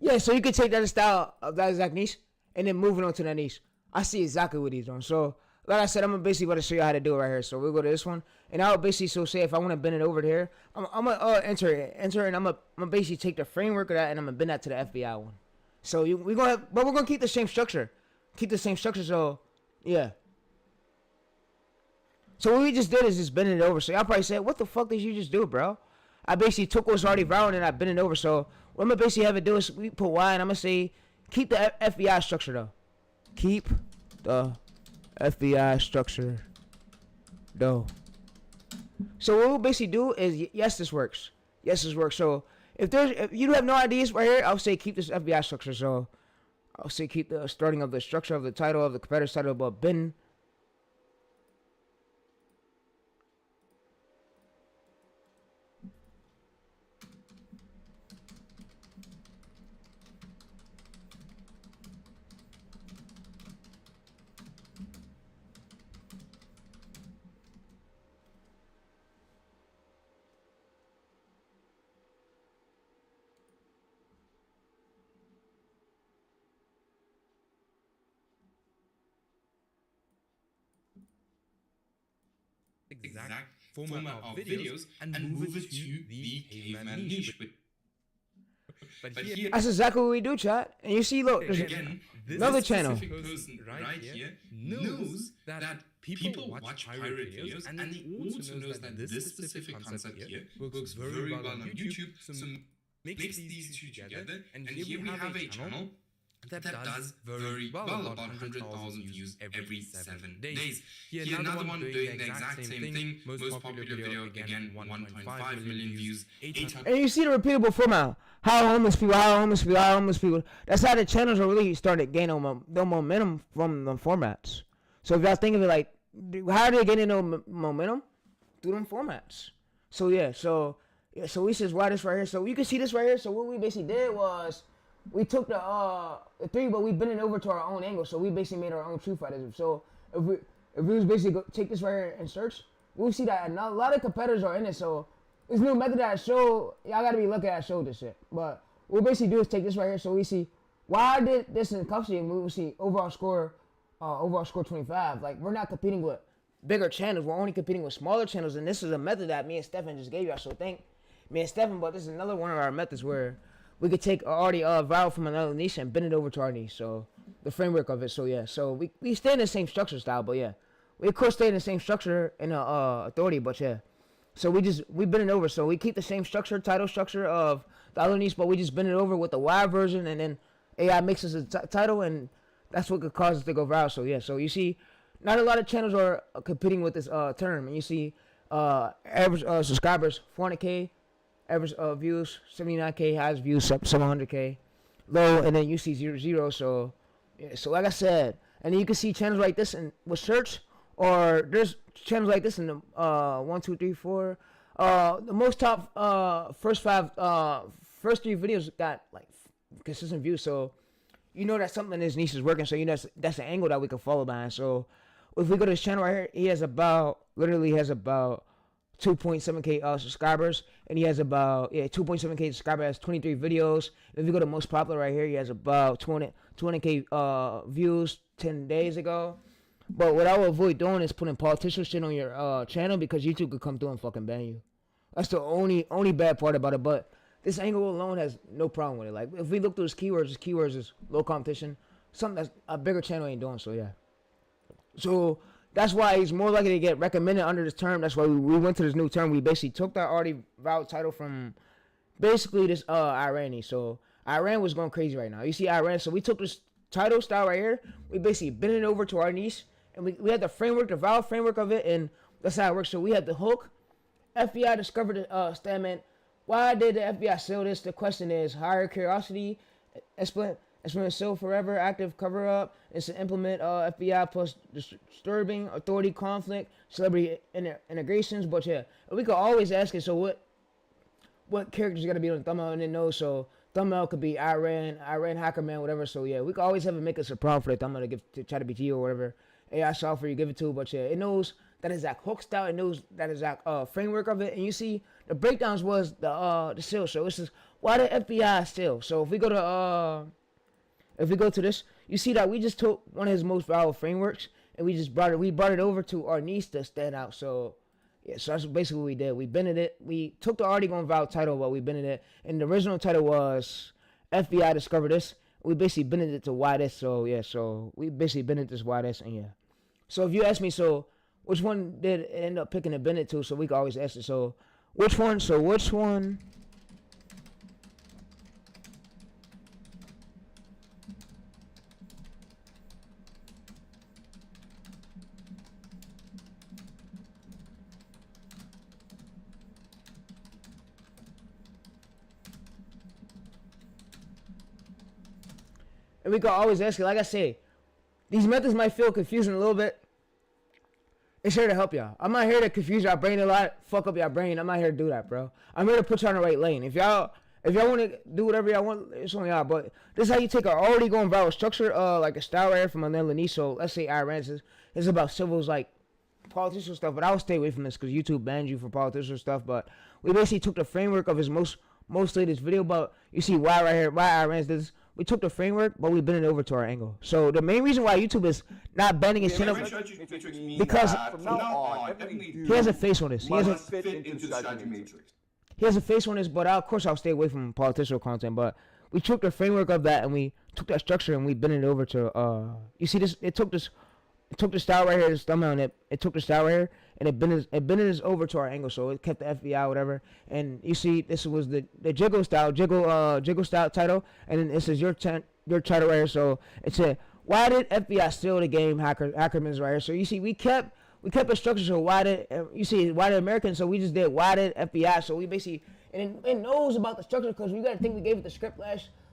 Yeah, so you could take that style of that exact niche and then move it on to that niche. I see exactly what he's doing. So, like I said, I'm basically going to show you how to do it right here. So we'll go to this one, and I'll basically say if I want to bend it over here, I'm gonna enter it, and I'm gonna basically take the framework of that, and I'm gonna bend that to the FBI one. So we're gonna keep the same structure, So yeah. So what we just did is just bend it over. So y'all probably said, what the fuck did you just do, bro? I basically took what's already viral and I bent it over. So what I'm gonna basically have it do is we put Y, and I'm gonna say keep the FBI structure though. Keep the FBI structure though. So what we'll basically do is yes, this works. So if you have no ideas right here, I'll say keep this FBI structure. So I'll say keep the starting of the structure of the title of the competitor's title, but bend. Exact format of videos and move it to the caveman niche. But here, that's exactly what we do, chat. And you see, look, there's again, another this channel. Person right here knows that people watch pirate videos, and he also knows that this specific concept here works very well on YouTube. So mix these two together, and here we have a channel That does very well, about 100,000 views every 7 days. Here another one doing the exact same thing. Most popular video, again, 1.5 million views, 800. And you see the repeatable format. How homeless people. That's how the channels are really starting to gain the momentum from the formats. So if y'all think of it like, how are they getting the momentum? Through them formats. So so we says why this right here. So you can see this right here. So what we basically did was we took the 3, but we bent it over to our own angle. So we basically made our own true fighters. So if we was basically take this right here and search, we'll see that a lot of competitors are in it. So this new method that I show, y'all gotta be lucky I showed this shit. But what we basically do is take this right here. So we see why I did this in Cup and we will see overall score 25. Like we're not competing with bigger channels. We're only competing with smaller channels, and this is a method that me and Stefan just gave y'all. So thank me and Stefan, but this is another one of our methods where we could take already viral from another niche and bend it over to our niche. So the framework of it. So we stay in the same structure style, but we of course stay in the same structure in authority, but so we bend it over. So we keep the same title structure of the other niche, but we just bend it over with the wide version, and then AI mixes the title, and that's what could cause it to go viral. So you see, not a lot of channels are competing with this term, and you see average subscribers 400K, average views 79K, highest views 700K, low, and then you see 0. So like I said, and then you can see channels like this and with search, or there's channels like this in the 1, 2, 3, 4. The most top first 3 videos got like consistent views. So you know that something in this niche is working. So you know that's an angle that we can follow behind. So if we go to his channel right here, he has about 2.7K subscribers, and he has about 2.7K subscribers, has 23 videos. If you go to most popular right here, he has about 200K views 10 days ago. But what I would avoid doing is putting politician shit on your channel, because YouTube could come through and fucking ban you. That's the only bad part about it. But this angle alone has no problem with it. Like if we look through his keywords is low competition, something that's a bigger channel ain't doing. So that's why he's more likely to get recommended under this term. That's why we went to this new term. We basically took that already valid title from basically this Iran. So Iran was going crazy right now. You see Iran. So we took this title style right here. We basically bent it over to our niche, and we had the framework, the valid framework of it, and that's how it works. So we had the hook. FBI discovered the statement. Why did the FBI sell this? The question is higher curiosity, explain sell forever, active cover up. It's to implement FBI plus disturbing authority conflict, celebrity integrations. But we could always ask it. So what characters got to be on the thumbnail, and then know. So thumbnail could be Iran hacker man, whatever. So we could always have it make us a prompt for the thumbnail to give to try to be G or whatever AI software you give it to. But it knows that exact hook style. It knows that exact framework of it. And you see the breakdowns was the sale. So this is why the FBI steal. So if we go to this, you see that we just took one of his most viral frameworks and we brought it over to our niche to stand out. So so that's basically what we did. We bended it. We took the already going viral title, but we bended it. And the original title was FBI discovered this. We basically bended it to why this. So so we basically bended this why this, and So if you ask me, so which one did it end up picking and bending to? So we can always ask it. So which one? And we can always ask it. Like I say, these methods might feel confusing a little bit. It's here to help y'all. I'm not here to confuse y'all brain a lot, fuck up y'all brain. I'm not here to do that, bro. I'm here to put y'all in the right lane. If y'all want to do whatever y'all want, it's on y'all. But this is how you take an already going viral structure, like a style right here from another niche. So let's say Iran's is about civils, like political stuff. But I would stay away from this because YouTube banned you for political stuff. But we basically took the framework of his most latest video. But you see why right here, why Iran's this. We took the framework, but we bent it over to our angle. So the main reason why YouTube is not banning his channel because from now on, he has a face on this. He has a fit into the strategy matrix. He has a face on this, but of course I'll stay away from political content. But we took the framework of that and we took that structure and we bent it over to you see this. It took the style right here, this thumbnail, and it took the style right here and it bent it over to our angle. So it kept the FBI whatever. And you see this was the jiggle style title, and then this is your your title right here. So it said, why did FBI steal the game? Hackerman's right here. So you see, we kept a structure. So why did you see why did Americans? So we just did why did FBI? So we basically and it knows about the structure because we got to think we gave it the script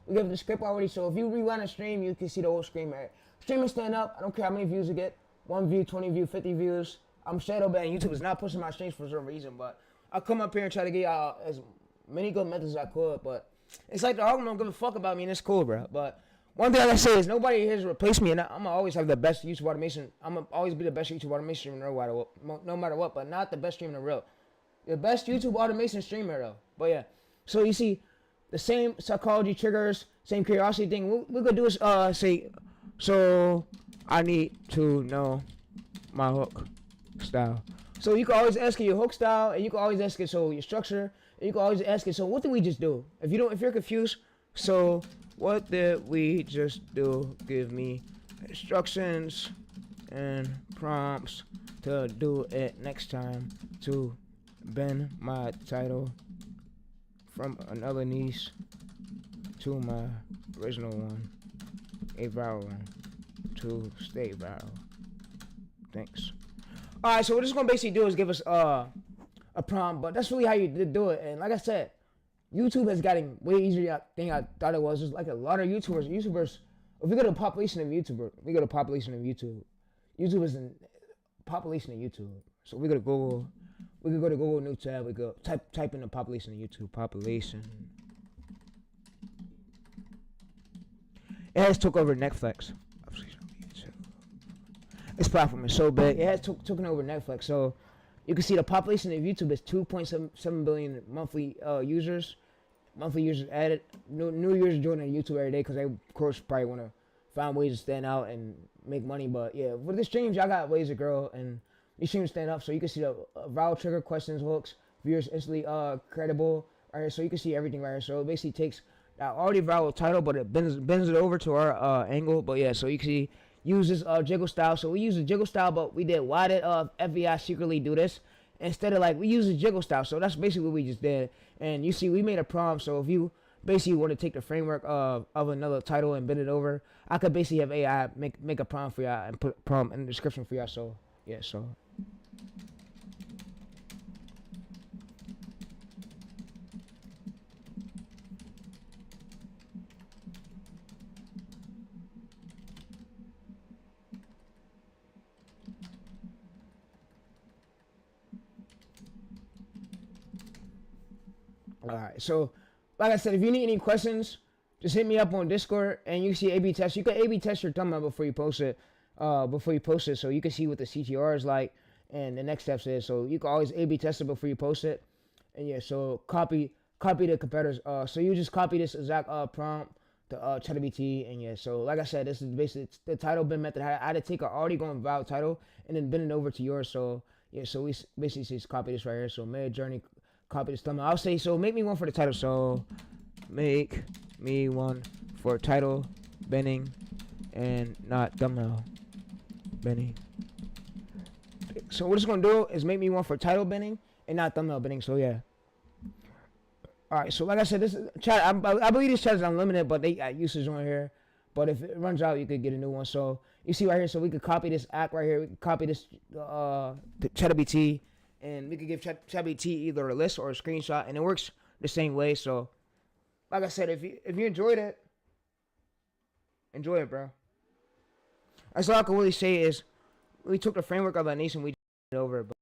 we gave it the script already. So if you rewind the stream, you can see the whole screen right. Streaming stand up. I don't care how many views you get. 1 view, 20 view, 50 views. I'm shadow banned. YouTube is not pushing my streams for some reason, but I'll come up here and try to get y'all as many good methods as I could. But it's like the argument don't give a fuck about me, and it's cool, bro. But one thing I say is nobody here has replaced me, and I'm gonna always have the best YouTube automation. I'm gonna always be the best YouTube automation streamer no matter what, but not the best streamer in the real. The best YouTube automation streamer though. But yeah, so you see, the same psychology triggers, same curiosity thing. What we're gonna do is say, so I need to know my hook style. So you can always ask it your hook style, and you can always ask it so your structure, and you can always ask it so what did we just do? If you're confused, so what did we just do? Give me instructions and prompts to do it next time to bend my title from another niche to my original one, a viral one, to stay viral. Thanks. Alright, so what it's gonna basically do is give us a prompt, but that's really how you do it. And like I said, YouTube has gotten way easier than I thought it was. Just like a lot of YouTubers, if we go to population of YouTube, YouTube is in population of YouTube. So we go to Google, we could go to Google new tab, we go type in the population of YouTube, population. It has took over Netflix. Its platform is so big. It has taken over Netflix. So you can see the population of YouTube is 2.7 billion monthly users. Monthly users added. New users joining YouTube every day because they, of course, probably want to find ways to stand out and make money. But yeah, for the streams, y'all got ways to grow and these streams stand up. So you can see the viral trigger, questions, hooks, viewers instantly credible. Right here. So you can see everything right here. So it basically takes that already viral title, but it bends it over to our angle. But yeah, so you can see. Use this jiggle style. So we use a jiggle style, but we did why did FBI secretly do this? Instead of like we use a jiggle style. So that's basically what we just did. And you see we made a prompt. So if you basically want to take the framework of another title and bend it over, I could basically have AI make a prompt for y'all and put prompt in the description for y'all. So yeah, so alright, so like I said, if you need any questions, just hit me up on Discord and you see A/B test. You can A/B test your thumbnail before you post it. So you can see what the CTR is like and the next steps is. So you can always A/B test it before you post it. And yeah, so copy the competitors. So you just copy this exact prompt to ChatGPT, and yeah. So like I said, this is basically the title bend method. I had to take an already going viral title and then bend it over to yours. So yeah, so we basically just copy this right here. So mid journey. Copy this thumbnail. I'll say, so make me one for the title. So make me one for title bending and not thumbnail bending. So what it's gonna do is make me one for title bending and not thumbnail bending. So yeah. Alright, so like I said, this is chat. I believe this chat is unlimited, but they got usage on here. But if it runs out, you could get a new one. So you see right here, so we could copy this act right here. We could copy this ChatGPT. And we could give ChatGPT either a list or a screenshot, and it works the same way. So, like I said, if you enjoyed it, enjoy it, bro. That's all I can really say is we took the framework of that nation, we did it over, but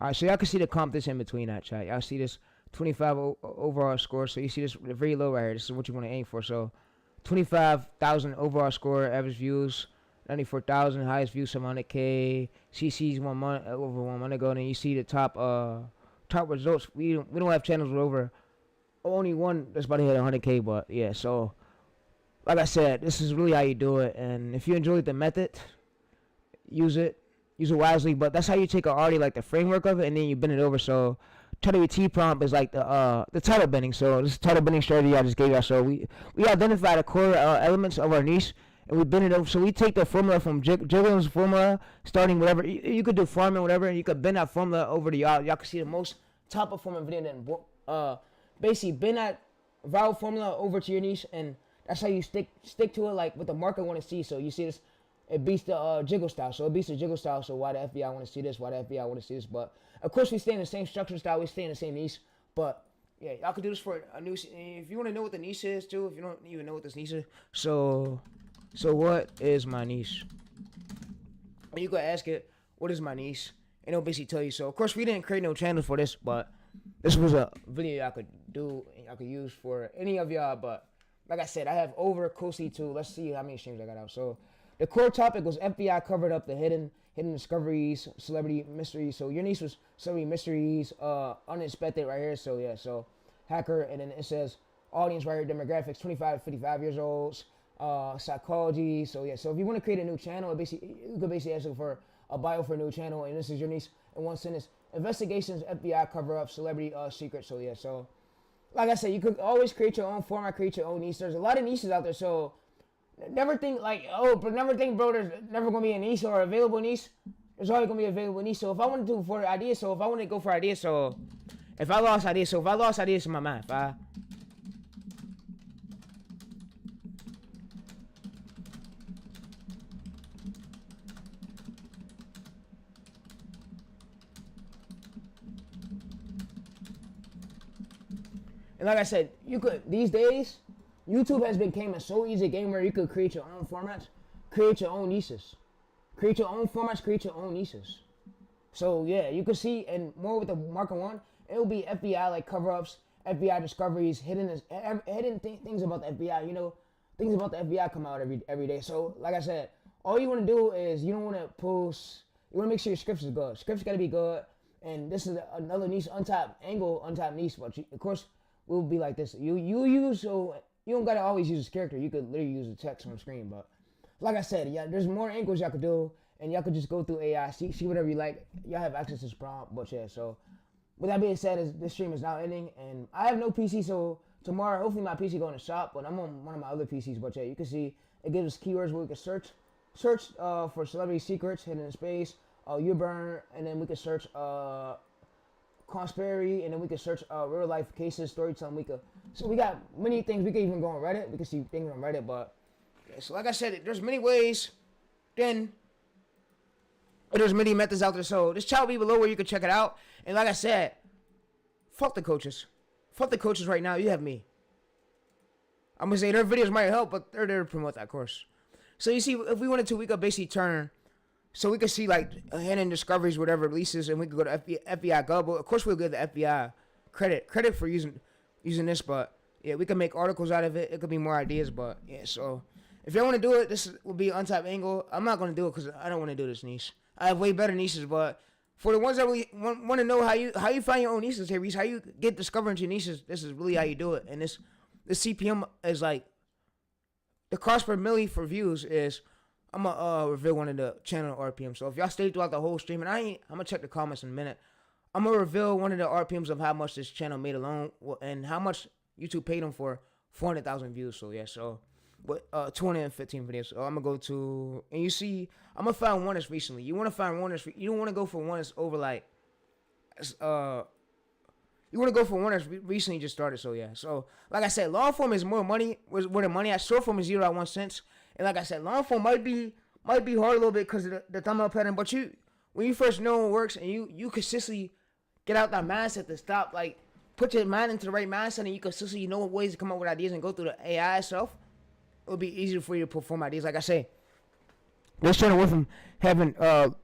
Alright, so y'all can see the comp this in between that chat. Y'all see this 25 overall score. So you see this very low right here. This is what you want to aim for. So 25,000 overall score, average views, 94,000, highest views 700K, CCs 1 month over 1 month ago. And then you see the top results. We don't have channels with over only one that's about to hit 100K. But yeah, so like I said, this is really how you do it. And if you enjoyed the method, use it wisely. But that's how you take already like the framework of it, and then you bend it over. So TayReese prompt is like the title bending. So this title bending strategy I just gave y'all. So we identify the core elements of our niche, and we bend it over. So we take the formula from Jiggling's formula, starting whatever you could do, farming whatever, and you could bend that formula over to y'all. Y'all can see the most top performing video. Then basically bend that viral formula over to your niche, and that's how you stick to it, like what the market want to see. So you see this, it beats the jiggle style. So it beats the jiggle style. So why the FBI want to see this? Why the FBI want to see this? But of course we stay in the same structure style. We stay in the same niche. But yeah, y'all can do this for a new. If you want to know what the niche is too, if you don't even know what this niche is, so what is my niche? And you can ask it, what is my niche? And it'll basically tell you. So of course we didn't create no channel for this, but this was a video y'all could do and y'all could use for any of y'all. But like I said, I have over closely to, let's see how many streams I got out. So the core topic was FBI covered up the hidden discoveries, celebrity mysteries. So your niche was celebrity mysteries, unexpected right here. So yeah, so hacker, and then it says audience right here, demographics, 25 to 55 years old, psychology. So yeah, so if you want to create a new channel, you could basically ask for a bio for a new channel, and this is your niche in one sentence: investigations, FBI cover up, celebrity secrets. So yeah, so like I said, you could always create your own format, create your own niche. There's a lot of niches out there, so never think bro, there's never gonna be a niche or available niche. There's always gonna be available niche. So if I want to do for ideas, so if I want to go for ideas, so if I lost ideas in my mind, and like I said, you could, these days, YouTube has become a so easy game where you could create your own formats, create your own niches. Create your own formats, create your own niches. So yeah, you can see, and more with the marker one, it'll be FBI like cover-ups, FBI discoveries, hidden things about the FBI, you know, things about the FBI come out every day. So like I said, all you want to do is you don't want to post, you want to make sure your scripts is good. Scripts got to be good, and this is another niche, untapped niche, but of course, will be like this. You use, so you don't gotta always use a character. You could literally use the text on the screen. But like I said, yeah, there's more angles y'all could do, and y'all could just go through AI, see whatever you like. Y'all have access to this prompt. But yeah, so with that being said, this stream is now ending, and I have no PC, so tomorrow hopefully my PC go in the shop, but I'm on one of my other PCs. But yeah, you can see it gives us keywords where we can search for celebrity secrets hidden in space, U-burn, and then we can search conspiracy, and then we can search real life cases, storytelling. So we got many things. We can even go on Reddit. We can see things on Reddit. But yeah, so like I said, there's many ways. Then there's many methods out there. So this chat will be below where you can check it out. And like I said, fuck the coaches. Fuck the coaches right now. You have me. I'm gonna say their videos might help, but they're there to promote that course. So you see, if we wanted to, we could basically turn. So we could see like hidden discoveries, whatever releases, and we could go to FBI Gov. But of course, we'll give the FBI credit for using this. But yeah, we can make articles out of it. It could be more ideas. But yeah, so if y'all want to do it, this will be untapped angle. I'm not gonna do it because I don't want to do this niche. I have way better niches. But for the ones that really want to know how you find your own niches, TayReese, how you get discovered into your niches, this is really how you do it. And this CPM is like the cost per milli for views is. I'm gonna reveal one of the channel RPM. So if y'all stay throughout the whole stream, and I'm gonna check the comments in a minute. I'm gonna reveal one of the RPMs of how much this channel made alone, and how much YouTube paid them for 400,000 views. So yeah, so with 215 videos. So I'm gonna go to, and you see, I'm gonna find one that's recently. You wanna find one that's you don't wanna go for one that's over like, you wanna go for one that's recently just started. So yeah, so like I said, long form is more money. Where the money at? Short form is 0.1 cents. And like I said, long form might be hard a little bit because of the thumbnail pattern. But when you first know it works, and you consistently get out that mindset to stop, like put your mind into the right mindset, and you consistently know ways to come up with ideas and go through the AI itself, it'll be easier for you to perform ideas. Like I say, this channel went from having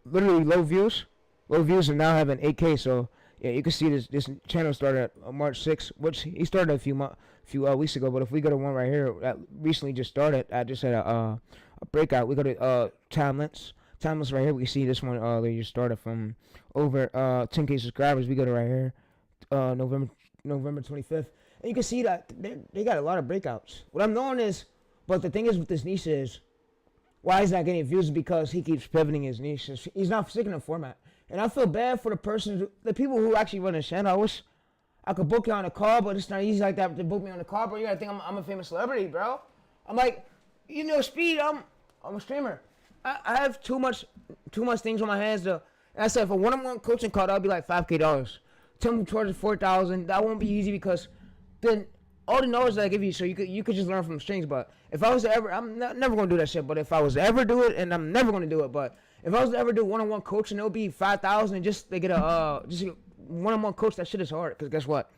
literally low views low views and now having 8K. So yeah, you can see this channel started March 6th, which he started a few weeks ago. But if we go to one right here that recently just started, I just had a breakout. We go to timeless right here. We see this one they just started from over 10K subscribers. We go to right here, November 25th, and you can see that they got a lot of breakouts. What I'm knowing is, but the thing is with this niche is, why he's not getting views because he keeps pivoting his niche. He's not sticking to format. And I feel bad for the people who actually run his channel. I wish I could book you on a call, but it's not easy like that to book me on a call, bro. You gotta think I'm a famous celebrity, bro. I'm like, you know, Speed, I'm a streamer. I have too much things on my hands to, and I said, for one-on-one coaching call, that'll be like $5K. 10 towards 4,000. That won't be easy because then all the knowledge that I give you, so you could just learn from strings. But if I was to ever, I'm never gonna do that shit. But if I was to ever do it, and I'm never gonna do it, but if I was to ever do one-on-one coaching, it'll be 5,000, and just they get a just one-on-one coach. That shit is hard because guess what?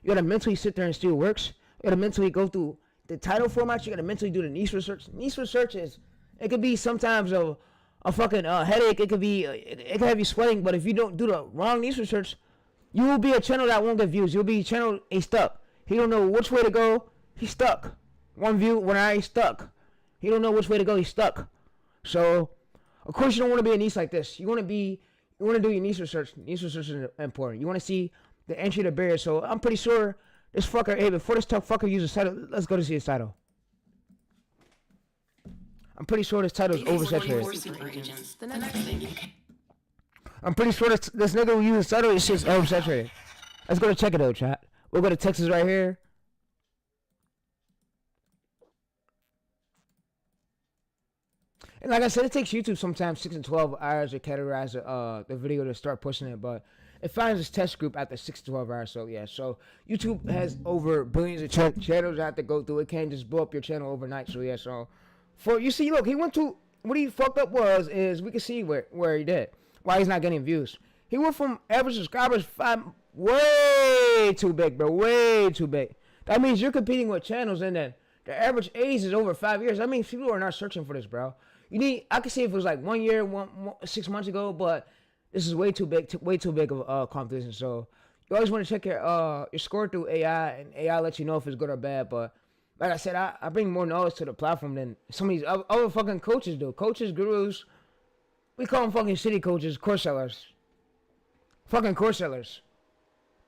You gotta mentally sit there and see what works. You gotta mentally go through the title formats. You gotta mentally do the niche research. Niche research it could be sometimes a fucking headache. It could have you sweating. But if you don't do the wrong niche research, you will be a channel that won't get views. You'll be a channel he's stuck. He don't know which way to go. He's stuck. One view, one eye, he's stuck. He don't know which way to go. He's stuck. So, of course, you don't want to be a niche like this. You want to do your niche research. Niche research is important. You want to see the entry to barrier. So I'm pretty sure this fucker. Hey, before this tough fucker uses title, let's go to see his title. I'm pretty sure this title is oversaturated. The next thing. I'm pretty sure this nigga who uses title is shit's oversaturated. Let's go to check it out, chat. We'll go to Texas right here. And like I said, it takes YouTube sometimes 6 to 12 hours to categorize the video to start pushing it, but it finds its test group after 6 to 12 hours. So yeah, so YouTube has over billions of channels that have to go through. It can't just blow up your channel overnight. So yeah, so you see, look, he went to what he fucked up is we can see where he did, why he's not getting views. He went from average subscribers way too big, bro, way too big. That means you're competing with channels, and then the average age is over 5 years. That means people are not searching for this, bro. I could see if it was like 1 year, 6 months ago, but this is way too big of competition. So you always want to check your score through AI, and AI lets you know if it's good or bad. But like I said, I bring more knowledge to the platform than some of these other fucking coaches do. Coaches, gurus, we call them fucking shitty coaches, course sellers. Fucking course sellers.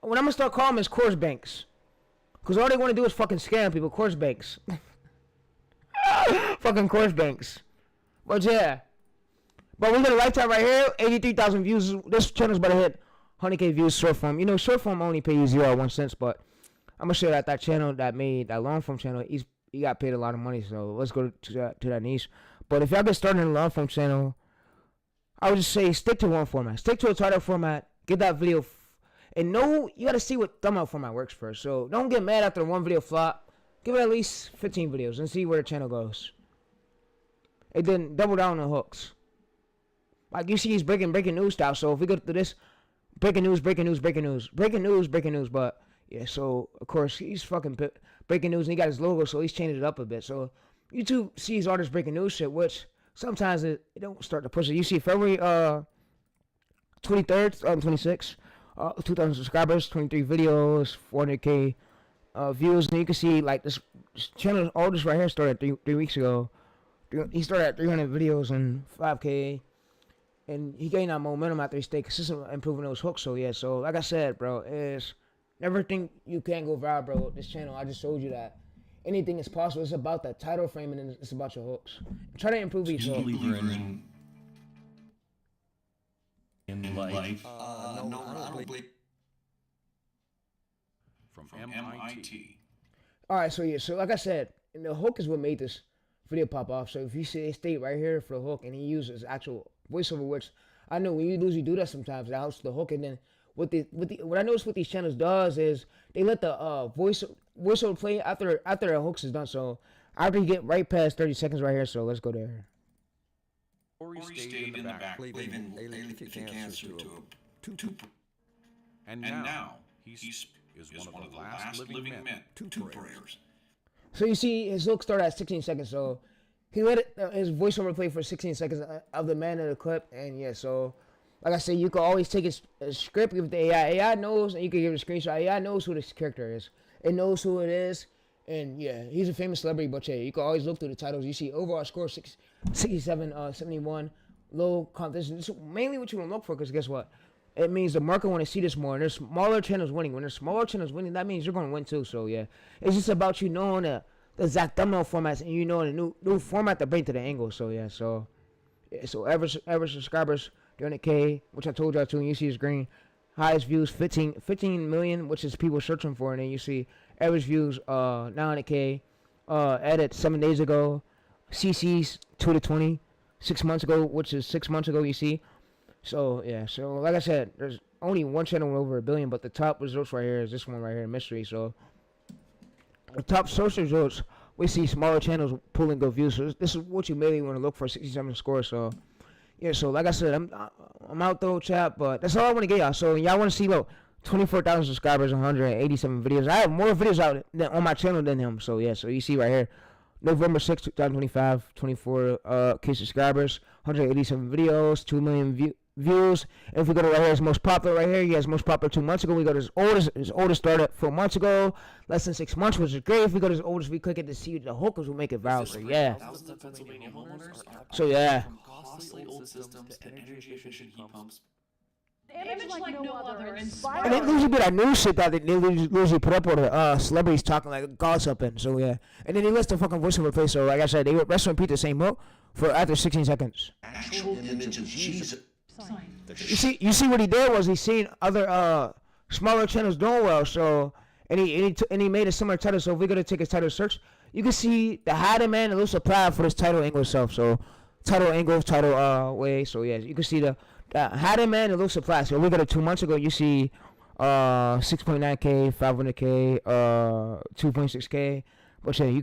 What I'm gonna start calling them is course banks. Because all they want to do is fucking scam people, course banks. Fucking course banks. But yeah. But we got a lifetime right here, 83,000 views. This channel's about to hit 100K views short form. You know, short form only pay you 0 or 1 cent, but I'm gonna show that channel that made that long form channel, he got paid a lot of money. So let's go to that niche. But if y'all get started in a long form channel, I would just say stick to one format. Stick to a title format. Get that video, and you gotta see what thumbnail format works first. So don't get mad after one video flop. Give it at least 15 videos and see where the channel goes. And then double down on hooks. Like you see, he's breaking news style. So if we go through this, breaking news. But yeah, so of course he's fucking breaking news, and he got his logo, so he's changed it up a bit. So YouTube sees all this breaking news shit, which sometimes it don't start to push it. You see February 23rd, 2026, 2,000 subscribers, 23 videos, 400K views, and you can see like this channel, all this right here started three weeks ago. He started at 300 videos and 5K, and he gained that momentum after he stayed consistent improving those hooks. So yeah, so like I said, bro, is never think you can't go viral, bro. This channel, I just showed you that anything is possible. It's about that title frame, and it's about your hooks. Try to improve each hook. In life. No, I don't believe. From MIT. Alright, so yeah, so like I said, and the hook is what made this video pop off. So if you see it state right here for the hook, and he uses actual voiceover, which I know when you usually do that sometimes, that helps the hook. And then what I noticed what these channels does is they let the voiceover play after the hooks is done. So after you get right past 30 seconds right here, so let's go there. Or he stayed in the back, leaving alien-thick cancer to two. And now, he is one of the last living men. Two prayers. So you see his hook started at 16 seconds, so he let his voiceover play for 16 seconds of the man in the clip, and yeah, so Like I said, you can always take a script, give it the AI. AI knows, and you can give it a screenshot. AI knows who this character is. It knows who it is. And yeah, he's a famous celebrity, but yeah, you can always look through the titles. You see overall score 67, 71, low competition. This is mainly what you want to look for, because guess what? It means the market want to see this more. And there's smaller channels winning. When there's smaller channels winning, that means you're going to win too. So yeah, it's just about you knowing the exact thumbnail formats, and you know the new format to bring to the angle. So yeah, so average subscribers 300K, which I told y'all too. And you see it's green. Highest views 15 million, which is people searching for, and then you see average views 900K. Added 7 days ago. CC's 2 to 20 6 months ago, which is 6 months ago. You see. So yeah, so like I said, there's only one channel with over 1 billion, but the top results right here is this one right here, mystery. So the top search results, we see smaller channels pulling good views. So this is what you mainly want to look for, 67 score. So yeah, so like I said, I'm out though, chat, but that's all I want to get y'all. So y'all want to see 24,000 subscribers, 187 videos. I have more videos out on my channel than him. So yeah, so you see right here, November 6, 2025, 24K subscribers, 187 videos, 2 million views. If we go to right here, his most popular right here, he has most popular 2 months ago. We go to his oldest started 4 months ago, less than 6 months, which is great. If we go to his oldest, we click it to see the hookers will make it viral. So yeah. So yeah. Costly old systems to energy efficient heat pumps. Image like no other, And inspiring. then usually be that news shit that they usually put up with the celebrities talking like gossiping. So yeah. And then he lets the fucking voiceover play. So like I said, they would rest and repeat the same hook for after 16 seconds. Actual image of Jesus. You see what he did was he seen other smaller channels doing well. So and he made a similar title. So if we go to take his title search, you can see the hiding man and loose supply for this title angle itself. So title angle, title way. So yeah, you can see the hiding man and loose supply. So if we go to 2 months ago, you see 6.9K, 500K, 2.6K. But yeah, you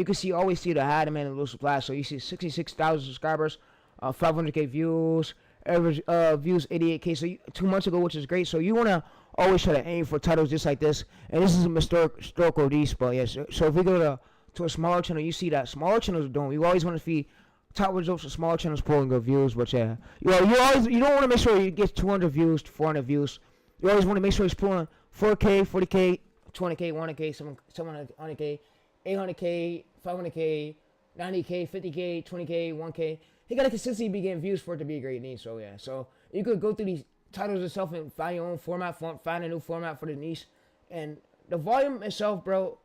can always see the hiding man and loose supply. So you see 66,000 subscribers, 500K views, average views 88K. So 2 months ago, which is great. So you want to always try to aim for titles just like this. And this is a historical release, but yeah. So if we go to a smaller channel, you see that smaller channels are doing. You always want to see top results for smaller channels pulling good views, but yeah, you don't want to make sure he gets 200 views, 400 views. You always want to make sure he's pulling 4K, 40K, 200K, 100K, 700K, 800K, 500K, 90K, 50K, 20K, 1K. He got to consistently be getting views for it to be a great niche. So yeah, so you could go through these titles yourself and find your own format, find a new format for the niche, and the volume itself, bro.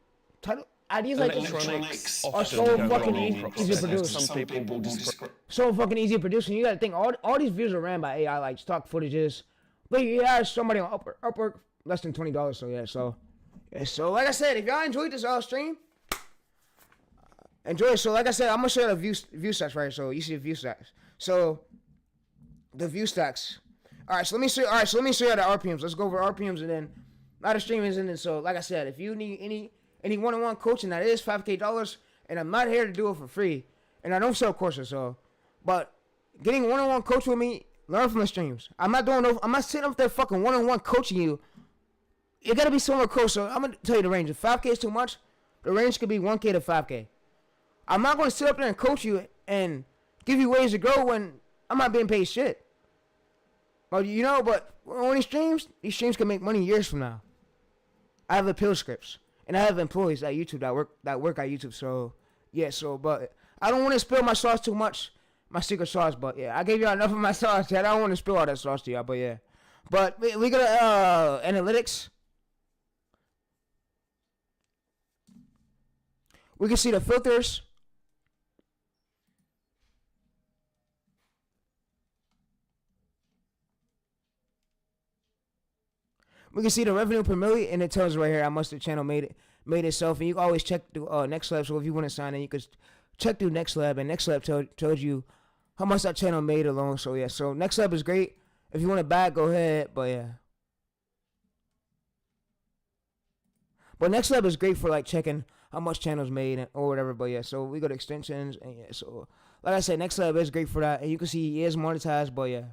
Ideas like this are so fucking easy to produce. So fucking easy to produce, and you gotta think all these views are ran by AI, like stock footages. But you have somebody on Upwork less than $20. So yeah, so like I said, if y'all enjoyed this stream, enjoy it. So like I said, I'm gonna show you the view stats right here. So you see the view stats. So the view stats. All right, so let me show you the RPMs. Let's go over RPMs and then not the streamers and then. So like I said, if you need any one-on-one coaching, that is $5K, and I'm not here to do it for free, and I don't sell courses, so, but getting one-on-one coach with me, learn from the streams. I'm not sitting up there fucking one-on-one coaching you. You gotta be somewhere close. So I'm gonna tell you the range. If 5K is too much, the range could be 1K to 5K. I'm not gonna sit up there and coach you and give you ways to grow when I'm not being paid shit. But on these streams can make money years from now. I have appeal scripts. And I have employees at YouTube that work at YouTube. So yeah, but I don't want to spill my sauce too much, my secret sauce. But yeah, I gave y'all enough of my sauce. I don't want to spill all that sauce to y'all. But yeah, but we go to analytics. We can see the filters. We can see the revenue per million, and it tells right here how much the channel made itself. And you can always check through NextLab. So if you want to sign in, you could check through NextLab, and NextLab tells you how much that channel made alone. So yeah, so NextLab is great. If you want to buy it, go ahead. But yeah, but NextLab is great for like checking how much channels made or whatever. But yeah, so we go to extensions, and yeah, so like I said, NextLab is great for that, and you can see he is monetized. But yeah.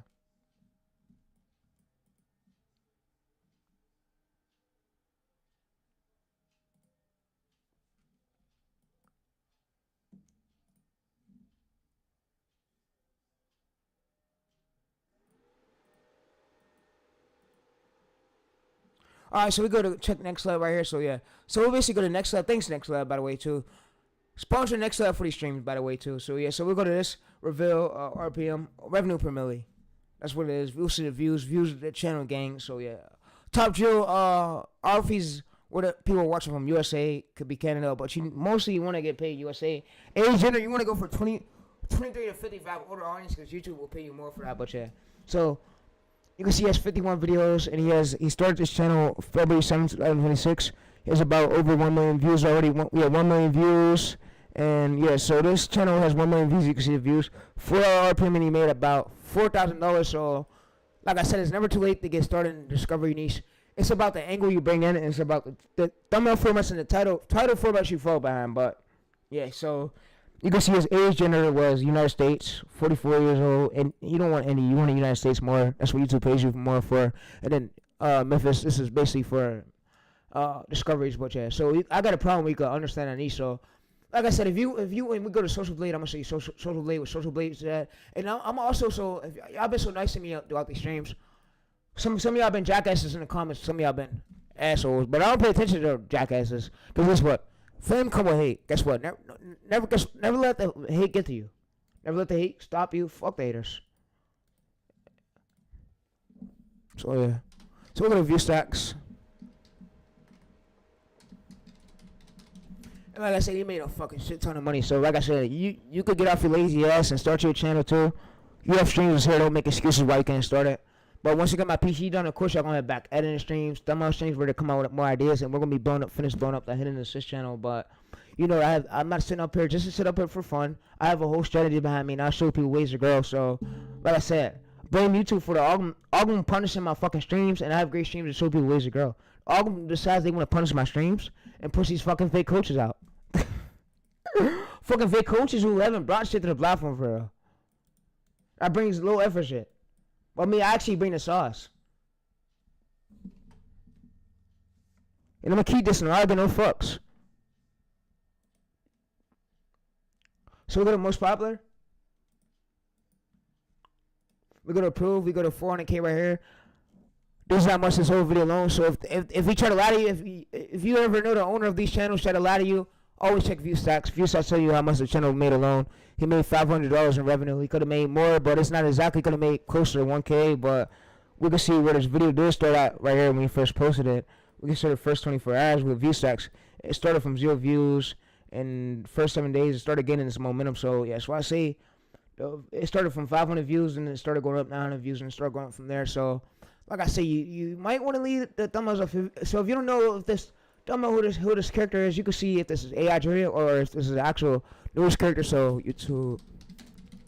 All right, so we go to check Next Lab right here. So yeah, so we basically go to Next Lab. Thanks Next Lab, by the way, too. Sponsor Next Lab for these streams, by the way, too. So yeah, so we go to this reveal RPM revenue per milli. That's what it is. We'll see the views of the channel gang. So yeah, top drill our fees where the people watching from USA, could be Canada, but you mostly want to get paid USA. Age gender, you want to go for 23 to 55 older audience because YouTube will pay you more for that. But yeah, so. You can see he has 51 videos, and he started this channel February 7th, 2026. He has about over 1 million views already. We have 1 million views, and yeah, so this channel has 1 million views. You can see the views. 4 RPM, and he made about $4,000. So, like I said, it's never too late to get started in discovery niche. It's about the angle you bring in, and it's about the thumbnail formats and the title formats you fall behind. But yeah, so. You can see his age gender was United States, 44 years old, and you don't want any. You want the United States more. That's what YouTube pays you more for. And then Memphis, this is basically for discoveries, but yeah. So I got a problem where you can understand that niche. So, like I said, if you when we go to Social Blade, I'm gonna show you Social Blade with Social Blade. And I'm also if y'all been so nice to me throughout these streams. Some of y'all been jackasses in the comments. Some of y'all been assholes, but I don't pay attention to jackasses because guess what? Fame come with hate. Guess what? Never let the hate get to you. Never let the hate stop you. Fuck the haters. So yeah. So we're gonna view stacks. And like I said, he made a fucking shit ton of money. So like I said, you could get off your lazy ass and start your channel too. You have streamers here. Don't make excuses why you can't start it. But once you get my PC done, of course, y'all gonna have back editing streams, thumbnail streams where they come out with more ideas, and we're gonna be finished blowing up the hidden assist channel. But you know, I'm not sitting up here just to sit up here for fun. I have a whole strategy behind me, and I'll show people ways to grow. So, like I said, blame YouTube for the algorithm punishing my fucking streams, and I have great streams to show people ways to grow. Algorithm decides they want to punish my streams and push these fucking fake coaches out. Fucking fake coaches who haven't brought shit to the platform for real. That brings low effort shit. But me, I actually bring the sauce. And I'm gonna keep this and I give no fucks. So we go to most popular. We go to approve. We go to 400K right here. There's not much this whole video alone. So if we try to lie to you, if you ever know the owner of these channels try to lie to you, always check view stacks. View stacks tell you how much the channel made alone. He made $500 in revenue. He could have made more, but it's not exactly going to make closer to 1K. But we can see where this video did start at right here when he first posted it. We can see the first 24 hours with view stacks. It started from 0 views, and first 7 days it started getting this momentum. So yeah, so I say it started from 500 views, and it started going up 900 views, and it started going up from there. So like I say, you might want to leave the thumbnails up. So if you don't know if this thumbnail who this character is, you can see if this is AI generated or if this is actual newest character. So YouTube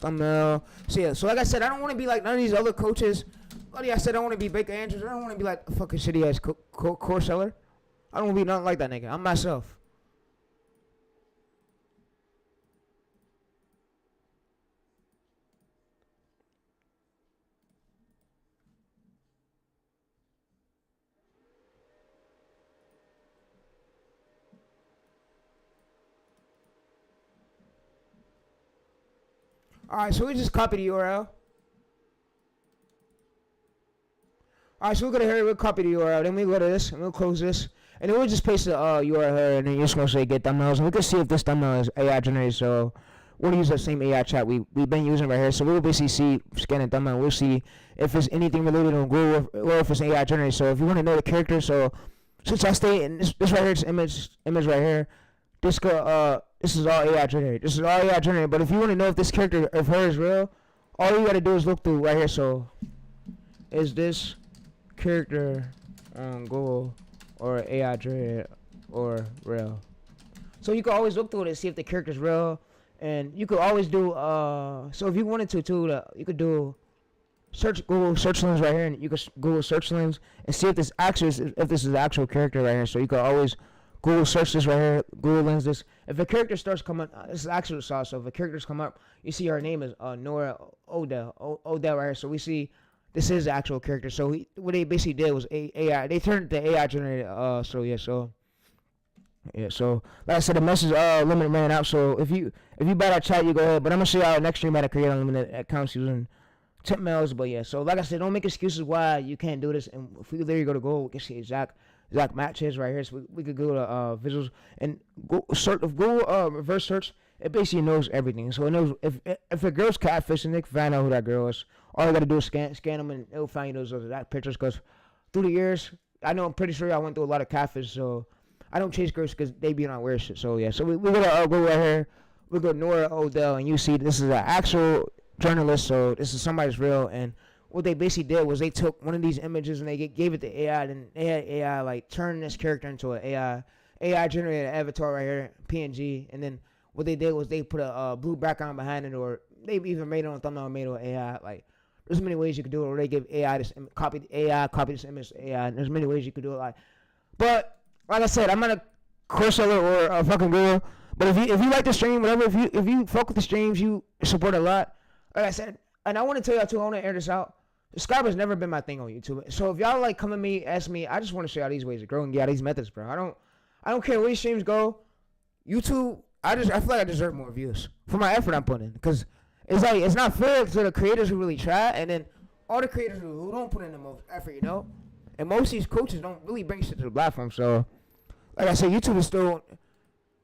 thumbnail. So yeah, so like I said, I don't want to be like none of these other coaches. Like I said, I don't want to be Baker Andrews. I don't want to be like a fucking shitty ass core seller. I don't want to be nothing like that nigga. I'm myself. Alright, so we just copy the URL. Alright, so we're gonna we'll copy the URL, then we go to this, and we'll close this, and then we'll just paste the URL, and then you're just gonna say get thumbnails, and we can see if this thumbnail is AI generated. So we're gonna use the same AI chat we've been using right here. So we'll basically see scanning thumbnail, we'll see if it's anything related to Google or if it's AI generated. So if you want to know the character, so since I stay in this right here, this image right here, this is all AI generated. This is all AI generated. But if you want to know if this character of her is real, all you gotta do is look through right here. So is this character on Google or AI generated or real? So you can always look through it and see if the character's real. And you could always do so if you wanted to too, you could do Google search lens right here, and you could Google search lens and see if this is the actual character right here. So you could always Google search this right here, Google lens this. If a character starts coming, this is actual sauce. So if a character's come up, you see her name is Nora Odell right here. So we see this is the actual character. So what they basically did was AI. They turned it to AI generated. So yeah. So like I said, the message limit ran out. So if you buy that chat, you go ahead. But I'm gonna show y'all next stream how to create unlimited accounts using tip mails. But yeah, so like I said, don't make excuses why you can't do this. And if you there you go to Google, we can see exact exact matches right here. So we could go to visuals and go search Google reverse search. It basically knows everything. So it knows if a girl's catfishing, they can find out who that girl is. All you gotta do is scan them, and it'll find you those exact pictures. Cause through the years, I'm pretty sure I went through a lot of catfish. So I don't chase girls because they be on weird shit. So yeah, so we gotta go right here. We go Nora Odell, and you see this is an actual journalist. So this is somebody's real. And what they basically did was they took one of these images and they gave it to AI. And they had AI like turn this character into an AI generated avatar right here, PNG. And then what they did was they put a blue background behind it, or they even made it on thumbnail, made it on AI. Like there's many ways you could do it. Or they give AI this copy this image to AI. And there's many ways you could do it. But like I said, I'm not a Corsair or a fucking girl. But if you like the stream, whatever, if you fuck with the streams, you support a lot. Like I said, and I want to tell y'all too, I want to air this out. Subscriber's never been my thing on YouTube. So if y'all like come to me, ask me, I just want to show y'all these ways to grow and get out these methods, bro. I don't care where these streams go. YouTube, I feel like I deserve more views for my effort I'm putting in. Because it's like, it's not fair to the creators who really try, and then all the creators who don't put in the most effort, you know? And most of these coaches don't really bring shit to the platform. So, like I said, YouTube is still,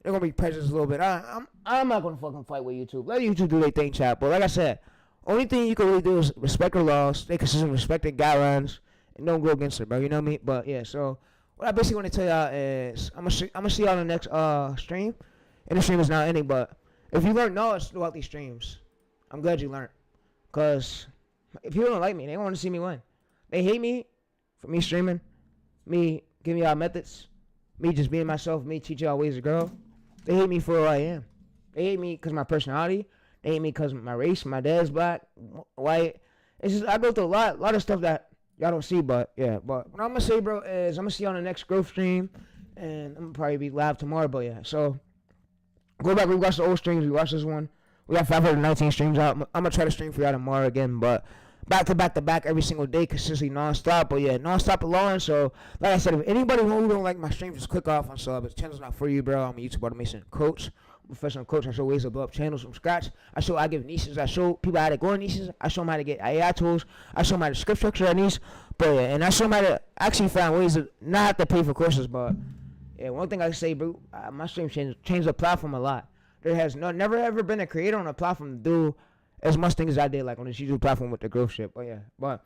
they're going to be prejudiced a little bit. I'm not going to fucking fight with YouTube. Let YouTube do their thing, chat. But like I said, only thing you can really do is respect the laws, stay consistent, respect the guidelines, and don't go against it, bro. You know what I mean? But yeah, so what I basically want to tell y'all is I'm gonna see y'all in the next stream. And the stream is now ending, but if you learn knowledge throughout these streams, I'm glad you learned. Cause if people don't like me, they want to see me win. They hate me for me streaming, me giving y'all methods, me just being myself, me teaching y'all ways to grow. They hate me for who I am. They hate me because of my personality. They hate me because of my race. My dad's black, white. It's just I go through a lot of stuff that y'all don't see. But yeah, but what I'm gonna say, bro, is I'm gonna see you on the next growth stream, and I'm gonna probably be live tomorrow. But yeah, so go back, rewatch the old streams. We watch this one. We got 519 streams out. I'm gonna try to stream for y'all tomorrow again, but back to back every single day, consistently nonstop. But yeah, nonstop alone. So like I said, if anybody who don't like my streams, just click off on sub. This channel's not for you, bro. I'm a YouTube automation coach, professional coach. I show ways to blow up channels from scratch. I give niches. I show people how to go in niches. I show them how to get AI tools. I show them how to script structure that niche. But yeah, and I show them how to actually find ways to not have to pay for courses. But yeah, one thing I can say, bro, my stream changed the platform a lot. There has never ever been a creator on a platform to do as much things as I did, like on this YouTube platform with the growth shit. But yeah, but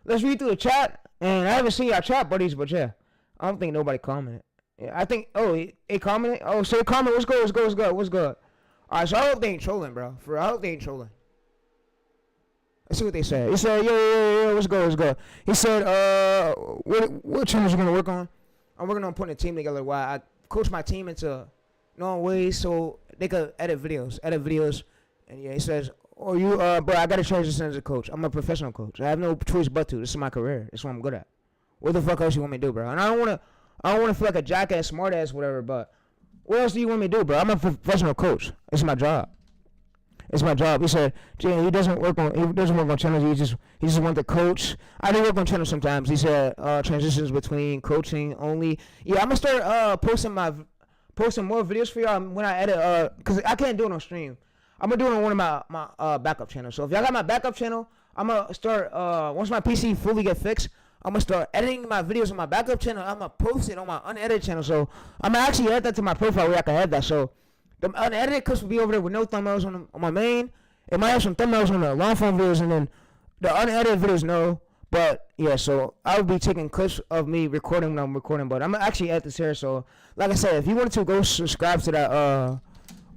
let's read through the chat. And I haven't seen y'all chat buddies, but yeah, I don't think nobody commented. Yeah, I think, he commented. Oh, say comment. What's good? All right, so I hope they ain't trolling, bro. I hope they ain't trolling. Let's see what they said. He said, yo, what's good? He said, what channels you gonna work on? I'm working on putting a team together while I coach my team into knowing ways so they could edit videos. And yeah, he says, bro, I gotta change this as a coach. I'm a professional coach. I have no choice but to. This is my career. This is what I'm good at. What the fuck else you want me to do, bro? And I don't wanna feel like a jackass, smartass, whatever, but what else do you want me to do, bro? I'm a professional coach. It's my job. He said, Jay, he doesn't work on channels. He just want to coach. I do work on channels sometimes. He said, transitions between coaching only. Yeah, I'm gonna start posting more videos for y'all when I edit, cause I can't do it on stream. I'm gonna do it on one of my backup channels. So if y'all got my backup channel, I'm gonna start once my PC fully get fixed, I'm gonna start editing my videos on my backup channel. I'm gonna post it on my unedited channel. So I'm gonna actually add that to my profile where I can add that. So the unedited clips will be over there with no thumbnails on my main. It might have some thumbnails on the long form videos, and then the unedited videos no. But yeah, so I will be taking clips of me recording when I'm recording. But I'm gonna actually add this here. So like I said, if you wanted to go subscribe to that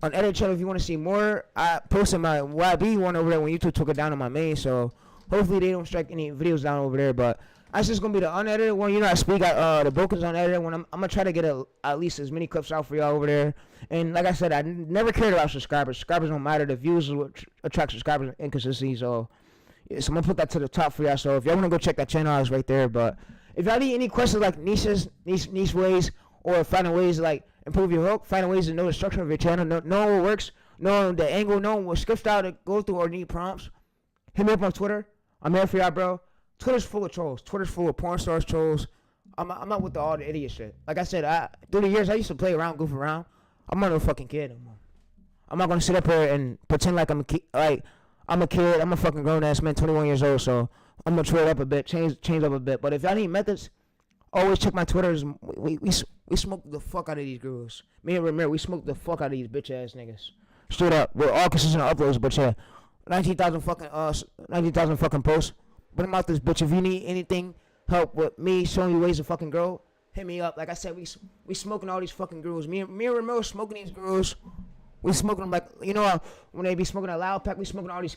unedited channel, if you want to see more, I posted my YB one over there when YouTube took it down on my main. So hopefully they don't strike any videos down over there. But that's just gonna be the unedited one. You know, I speak out the Boca's unedited one. I'm gonna try to get at least as many clips out for y'all over there. And like I said, I never cared about subscribers. Subscribers don't matter. The views is what attracts subscribers and consistency. So yeah, so I'm gonna put that to the top for y'all. So if y'all wanna go check that channel out, it's right there. But if y'all need any questions like niche ways, or finding ways to like improve your hook, finding ways to know the structure of your channel, know what works, know the angle, know what script style to go through or need prompts, hit me up on Twitter. I'm here for y'all, bro. Twitter's full of trolls. Twitter's full of porn stars trolls. I'm not with all the idiot shit. Like I said, through the years I used to play around, goof around. I'm not no fucking kid anymore. I'm not gonna sit up here and pretend like I'm a kid. I'm a kid. I'm a fucking grown ass man, 21 years old. So I'm gonna trade up a bit, change up a bit. But if y'all need methods Always check my Twitters. We smoked the fuck out of these girls. Me and Ramir, we smoked the fuck out of these bitch ass niggas. Straight up. We're all consistent uploads, but yeah. 19,000 fucking posts. Put them out this bitch. If you need anything, help with me showing you ways to fucking grow, hit me up. Like I said, we smoking all these fucking girls. Me and Ramiro smoking these girls. We smoking them like, you know, when they be smoking a loud pack, we smoking all these